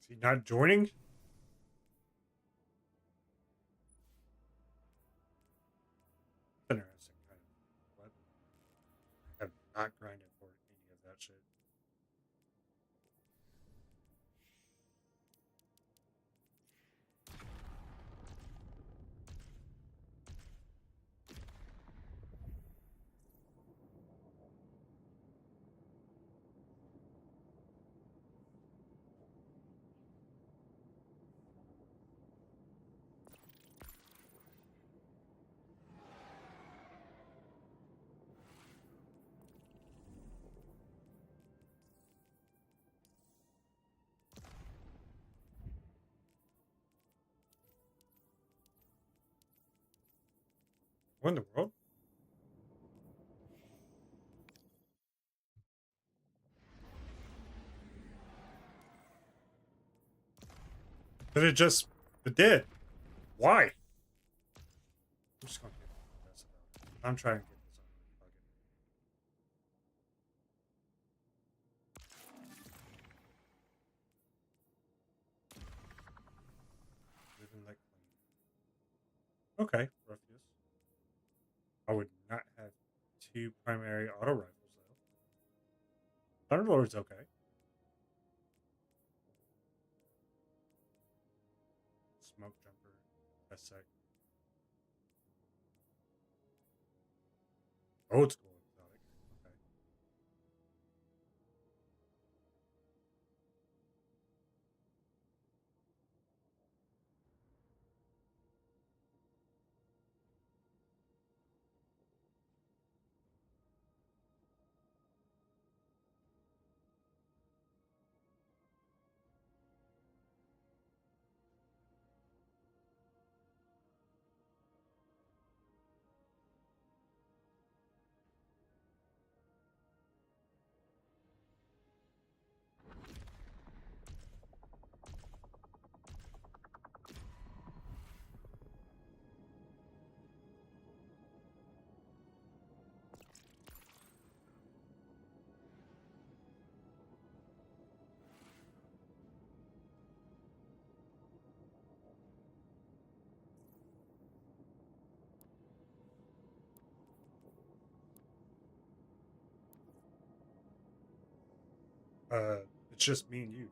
Is he not joining? Interesting. What? I have not grinded for any of that shit. What in the world? But it did. Why? I'm just gonna get this about it. I'm trying to get this on. Living like clean. Okay, refuse. I would not have two primary auto rifles though. Thunderlord's okay. Smoke jumper. That's sick. Old school exotic. Okay. It's just me and you, dude.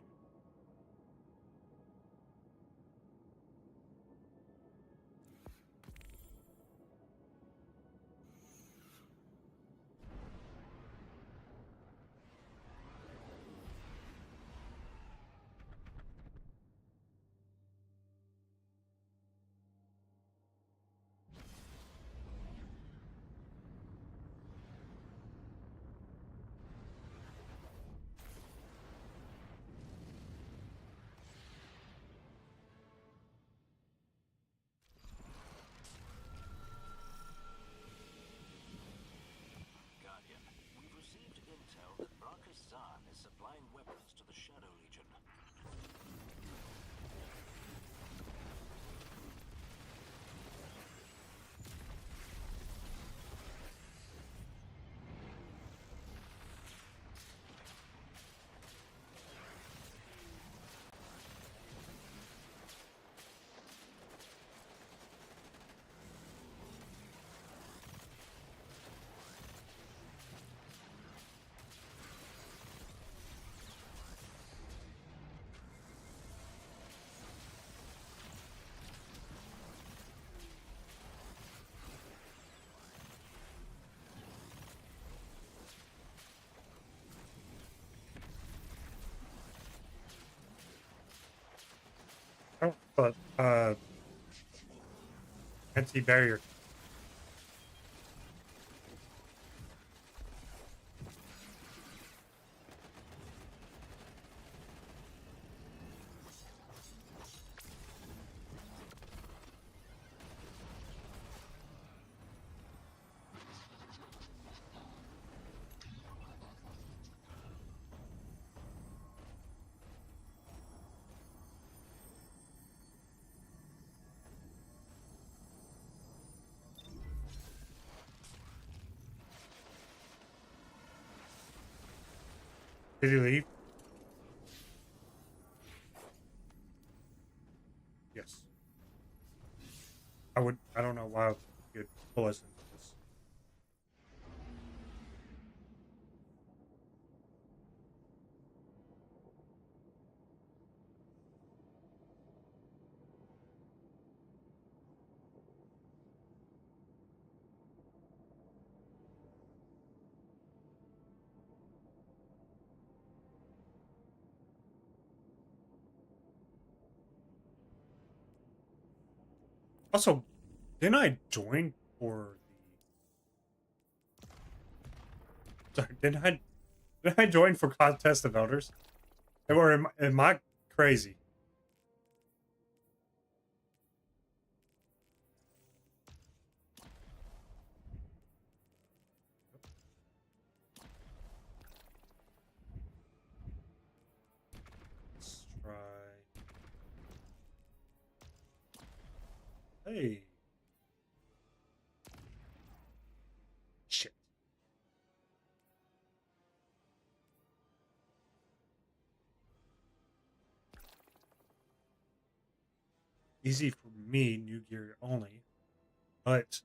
Guardian, we've received intel that Marcus Zahn is supplying weapons to the Shadow Legion. Oh, but anti-barrier. Did he leave? Yes. I don't know why you'd pull us into this. Also, didn't I join for the? Sorry, didn't I join for Contest of Elders? Or am I crazy? Hey. Shit. Easy for me, new gear only, but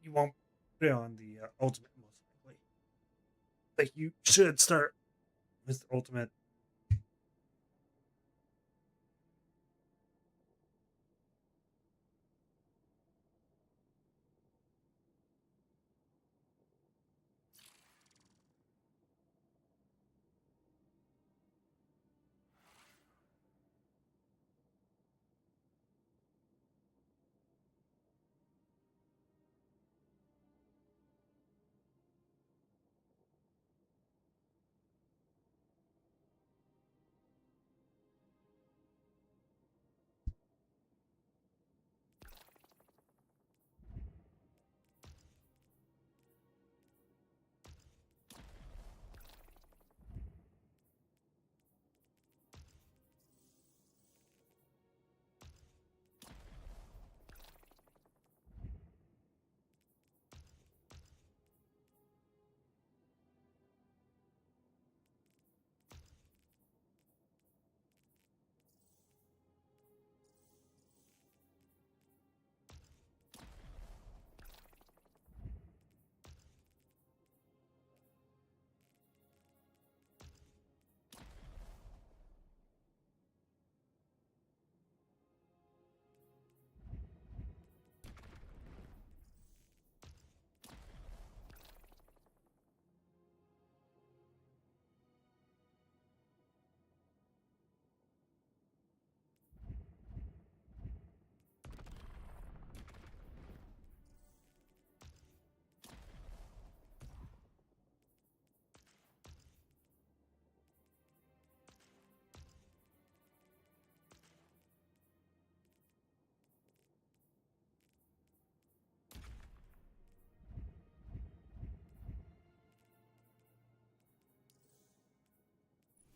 you won't put it on the ultimate most likely. Like you should start with the ultimate.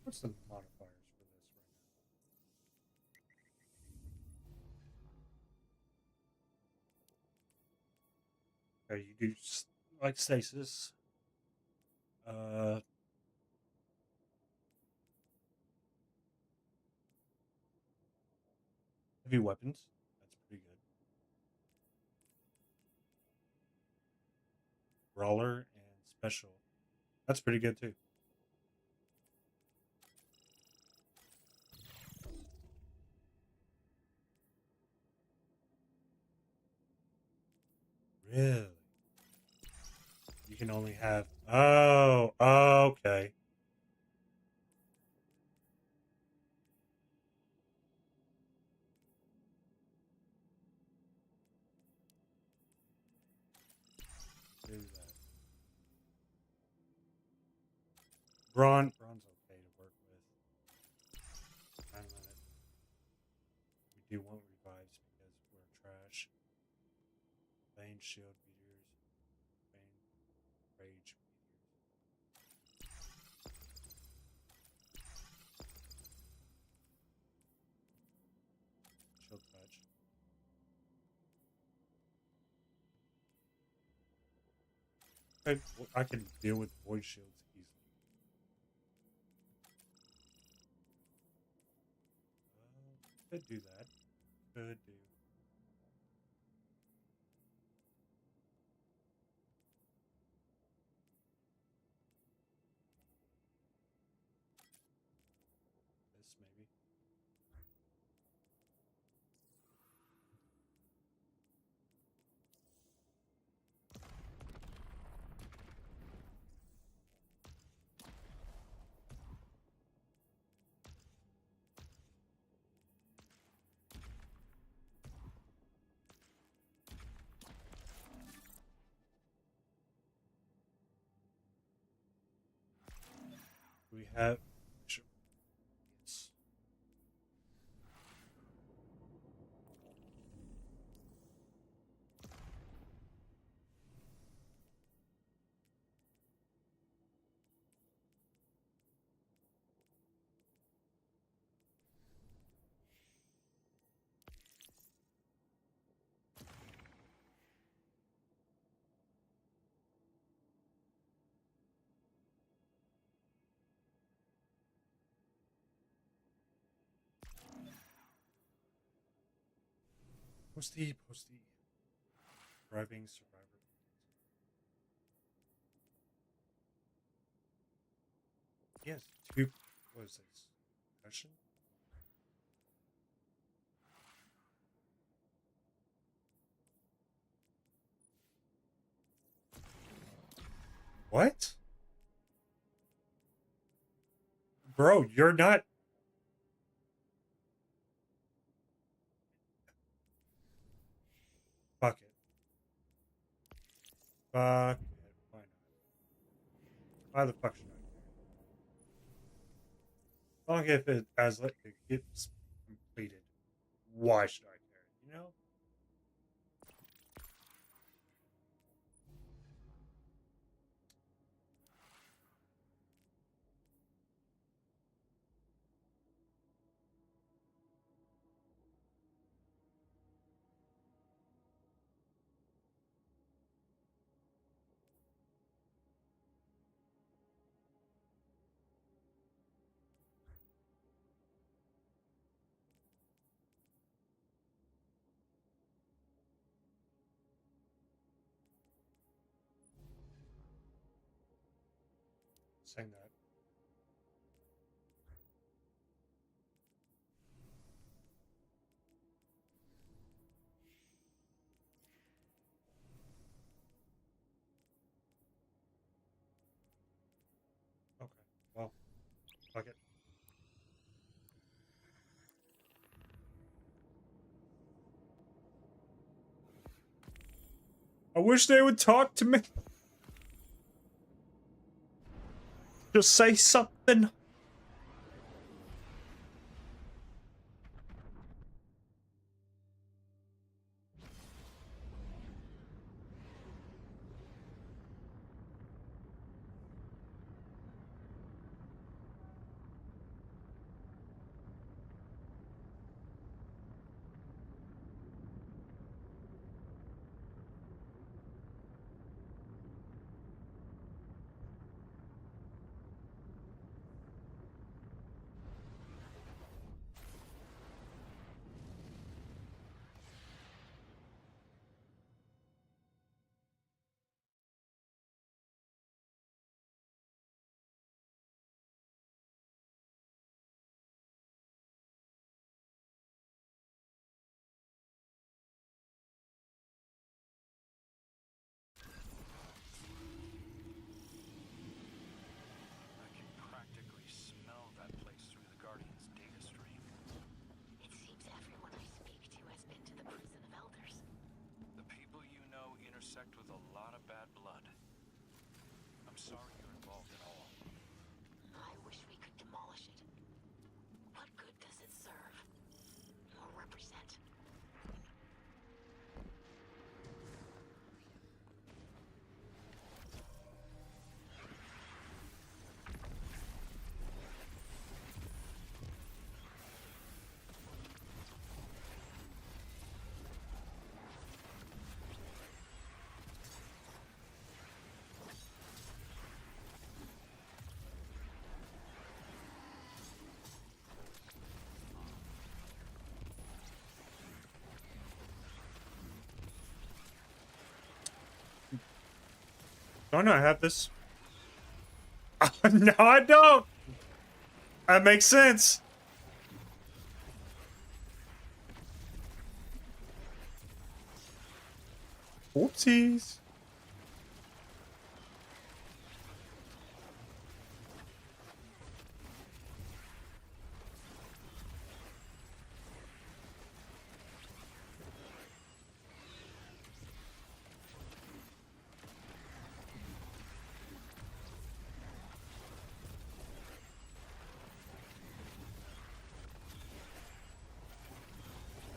What's the modifiers for this right now? Okay, you do like stasis. Uh, heavy weapons. That's pretty good. Brawler and special. That's pretty good too. Really? You can only have. Oh, okay. Do that. Bronze okay to work with. I'm gonna. We do want revives because we're trash. Bane shield beaters. Bane rage beaters. Shield touch. I can deal with void shields easily. Could do that. Could do. This maybe. We have. Sure. Yes. Posty. Driving survivor. Yes, two. What is this? Passion? What? Bro, you're not. Fuck it. Fuck it. Why not? Why the fuck should I? Long if it as it gets completed. Why should I care? You know? Saying that. Okay. Well, fuck it. I wish they would talk to me. Just say something. I can practically smell that place through the Guardian's data stream. It seems everyone I speak to has been to the Prison of Elders. The people you know intersect with a lot of bad blood. I'm sorry you're involved at all. I wish we could demolish it. What good does it serve? Or represent? Don't I have this? No, I don't. That makes sense. Oopsies.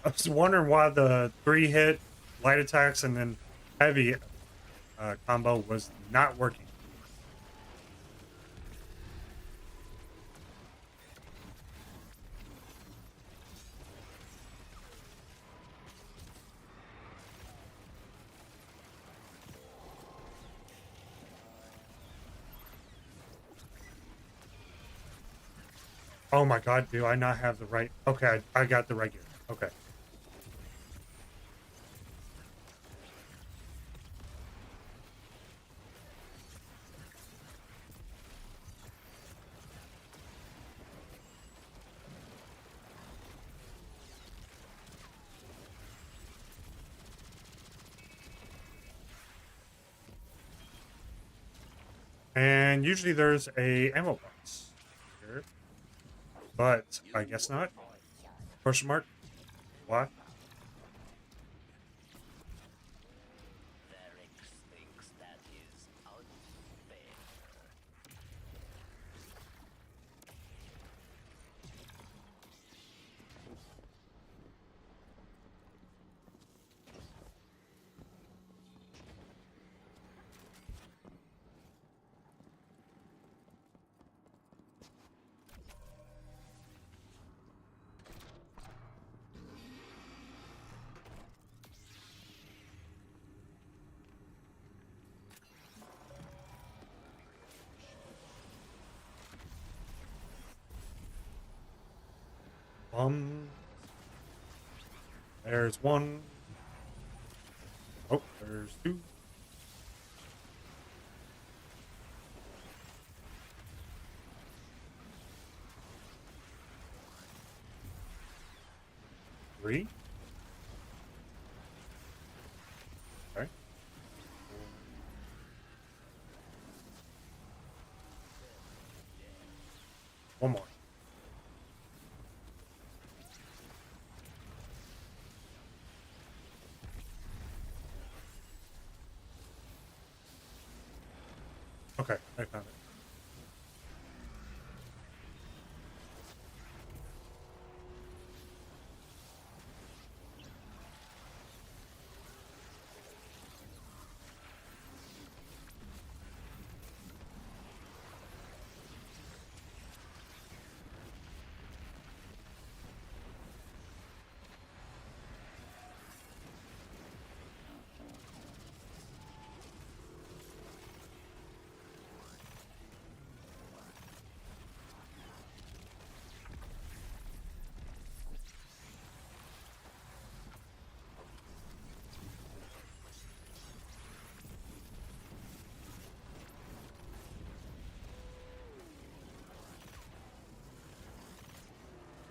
I was wondering why the 3-hit light attacks and then heavy combo was not working. Oh my god, do I not have the right? Okay, I got the right gear. Okay. And usually there's a ammo box here, but I guess not. Question mark? Why? Varix thinks that is unfair. There's one. Oh, there's two. Three. Okay. One more. Okay, I found it.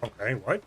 Okay, what?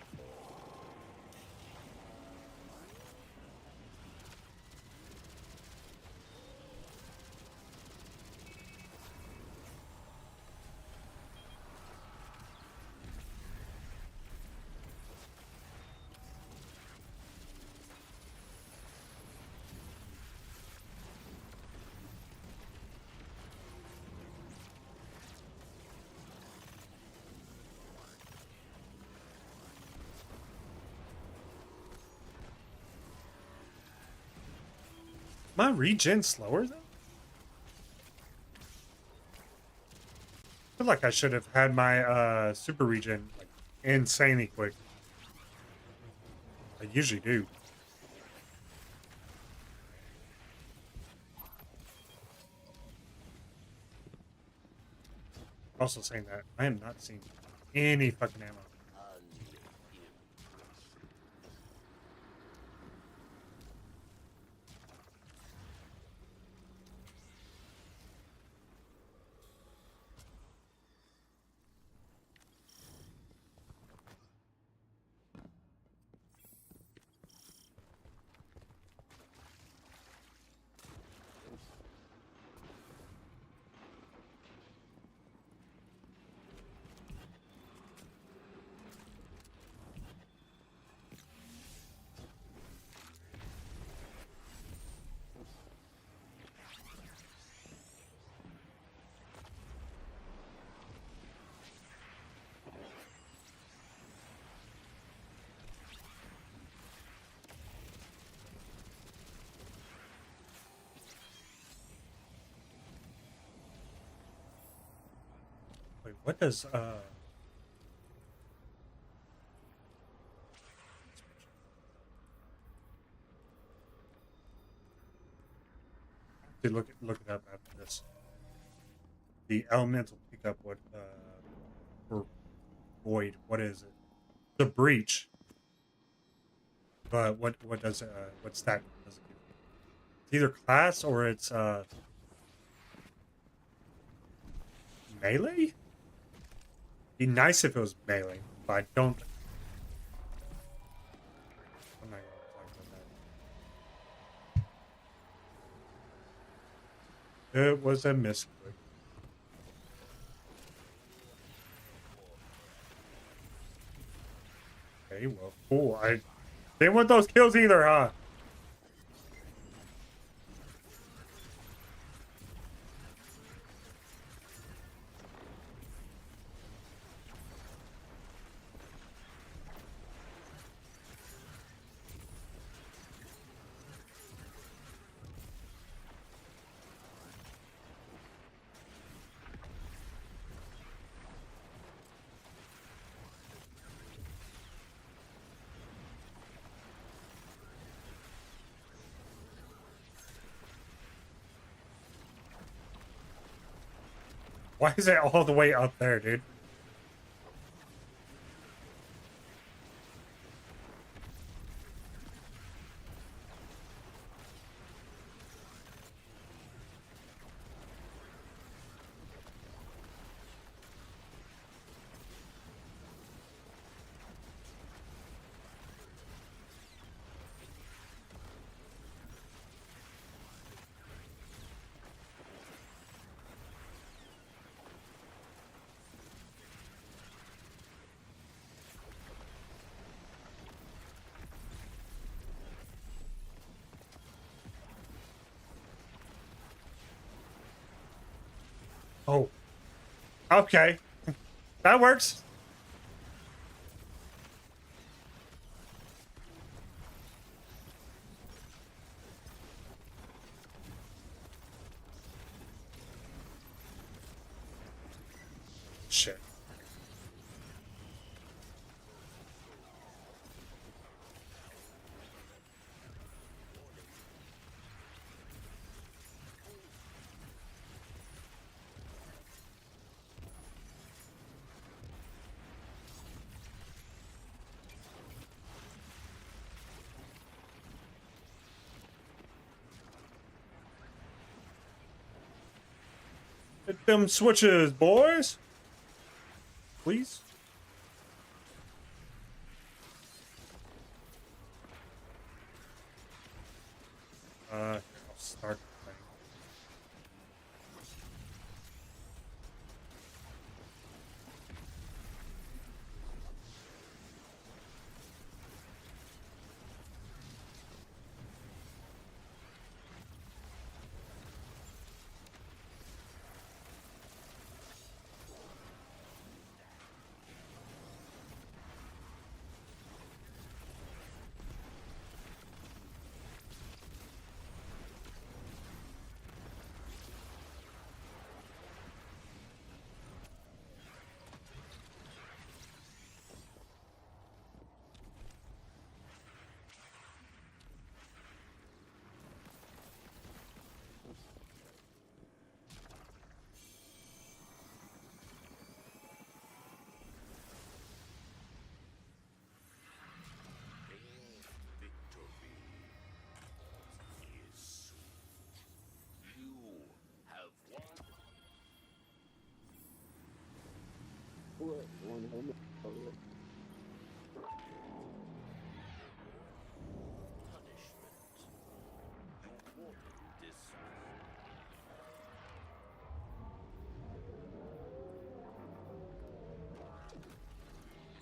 My regen slower though? I feel like I should have had my super regen like insanely quick. I usually do. Also saying that I am not seeing any fucking ammo. Wait, what does to look it up after this. The elemental pickup what for void, what is it? The breach. But what does what stat does it give? It's either class or it's melee? Be nice if it was melee, but I don't. I'm not gonna talk about that. It was a misclick. Well, cool. I didn't want those kills either, huh? Why is it all the way up there, dude? Oh, okay. That works. Shit. Hit them switches, boys. Please. I'll start the thing.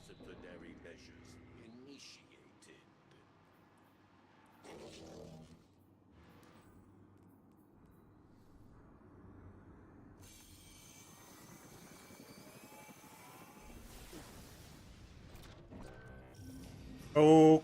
Disciplinary measures initiated. Oh.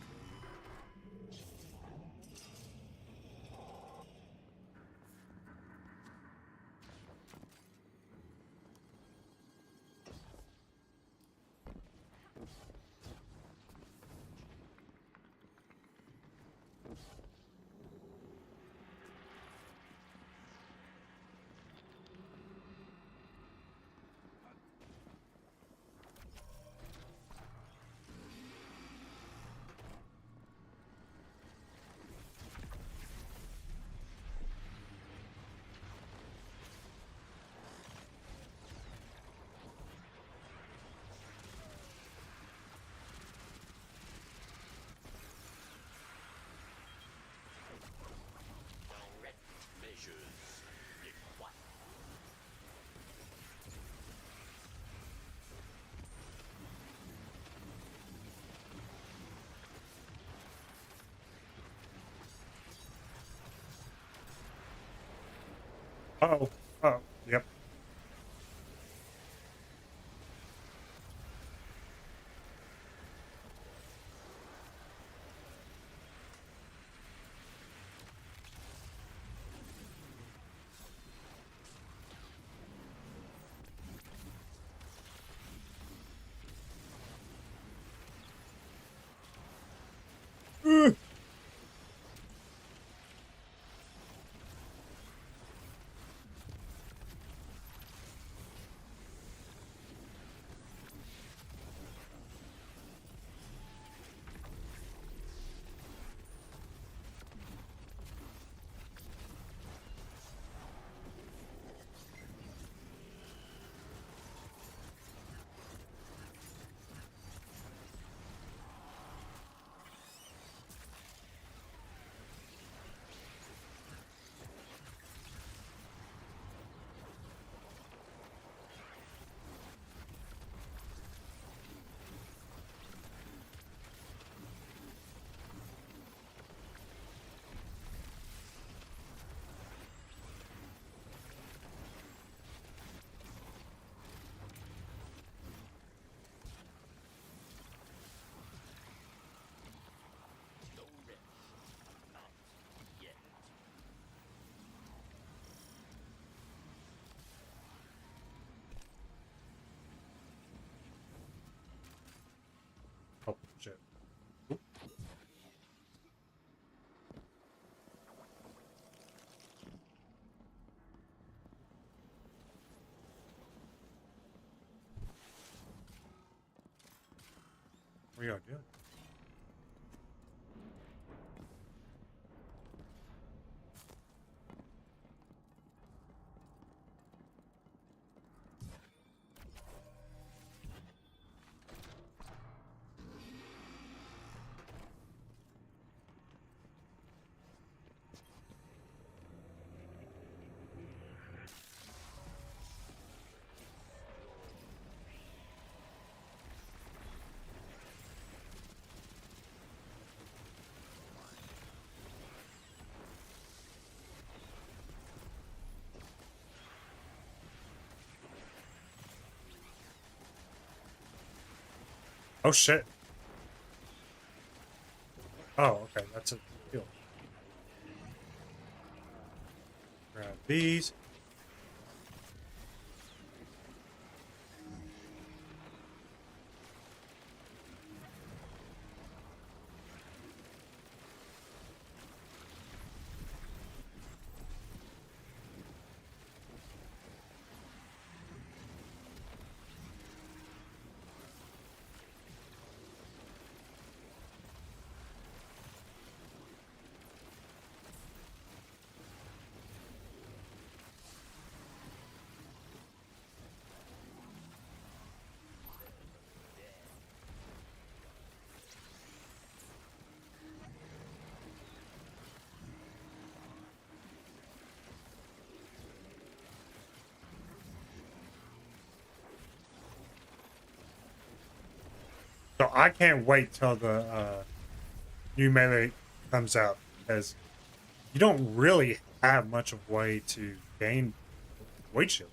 Oh, oh, yep. Oh, shit. What are y'all doing? Oh, shit. Oh, okay. That's a deal. Grab these. So I can't wait till the new melee comes out because you don't really have much of a way to gain weight shield.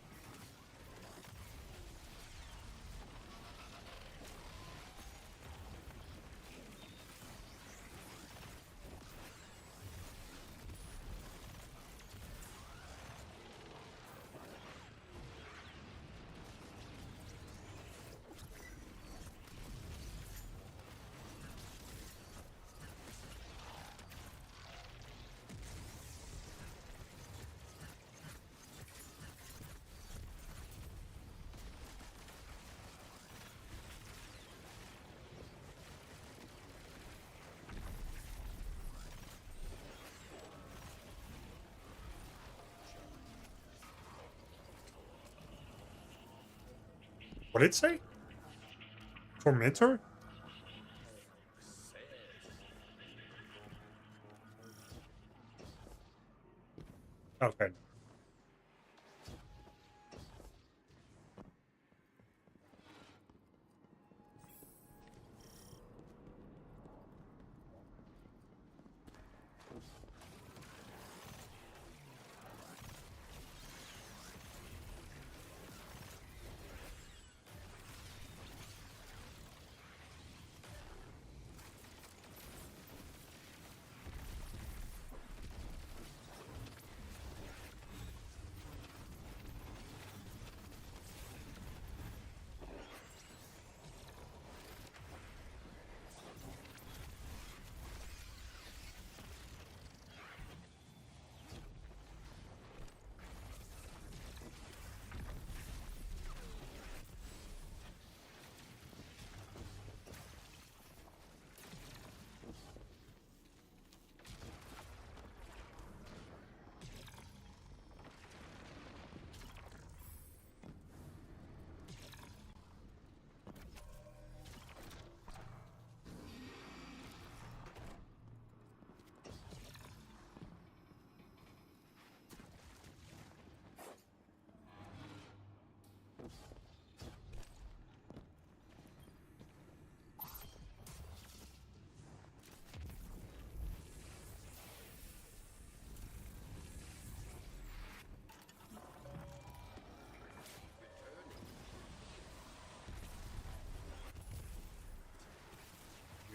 What did it say? Tormentor? Okay.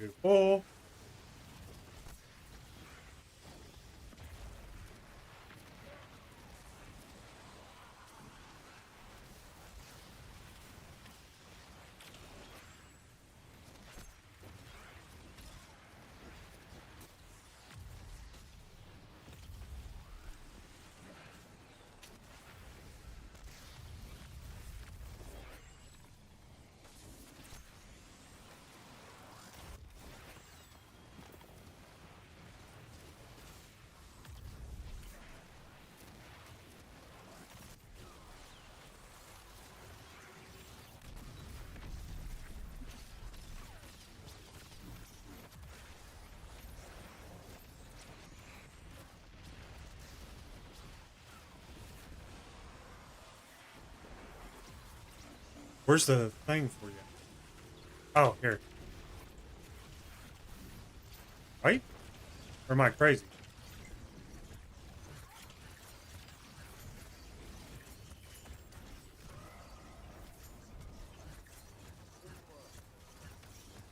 Beautiful. Where's the thing for you? Oh, here. Right? Or am I crazy?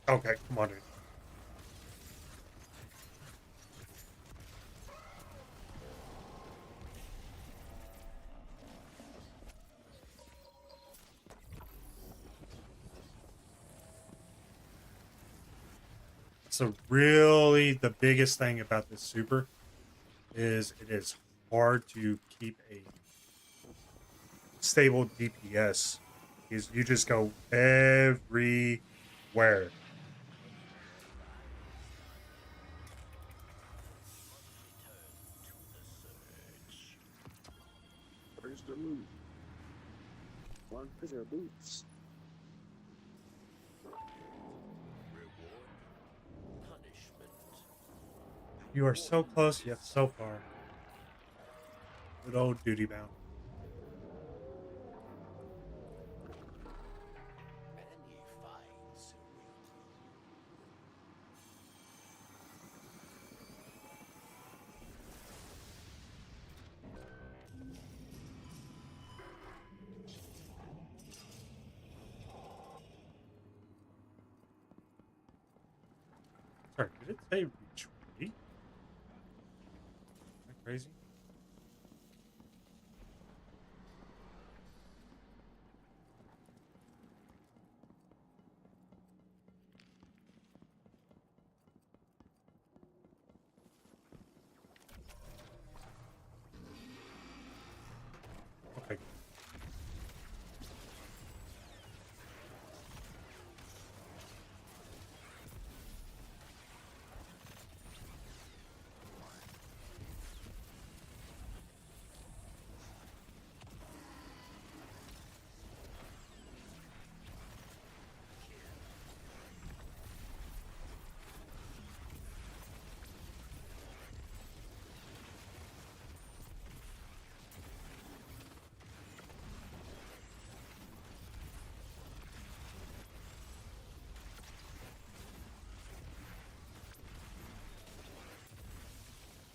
Okay, come on, dude. So really the biggest thing about this super is it is hard to keep a stable DPS because you just go everywhere. Where's the loot? One pair of boots. Reward. Punishment. You are so close yet so far. Good old duty bound. And ye find serenity. Sorry, did it say retreat? Am I crazy? Okay.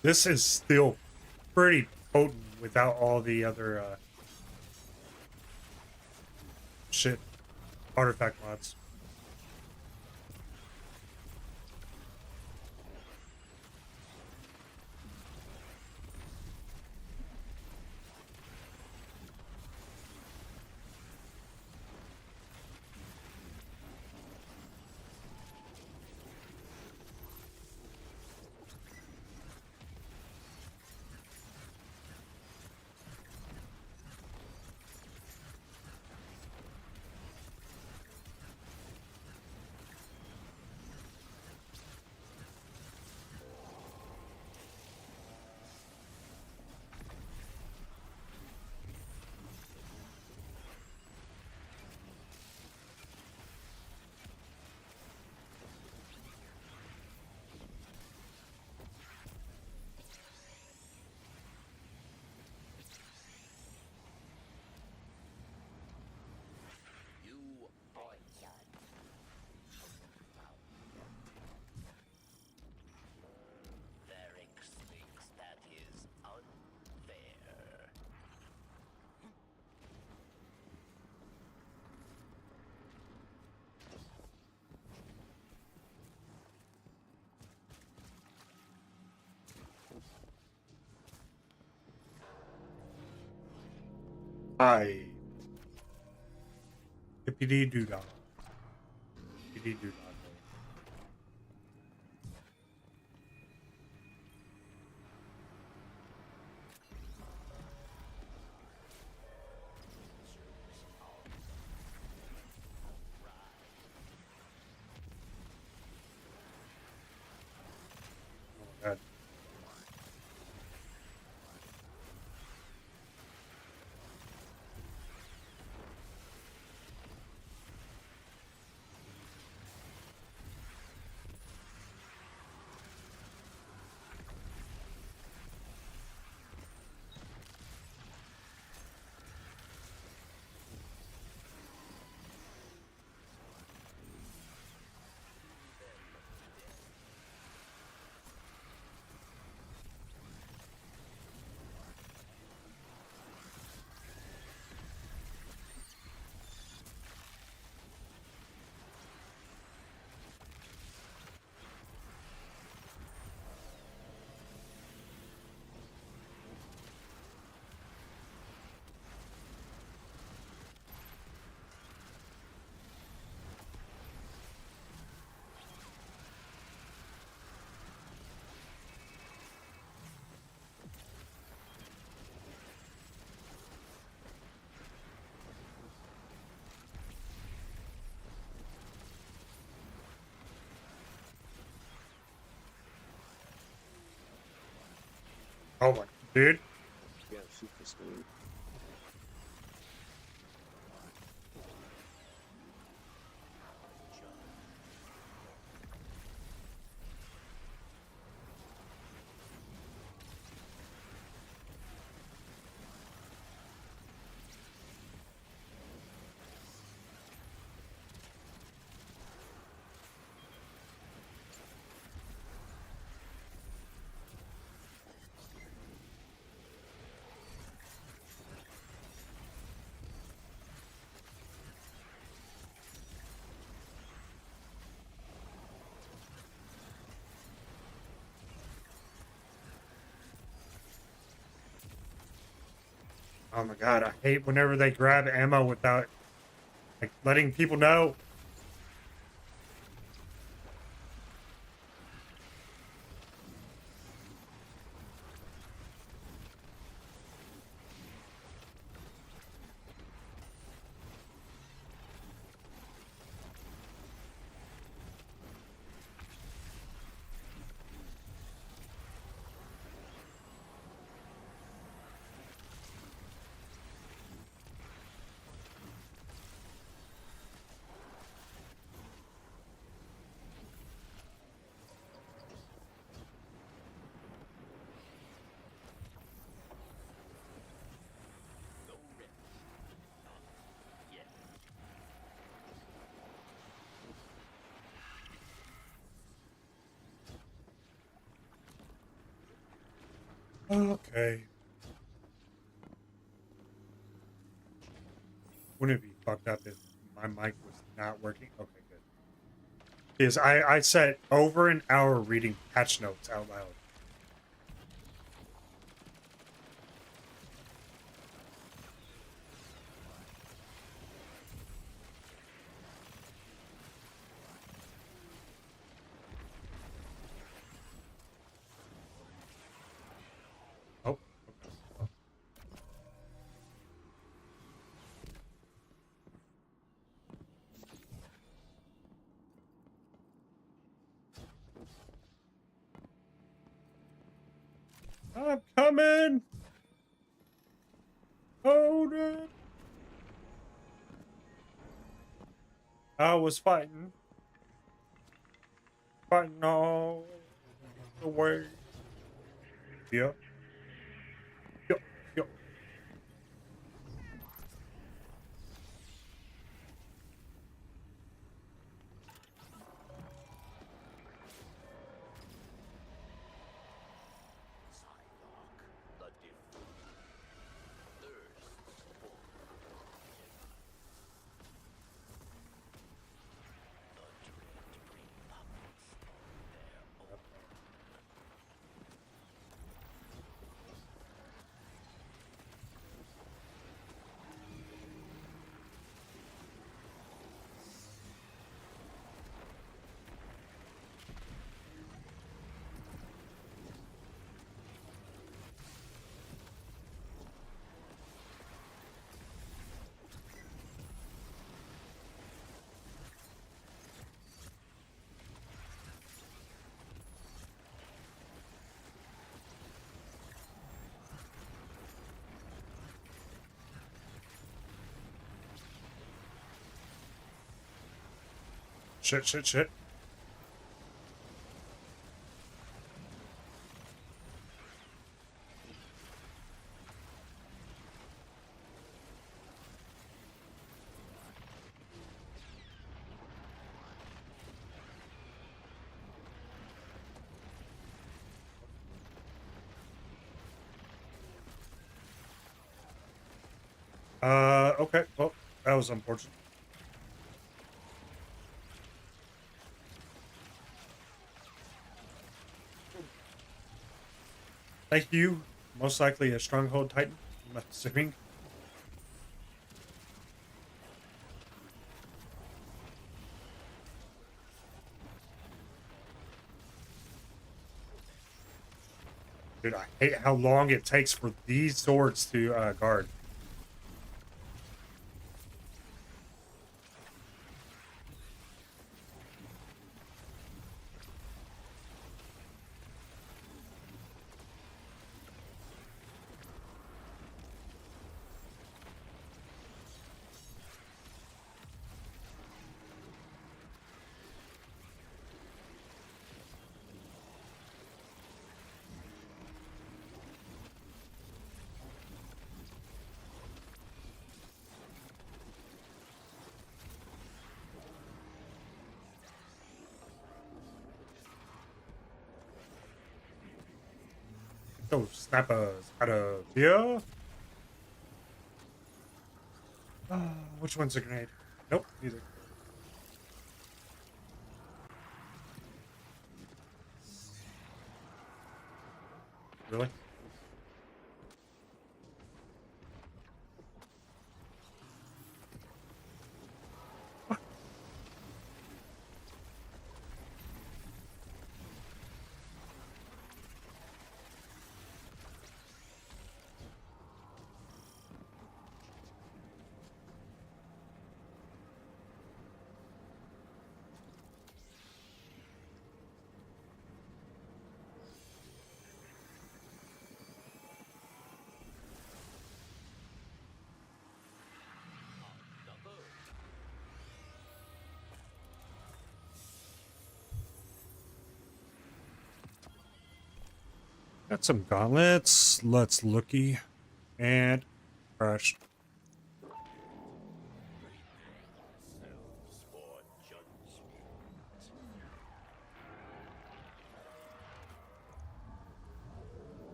This is still pretty potent without all the other shit artifact mods. Hi. Hippity doo dah. Hippity doo dah. Oh, God. Oh my, dude. Yeah, shoot this thing. Oh my God, I hate whenever they grab ammo without like letting people know. Okay. Wouldn't it be fucked up if my mic was not working? Okay, good. Because I sat over an hour reading patch notes out loud. Oh, I'm coming. Hold it. I was fighting all the way. Yep, yep, yep. Shit, shit, shit. Okay. Well, that was unfortunate. Thank you. Most likely a stronghold titan, I'm assuming. Dude, I hate how long it takes for these swords to guard. Those snappers out of here. Which one's a grenade? Nope, neither. Really? Got some gauntlets. Let's looky. And crash.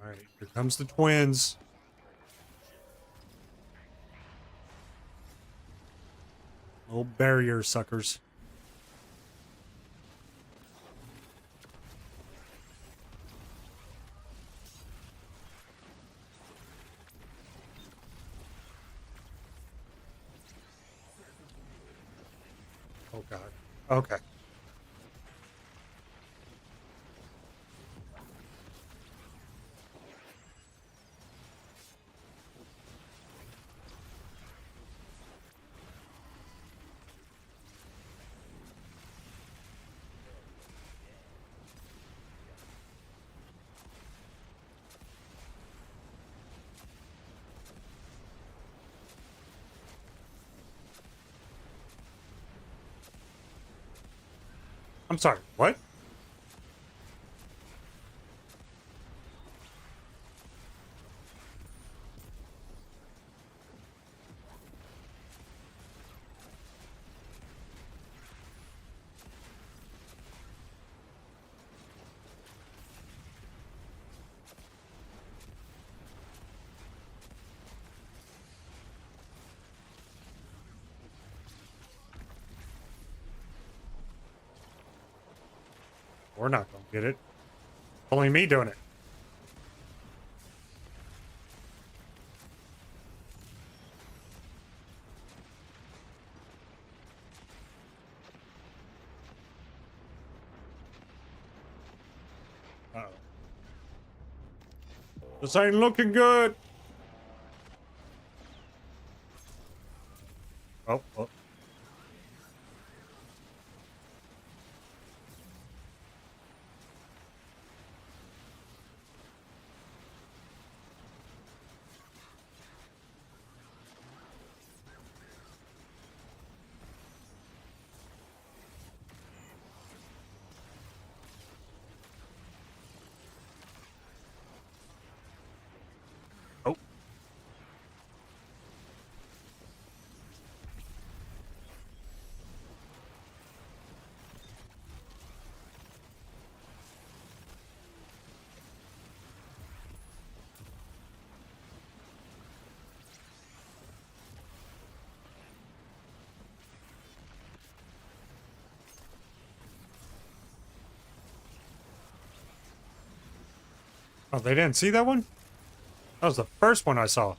All right, here comes the twins. Little barrier suckers. Oh god. Okay. I'm sorry, what? We're not gonna get it. Only me doing it. Uh-oh. This ain't looking good. Oh, oh. Oh. Oh, they didn't see that one? That was the first one I saw.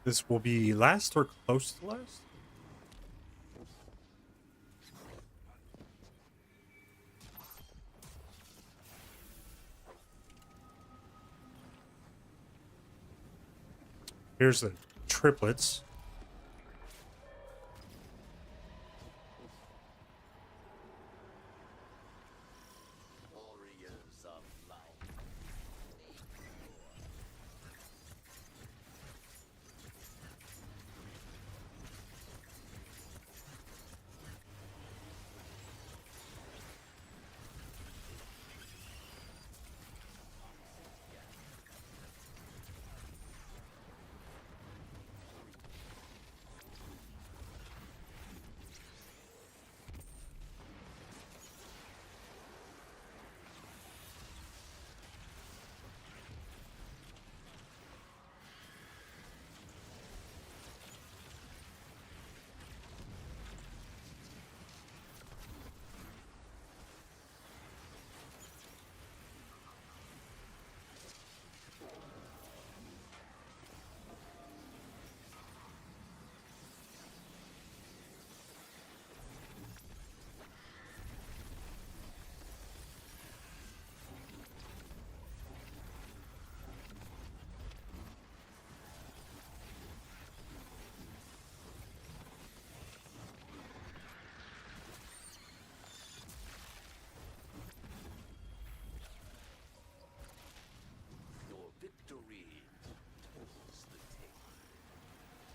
This will be last or close to last? Here's the triplets. Warriors of light.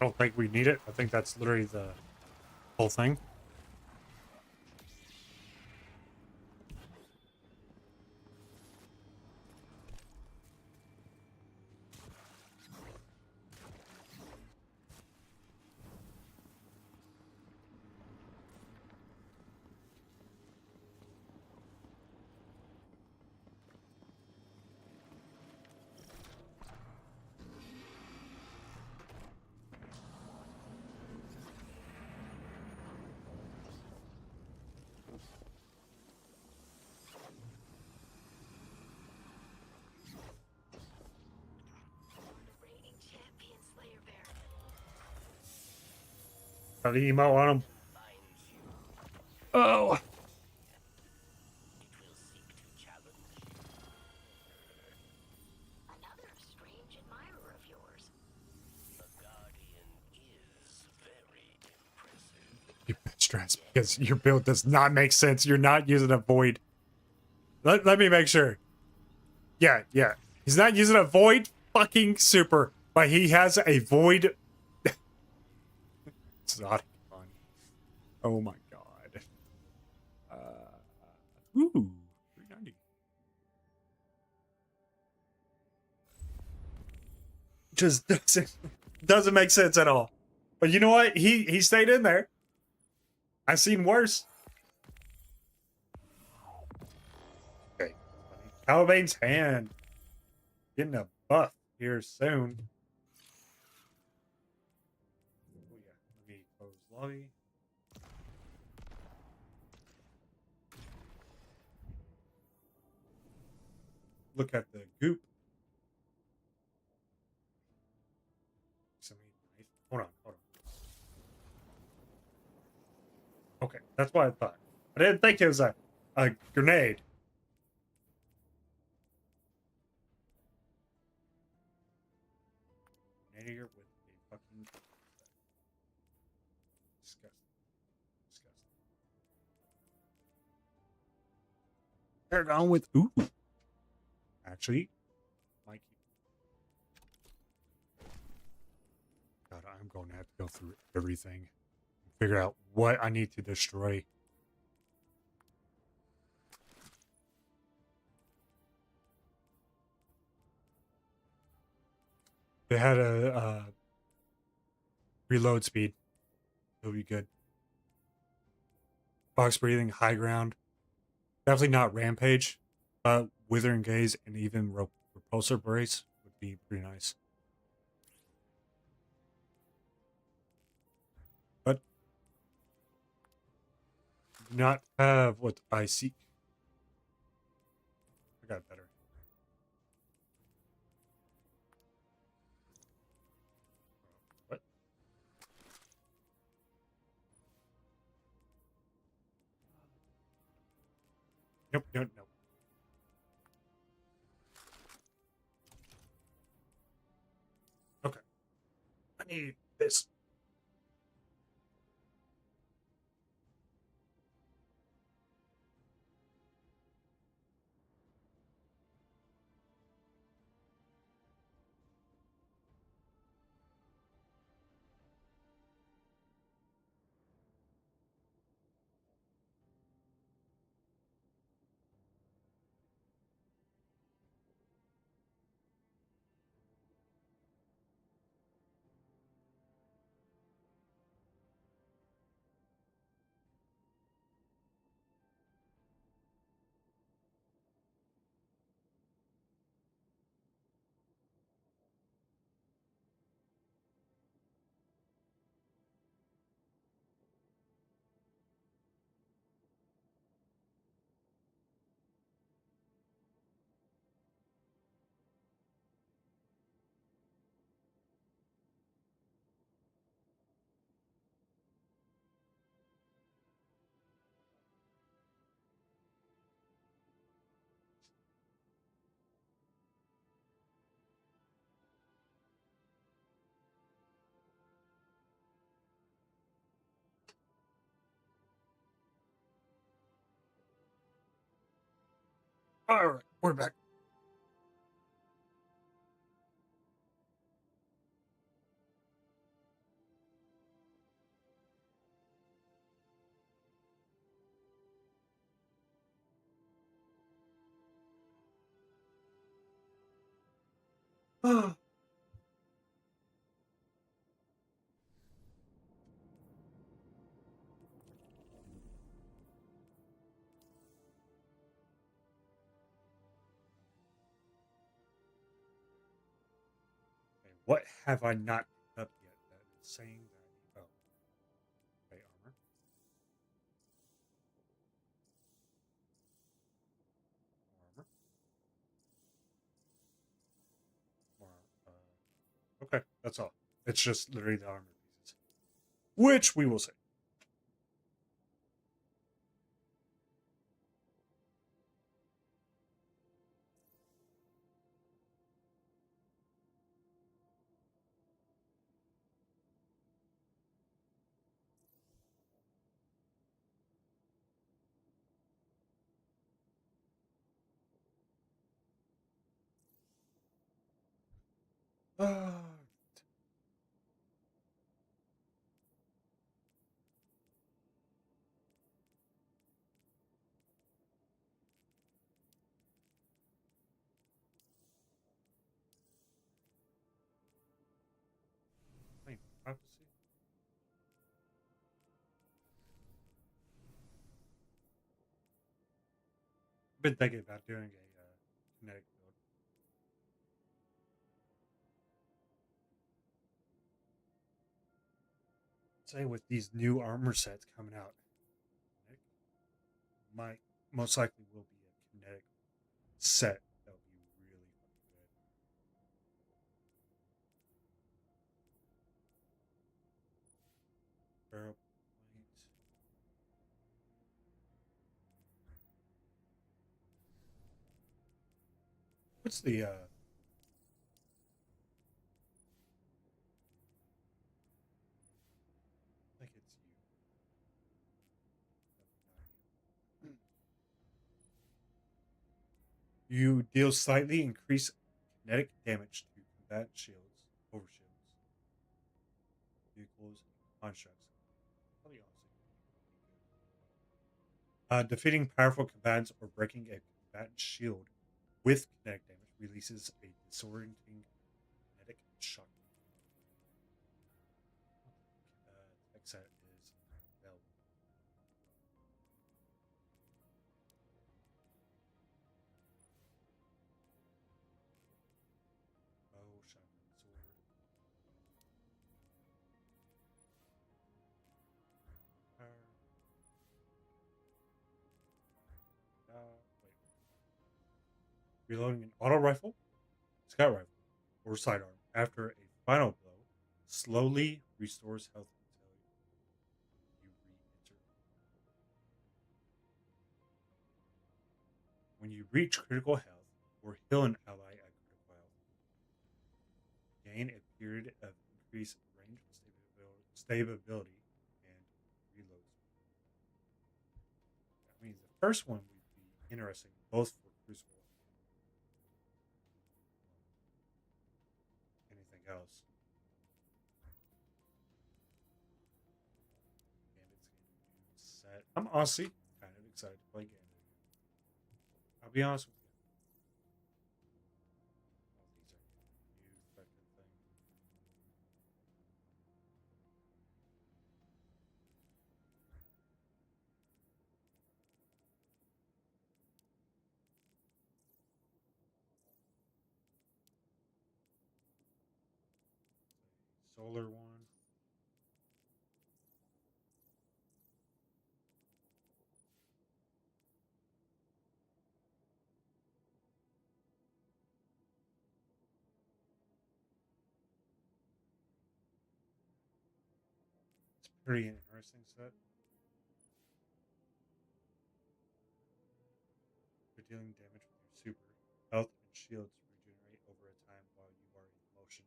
don't think we need it. I think that's literally the whole thing. Reigning champion, Slayer Bear. Got the emo on him. Finds you. Oh. It will seek to challenge you. Another strange admirer of yours. The Guardian is very impressive. You stress because your build does not make sense. You're not using a void. Let me make sure. Yeah. He's not using a void fucking super, but he has a void. Exotic fun. Oh my god. Ooh, 390. Just doesn't make sense at all. But you know what? He stayed in there. I've seen worse. Okay. Calibane's hand. Getting a buff here soon. Oh yeah. Let me close lobby. Look at the goop. Hold on. Okay, that's what I thought. I didn't think it was a grenade. Grenadier with a fucking disgusting. They're on with ooh. Actually, Mikey. God, I'm going to have to go through everything and figure out what I need to destroy. They had a reload speed. It'll be good. Box breathing, high ground. Definitely not rampage, but withering gaze and even repulsor brace would be pretty nice. But do not have what I seek. I got better. What? Nope. Okay. I need this. All right, we're back. What have I not picked up yet that is saying that? Oh, okay, armor. More armor. More. Okay, that's all. It's just literally the armor pieces, which we will see. Ah, Flame prophecy. I've been thinking about doing a kinetic build. Say with these new armor sets coming out, kinetic might most likely will be a kinetic set that'll be really fucking good. Barrel point. What's the I think it's you. Not you. You deal slightly increased kinetic damage to combat shields, overshields, vehicles, and constructs. Probably honestly pretty good. Defeating powerful combatants or breaking a combatant shield with kinetic damage releases a disorienting kinetic shock. Tech set is available. Bow, shotgun, sword. Power. Wait. Reloading an auto rifle, scout rifle, or sidearm after a final blow slowly restores health until you re-enter. When you reach critical health or heal an ally at critical health, gain a period of increased range, stability, and reload speed. I mean, the first one would be interesting both for Crucible and anything else. Gambit's new set. I'm honestly kind of excited to play Gambit again. I'll be honest with you. All these are new fucking thing. Solar one. It's pretty interesting set. For dealing damage with your super, health and shields regenerate over a time while you are in motion.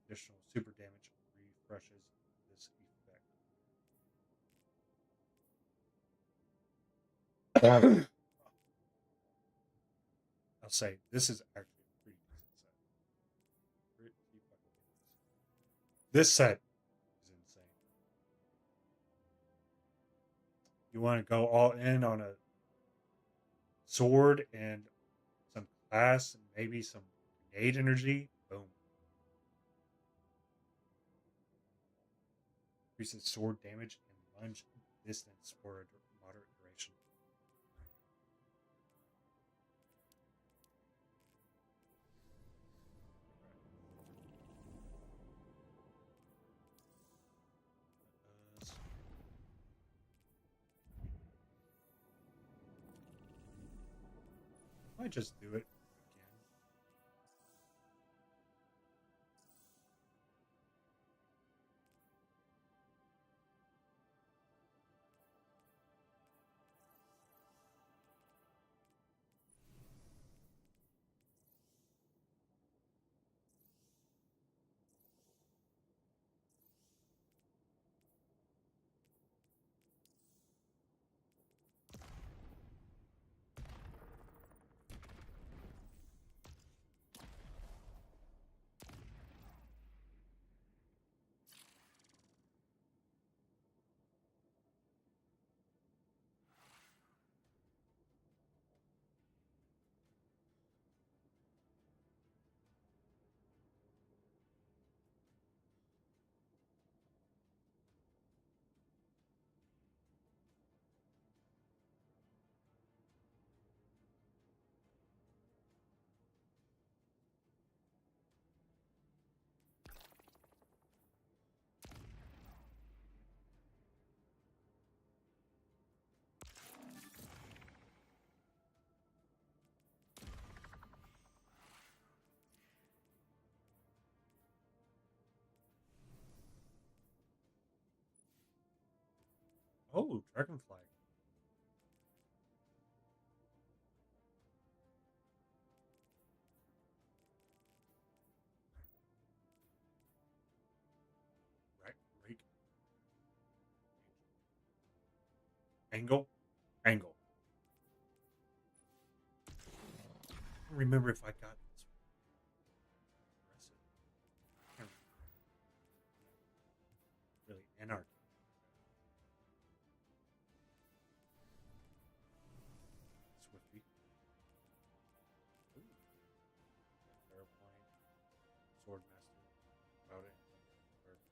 Additional super damage refreshes this effect. I'll say this is actually a pretty decent set. Pretty fucking good. This set is insane. You want to go all in on a sword and some class and maybe some grenade energy? Boom. Increases sword damage and lunge distance for a moderate duration. I might just do it again. Oh, dragonfly. Right, rake. Angle. Angle. I don't remember if I got this one. Aggressive. Can't remember. Really, anarchy. Swifty. Ooh. Fair point. Sword master. About it. Fair point.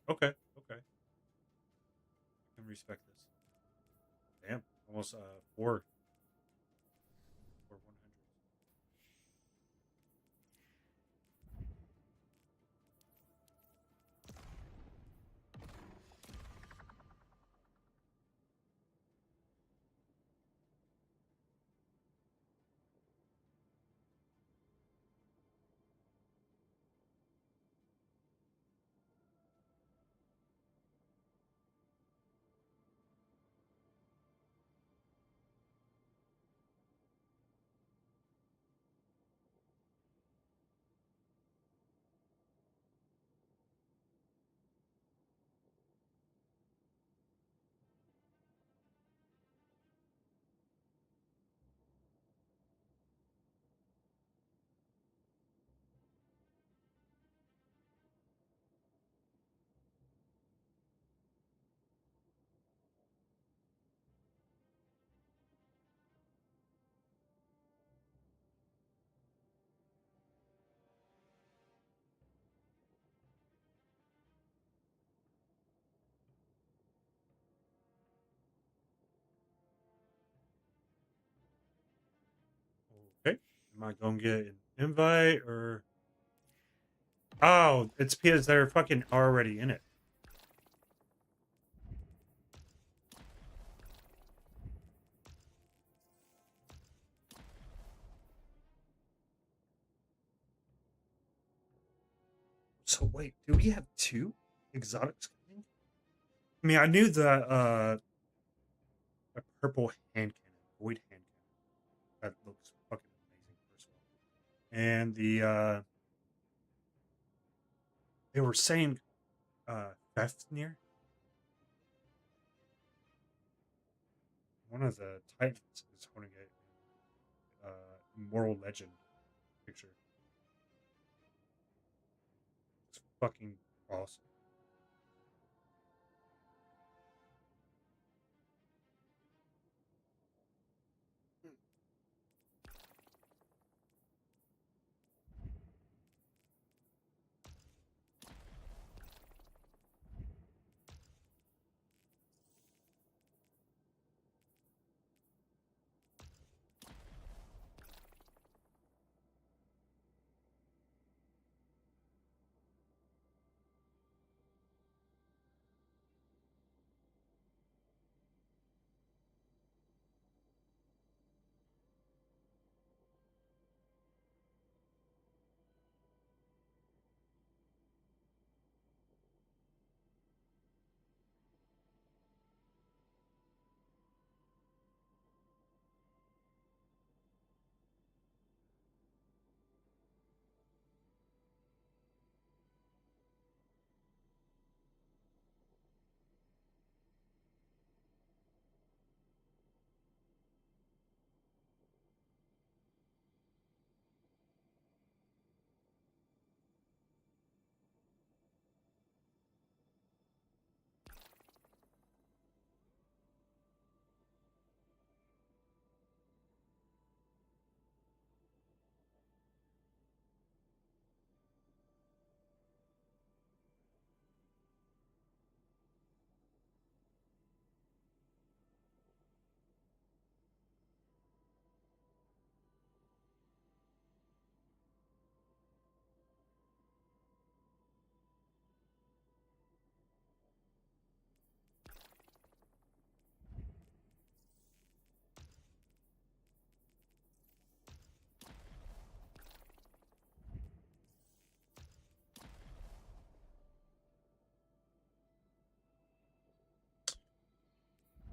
Okay, okay. I can respect this. Damn, almost 100s. Okay. Am I going to get an invite or? Oh, it's because they're fucking already in it. So wait, do we have two exotics coming? I mean, I knew that a purple hand cannon, void hand cannon, that looks fucking amazing. First of all, and they were saying Fafnir, one of the Titans, is holding a Immortal Legend picture. It's fucking awesome.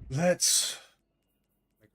Let's make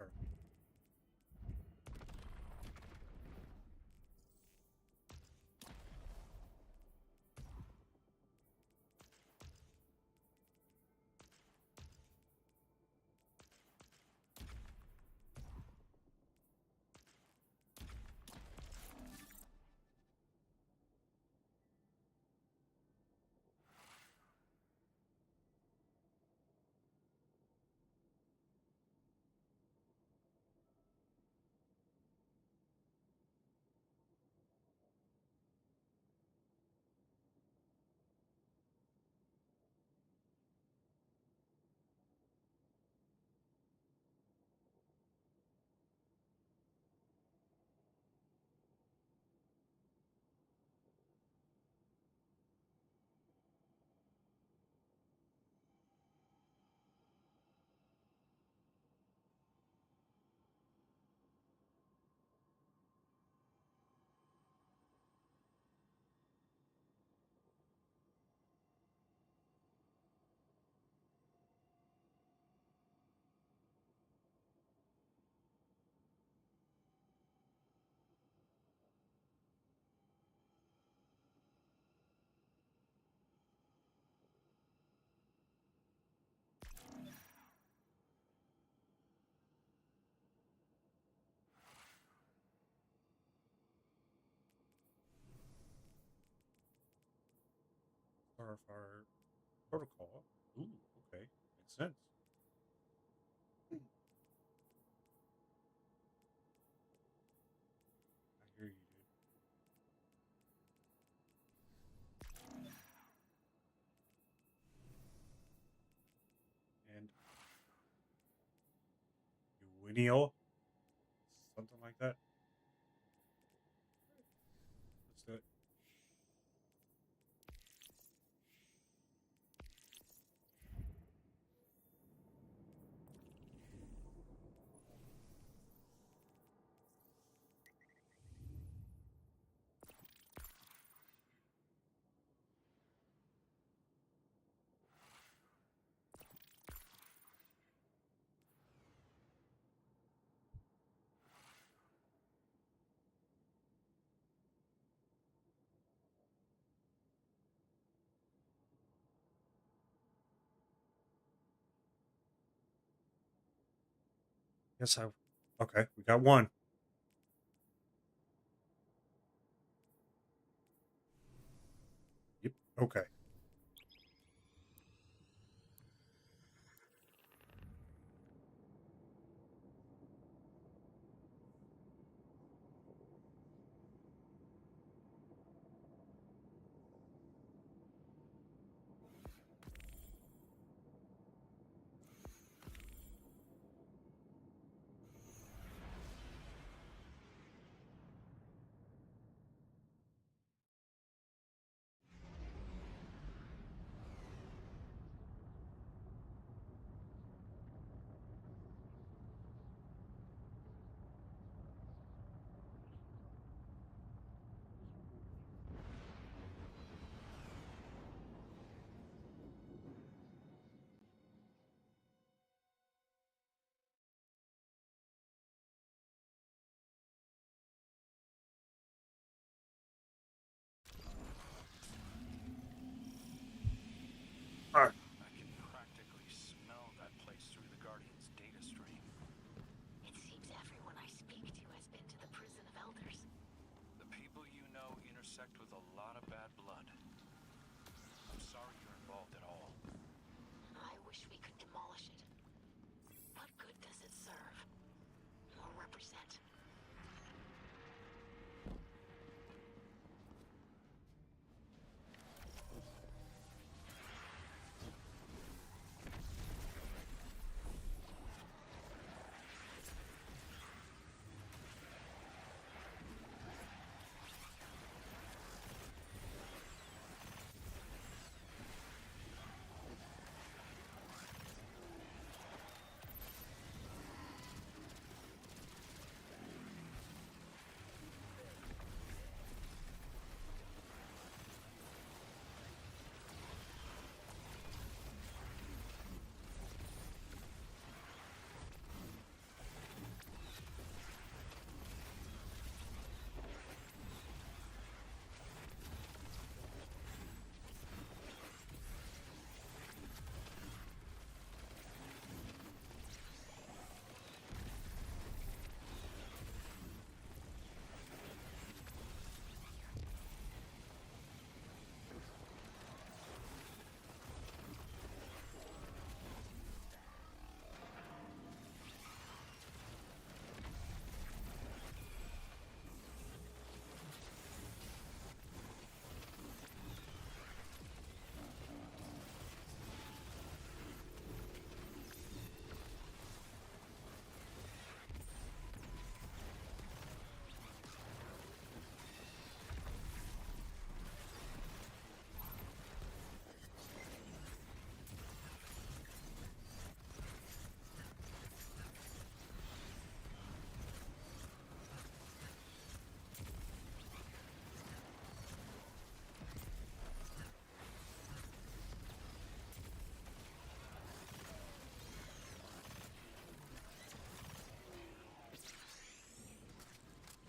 our our protocol. Ooh, okay, makes sense. I hear you, dude. And Uwinial, something like that. Let's do it. Yes, I. Okay, we got one. Yep. Okay.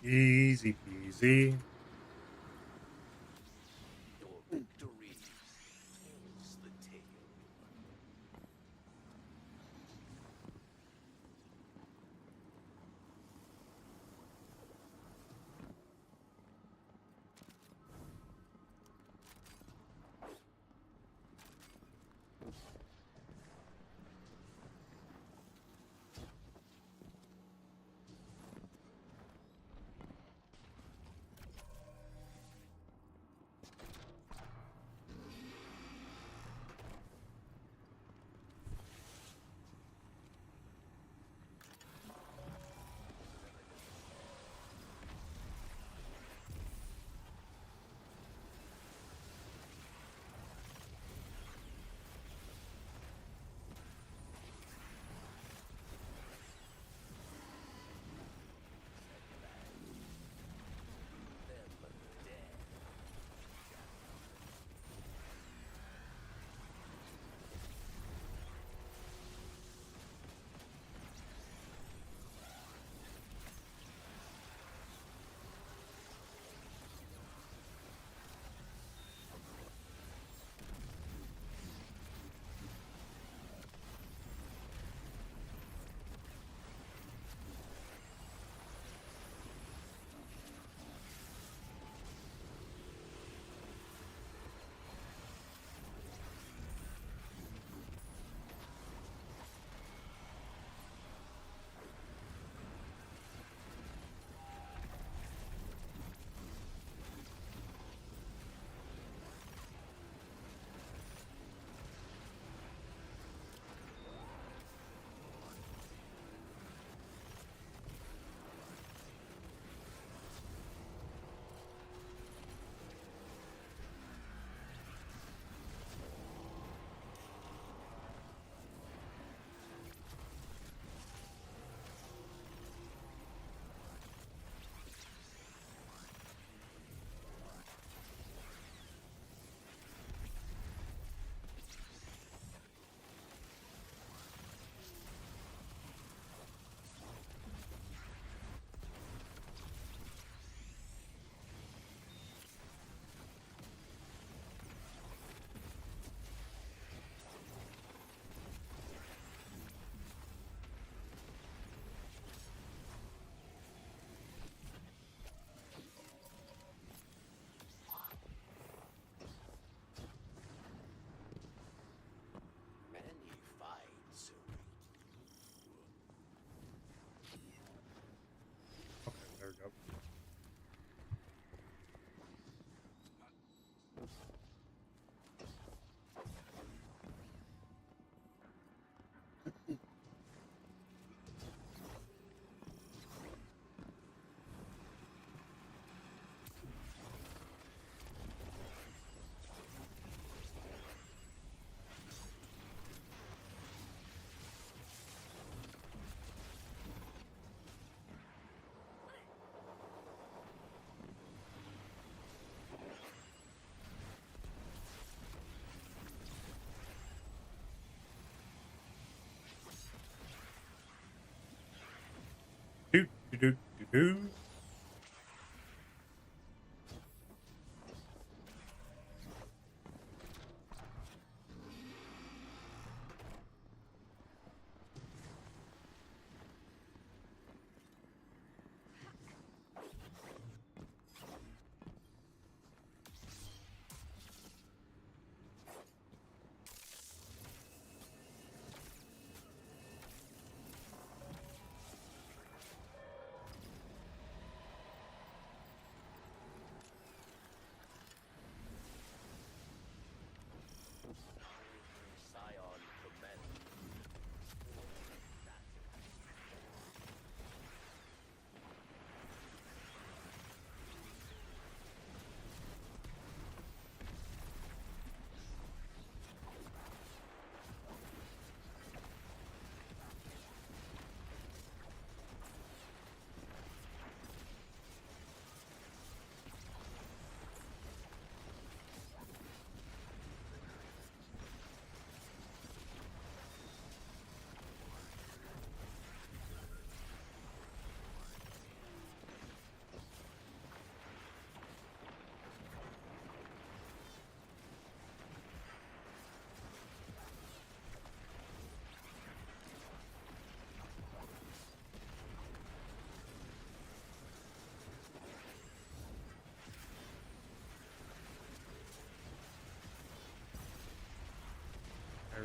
Easy peasy. Your victory tells the tale. Many fights await. Okay, there we go. Do do do do do.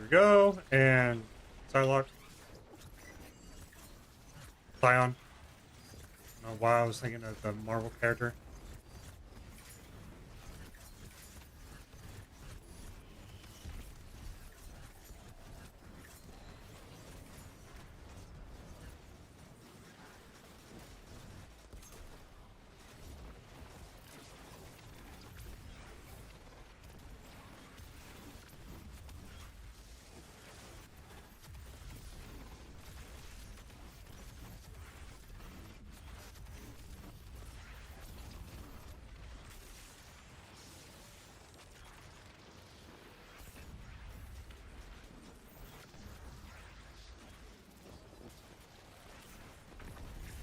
we go. And Psylocke. Scion. I don't know why I was thinking of the Marvel character.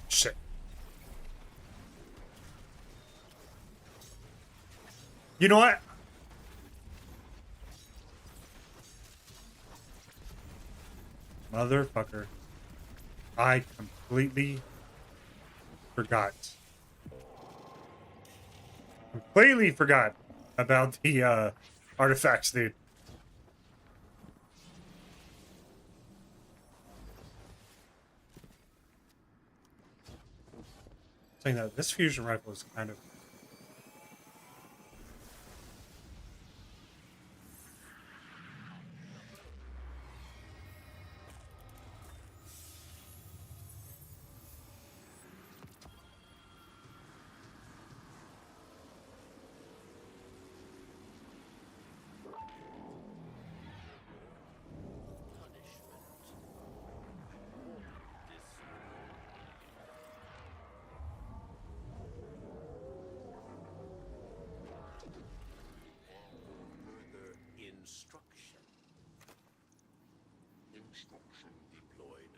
Shit. You know what? Motherfucker. I completely forgot. Completely forgot about the artifacts, dude. Saying that this fusion rifle is kind of Instruction. Instruction deployed.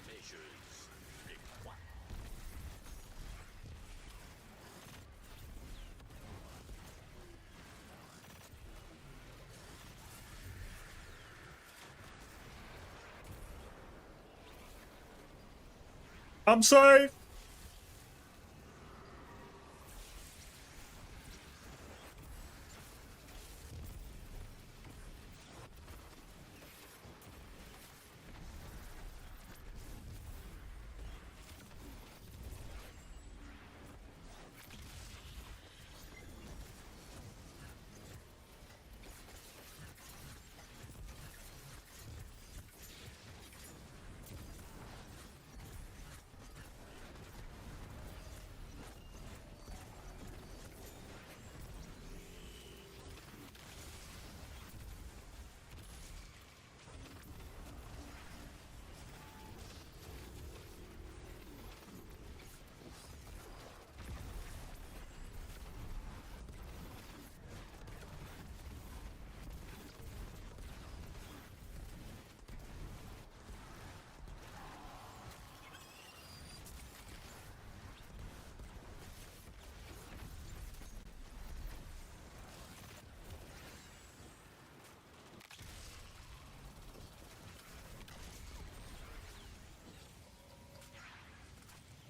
Measures required. I'm safe.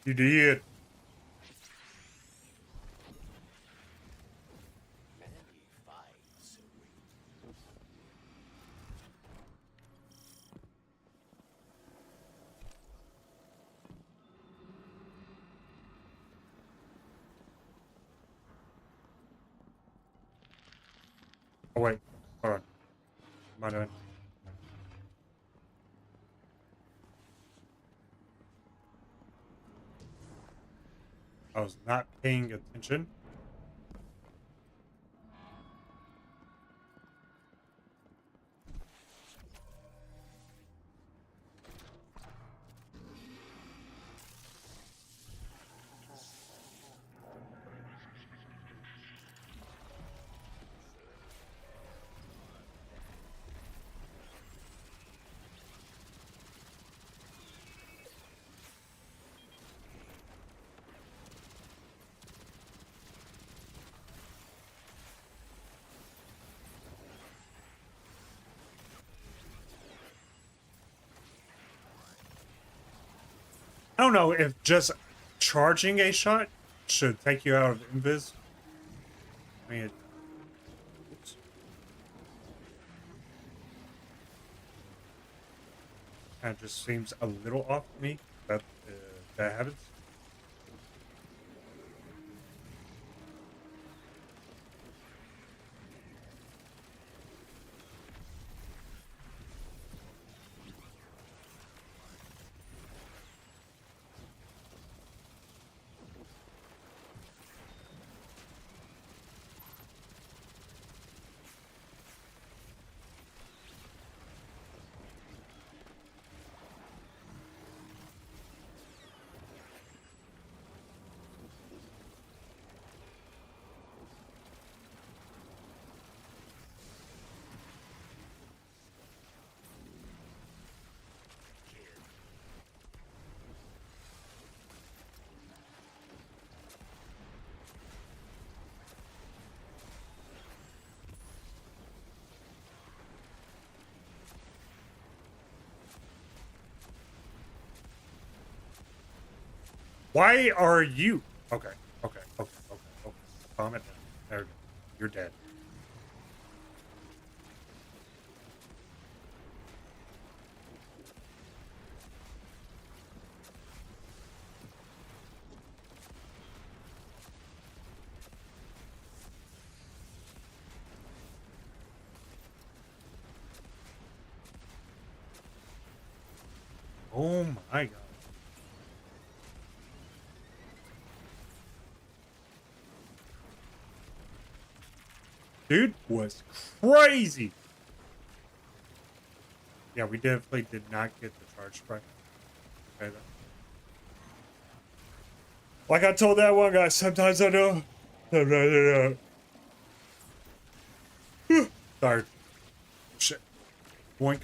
You did. Many fights await. Oh wait, hold on. What am I doing? I was not paying attention. I don't know if just charging a shot should take you out of invis. I mean, oops. Kind of just seems a little off to me. That happens. Why are you? Okay, okay, okay, okay, okay. Calm it down. There we go. You're dead. Oh my god. Dude was crazy. Yeah, we definitely did not get the charge strike. Okay, then. Like I told that one guy, sometimes I know. Sometimes I don't. Sorry. Shit. Boink.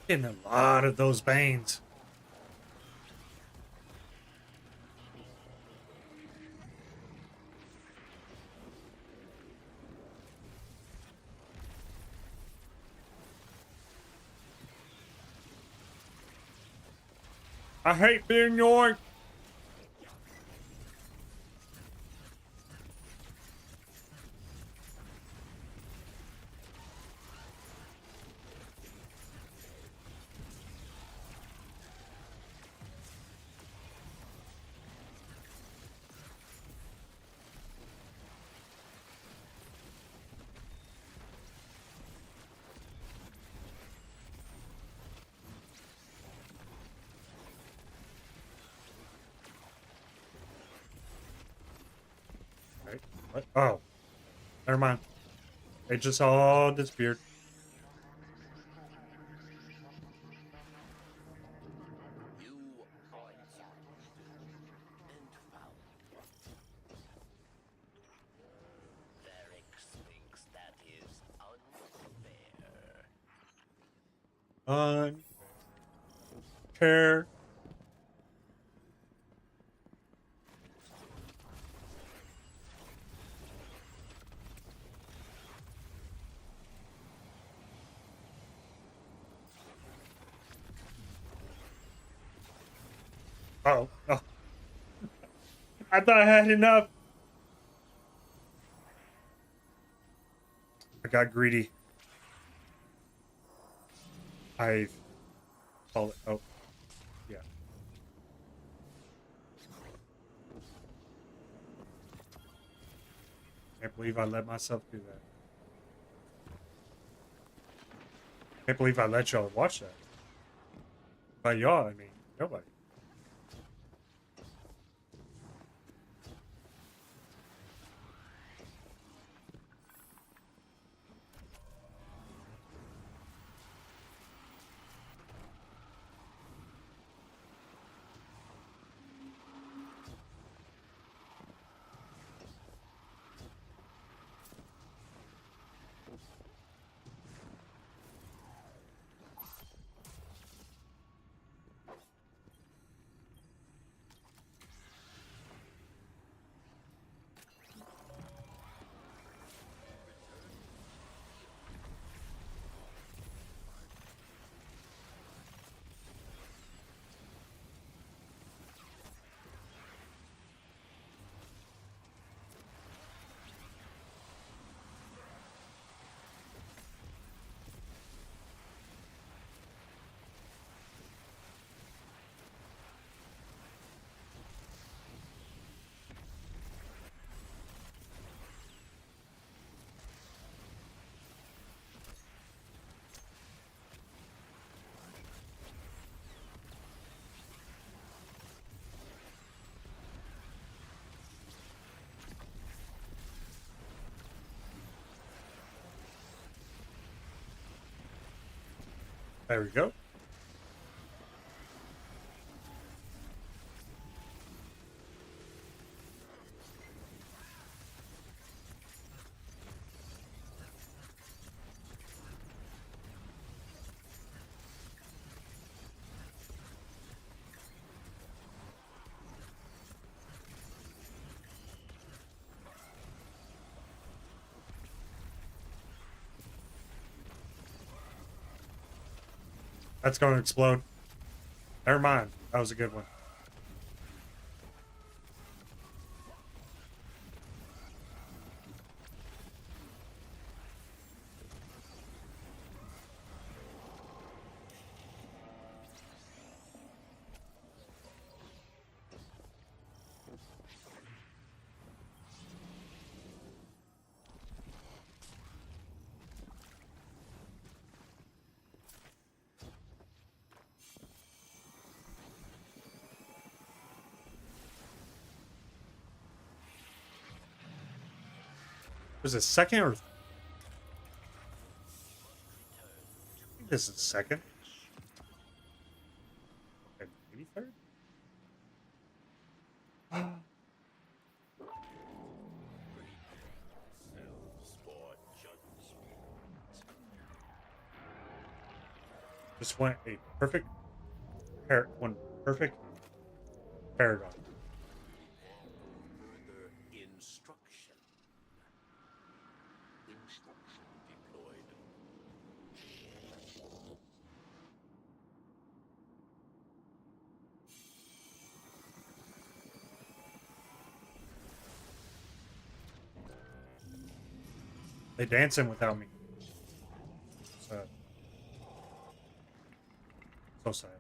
Getting a lot of those banes. I hate being yoink. Right? What? Oh, never mind. They just all disappeared. You poison and foul. Varix thinks that is unfair. Unfair. Oh, oh. I thought I had enough. I got greedy. I call it. Oh, yeah. Can't believe I let myself do that. Can't believe I let y'all watch that. By y'all, I mean nobody. There we go. That's going to explode. Never mind. That was a good one. Was it second or? I think this is second. Okay, maybe third. Just went a perfect one perfect paragon. Further instruction. Instruction deployed. They dancing without me. So, so sad.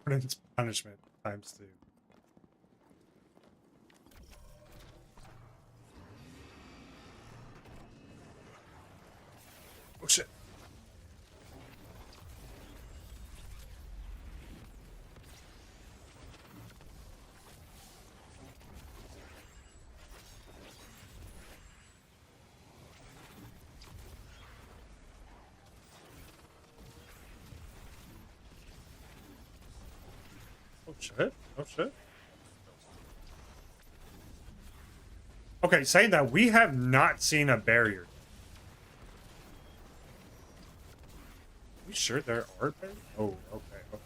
It's punishment times 2. Oh shit. Oh shit. Oh shit. Okay, saying that, we have not seen a barrier. We sure there are barriers? Oh, okay. Okay.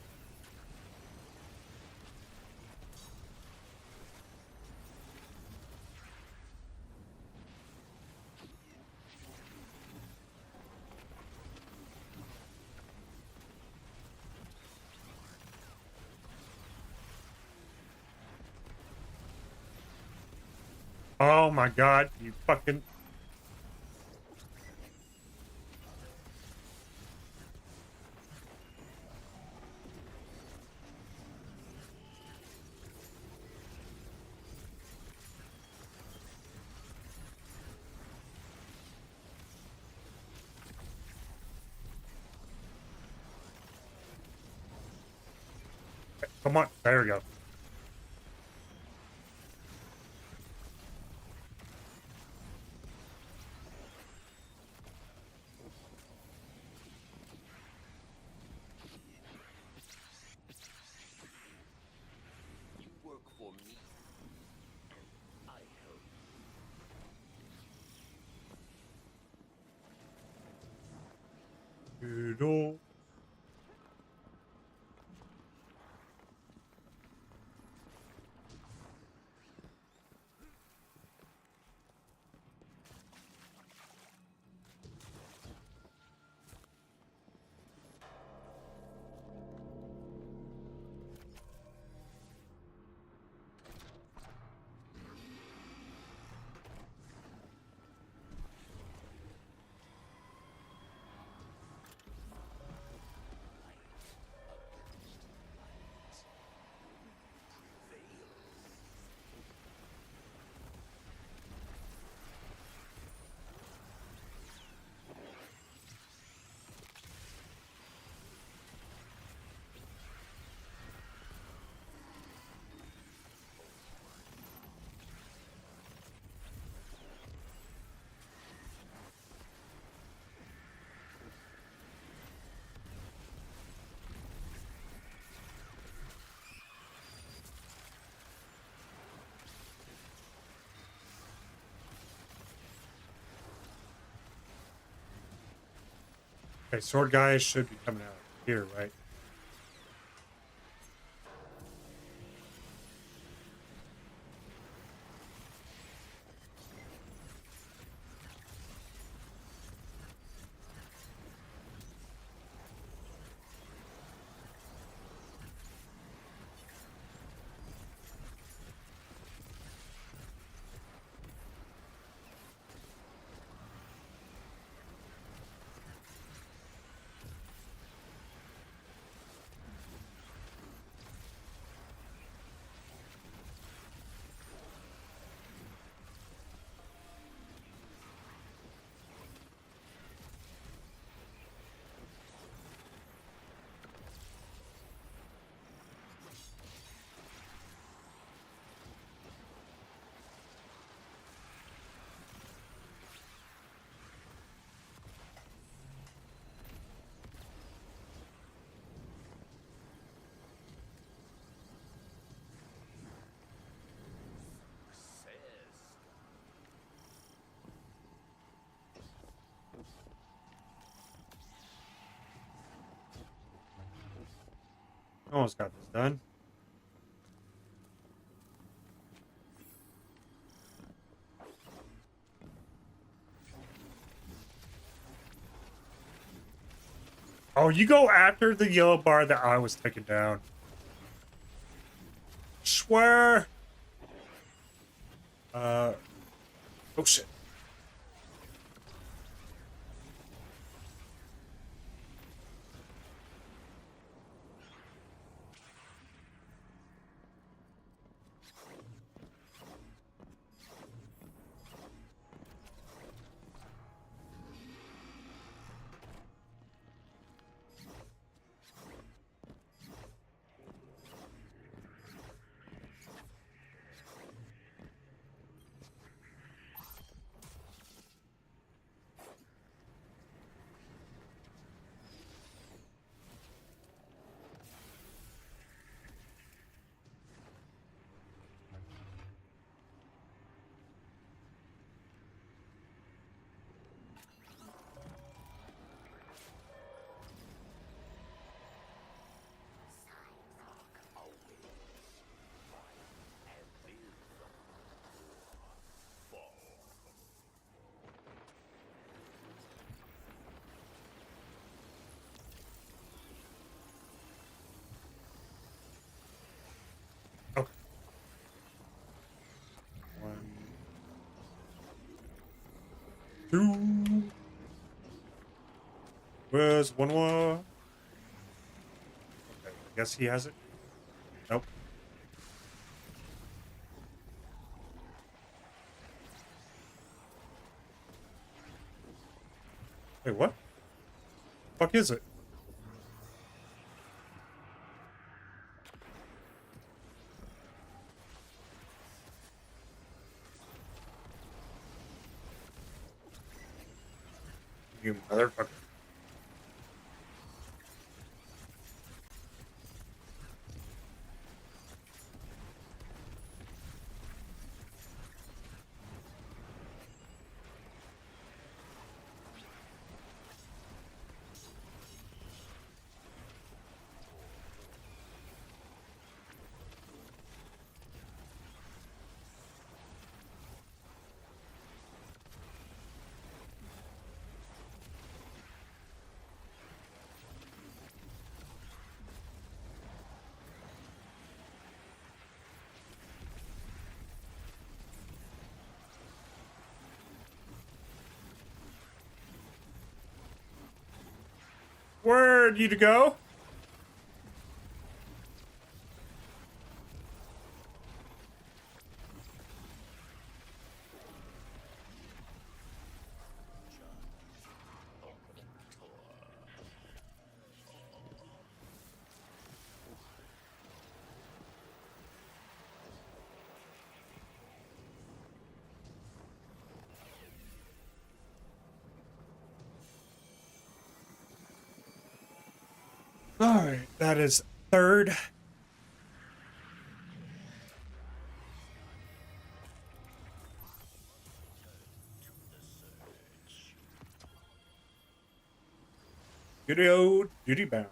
Oh my god, you fucking... Come on. There we go. You work for me, and I help. Doodle. Okay, sword guy should be coming out here, right? Almost got this done. Oh, you go after the yellow bar that I was taking down. Swear. Oh shit. Okay. One, two. Where's one more? Okay, I guess he has it. Nope. Wait, what? Fuck is it? Where'd you to go? All right, that is third. Good old duty bound.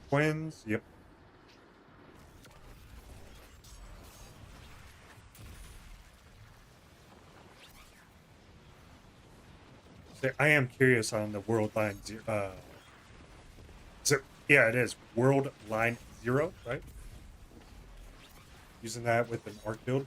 Twins. Yep. So I am curious on the world line. Yeah, it is world line 0, right? Using that with an arc build.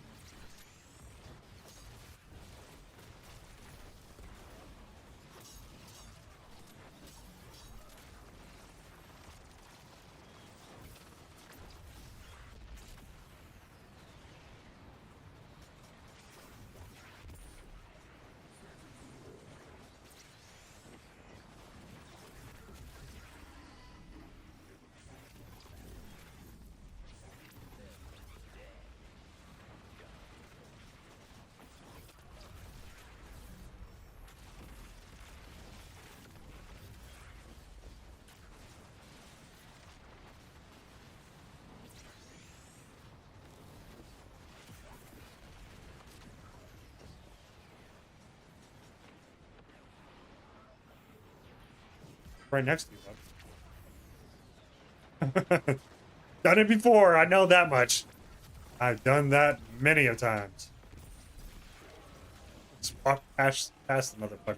Right next to you, bud. Done it before. I know that much. I've done that many a times. Just walk past the motherfucker.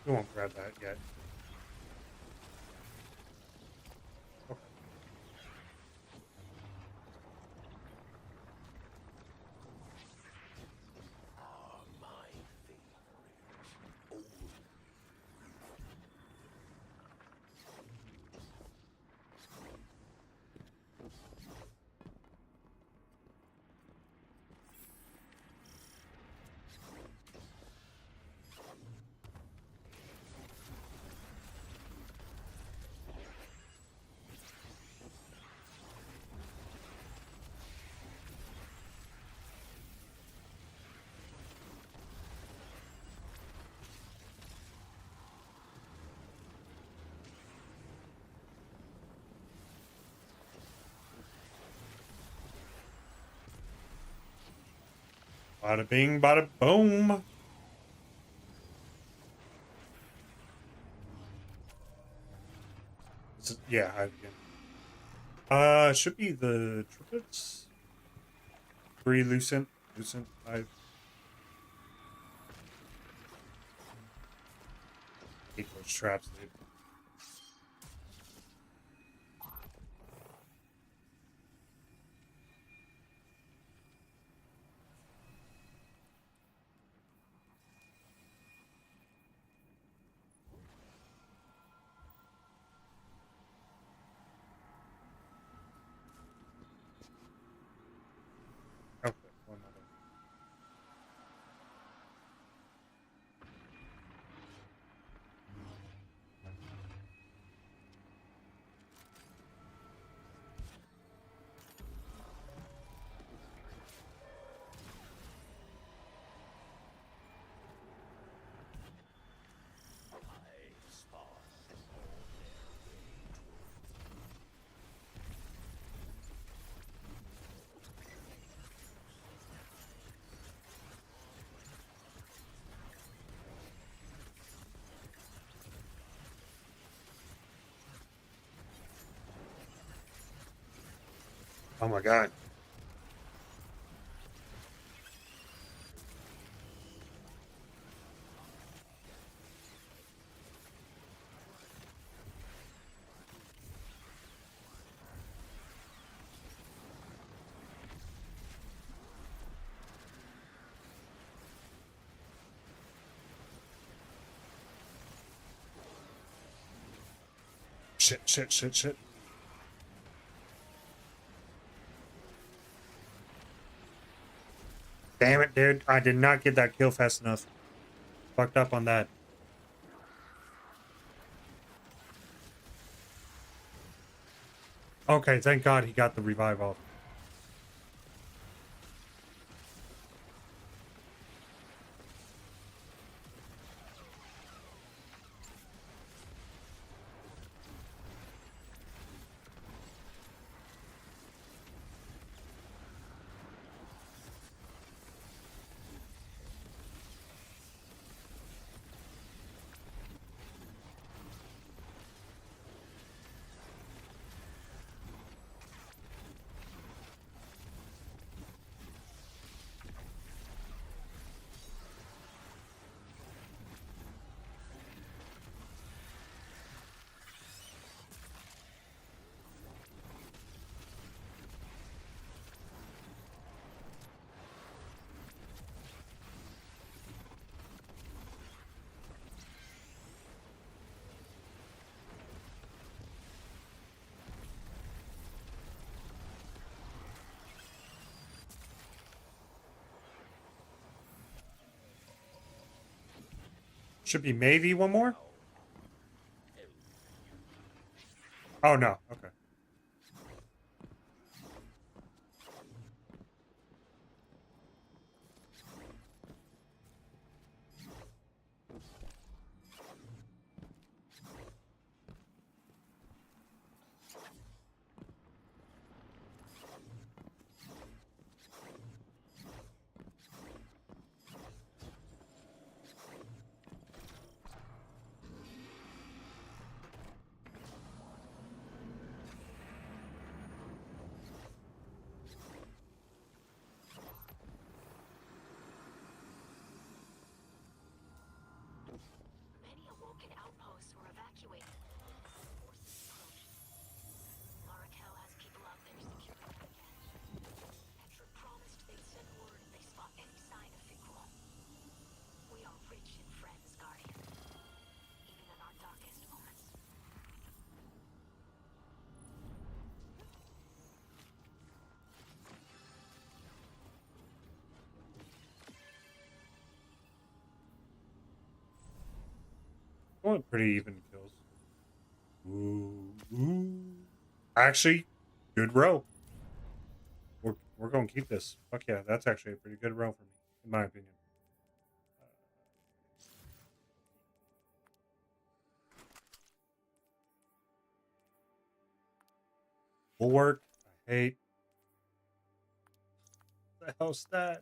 We won't grab that yet. Okay. Bada bing, bada boom. Yeah, should be the triplets. 3 Lucent, 5. those traps, dude. Okay, one more. Oh my god. Shit, shit, shit, shit. Damn it, dude. I did not get that kill fast enough. Fucked up on that. Okay, thank God he got the revive off. Should be maybe one more? Oh no, okay. Many awoken outposts were evacuated. Forces approached. Markel has people out there securing them again. Petra promised they'd send word if they spot any sign of Fikrul. We are rich in friends, Guardian. Even in our darkest moments. Going pretty even kills. Ooh, ooh. Actually, good row. We're gonna keep this. Fuck yeah, that's actually a pretty good row for me, in my opinion. Bulwark, I hate. What the hell's that?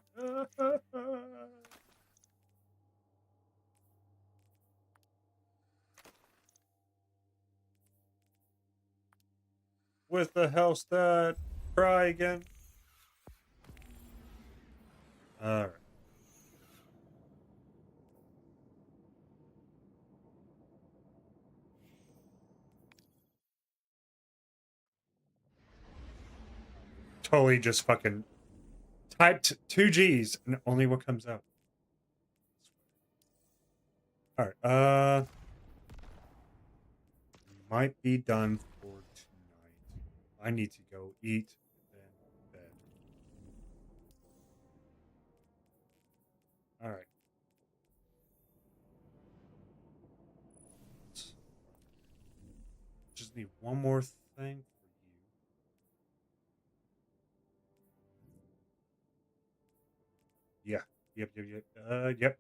What the hell's that? Try again. Alright. totally just fucking typed 2 G's and only what comes out. All right. Might be done for tonight. I need to go eat and then bed. All right. Just need one more thing for you. Yeah. Yep.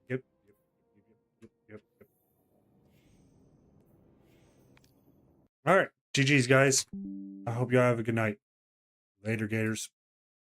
Yep. All right. GG's, guys. I hope y'all have a good night. Later, Gators.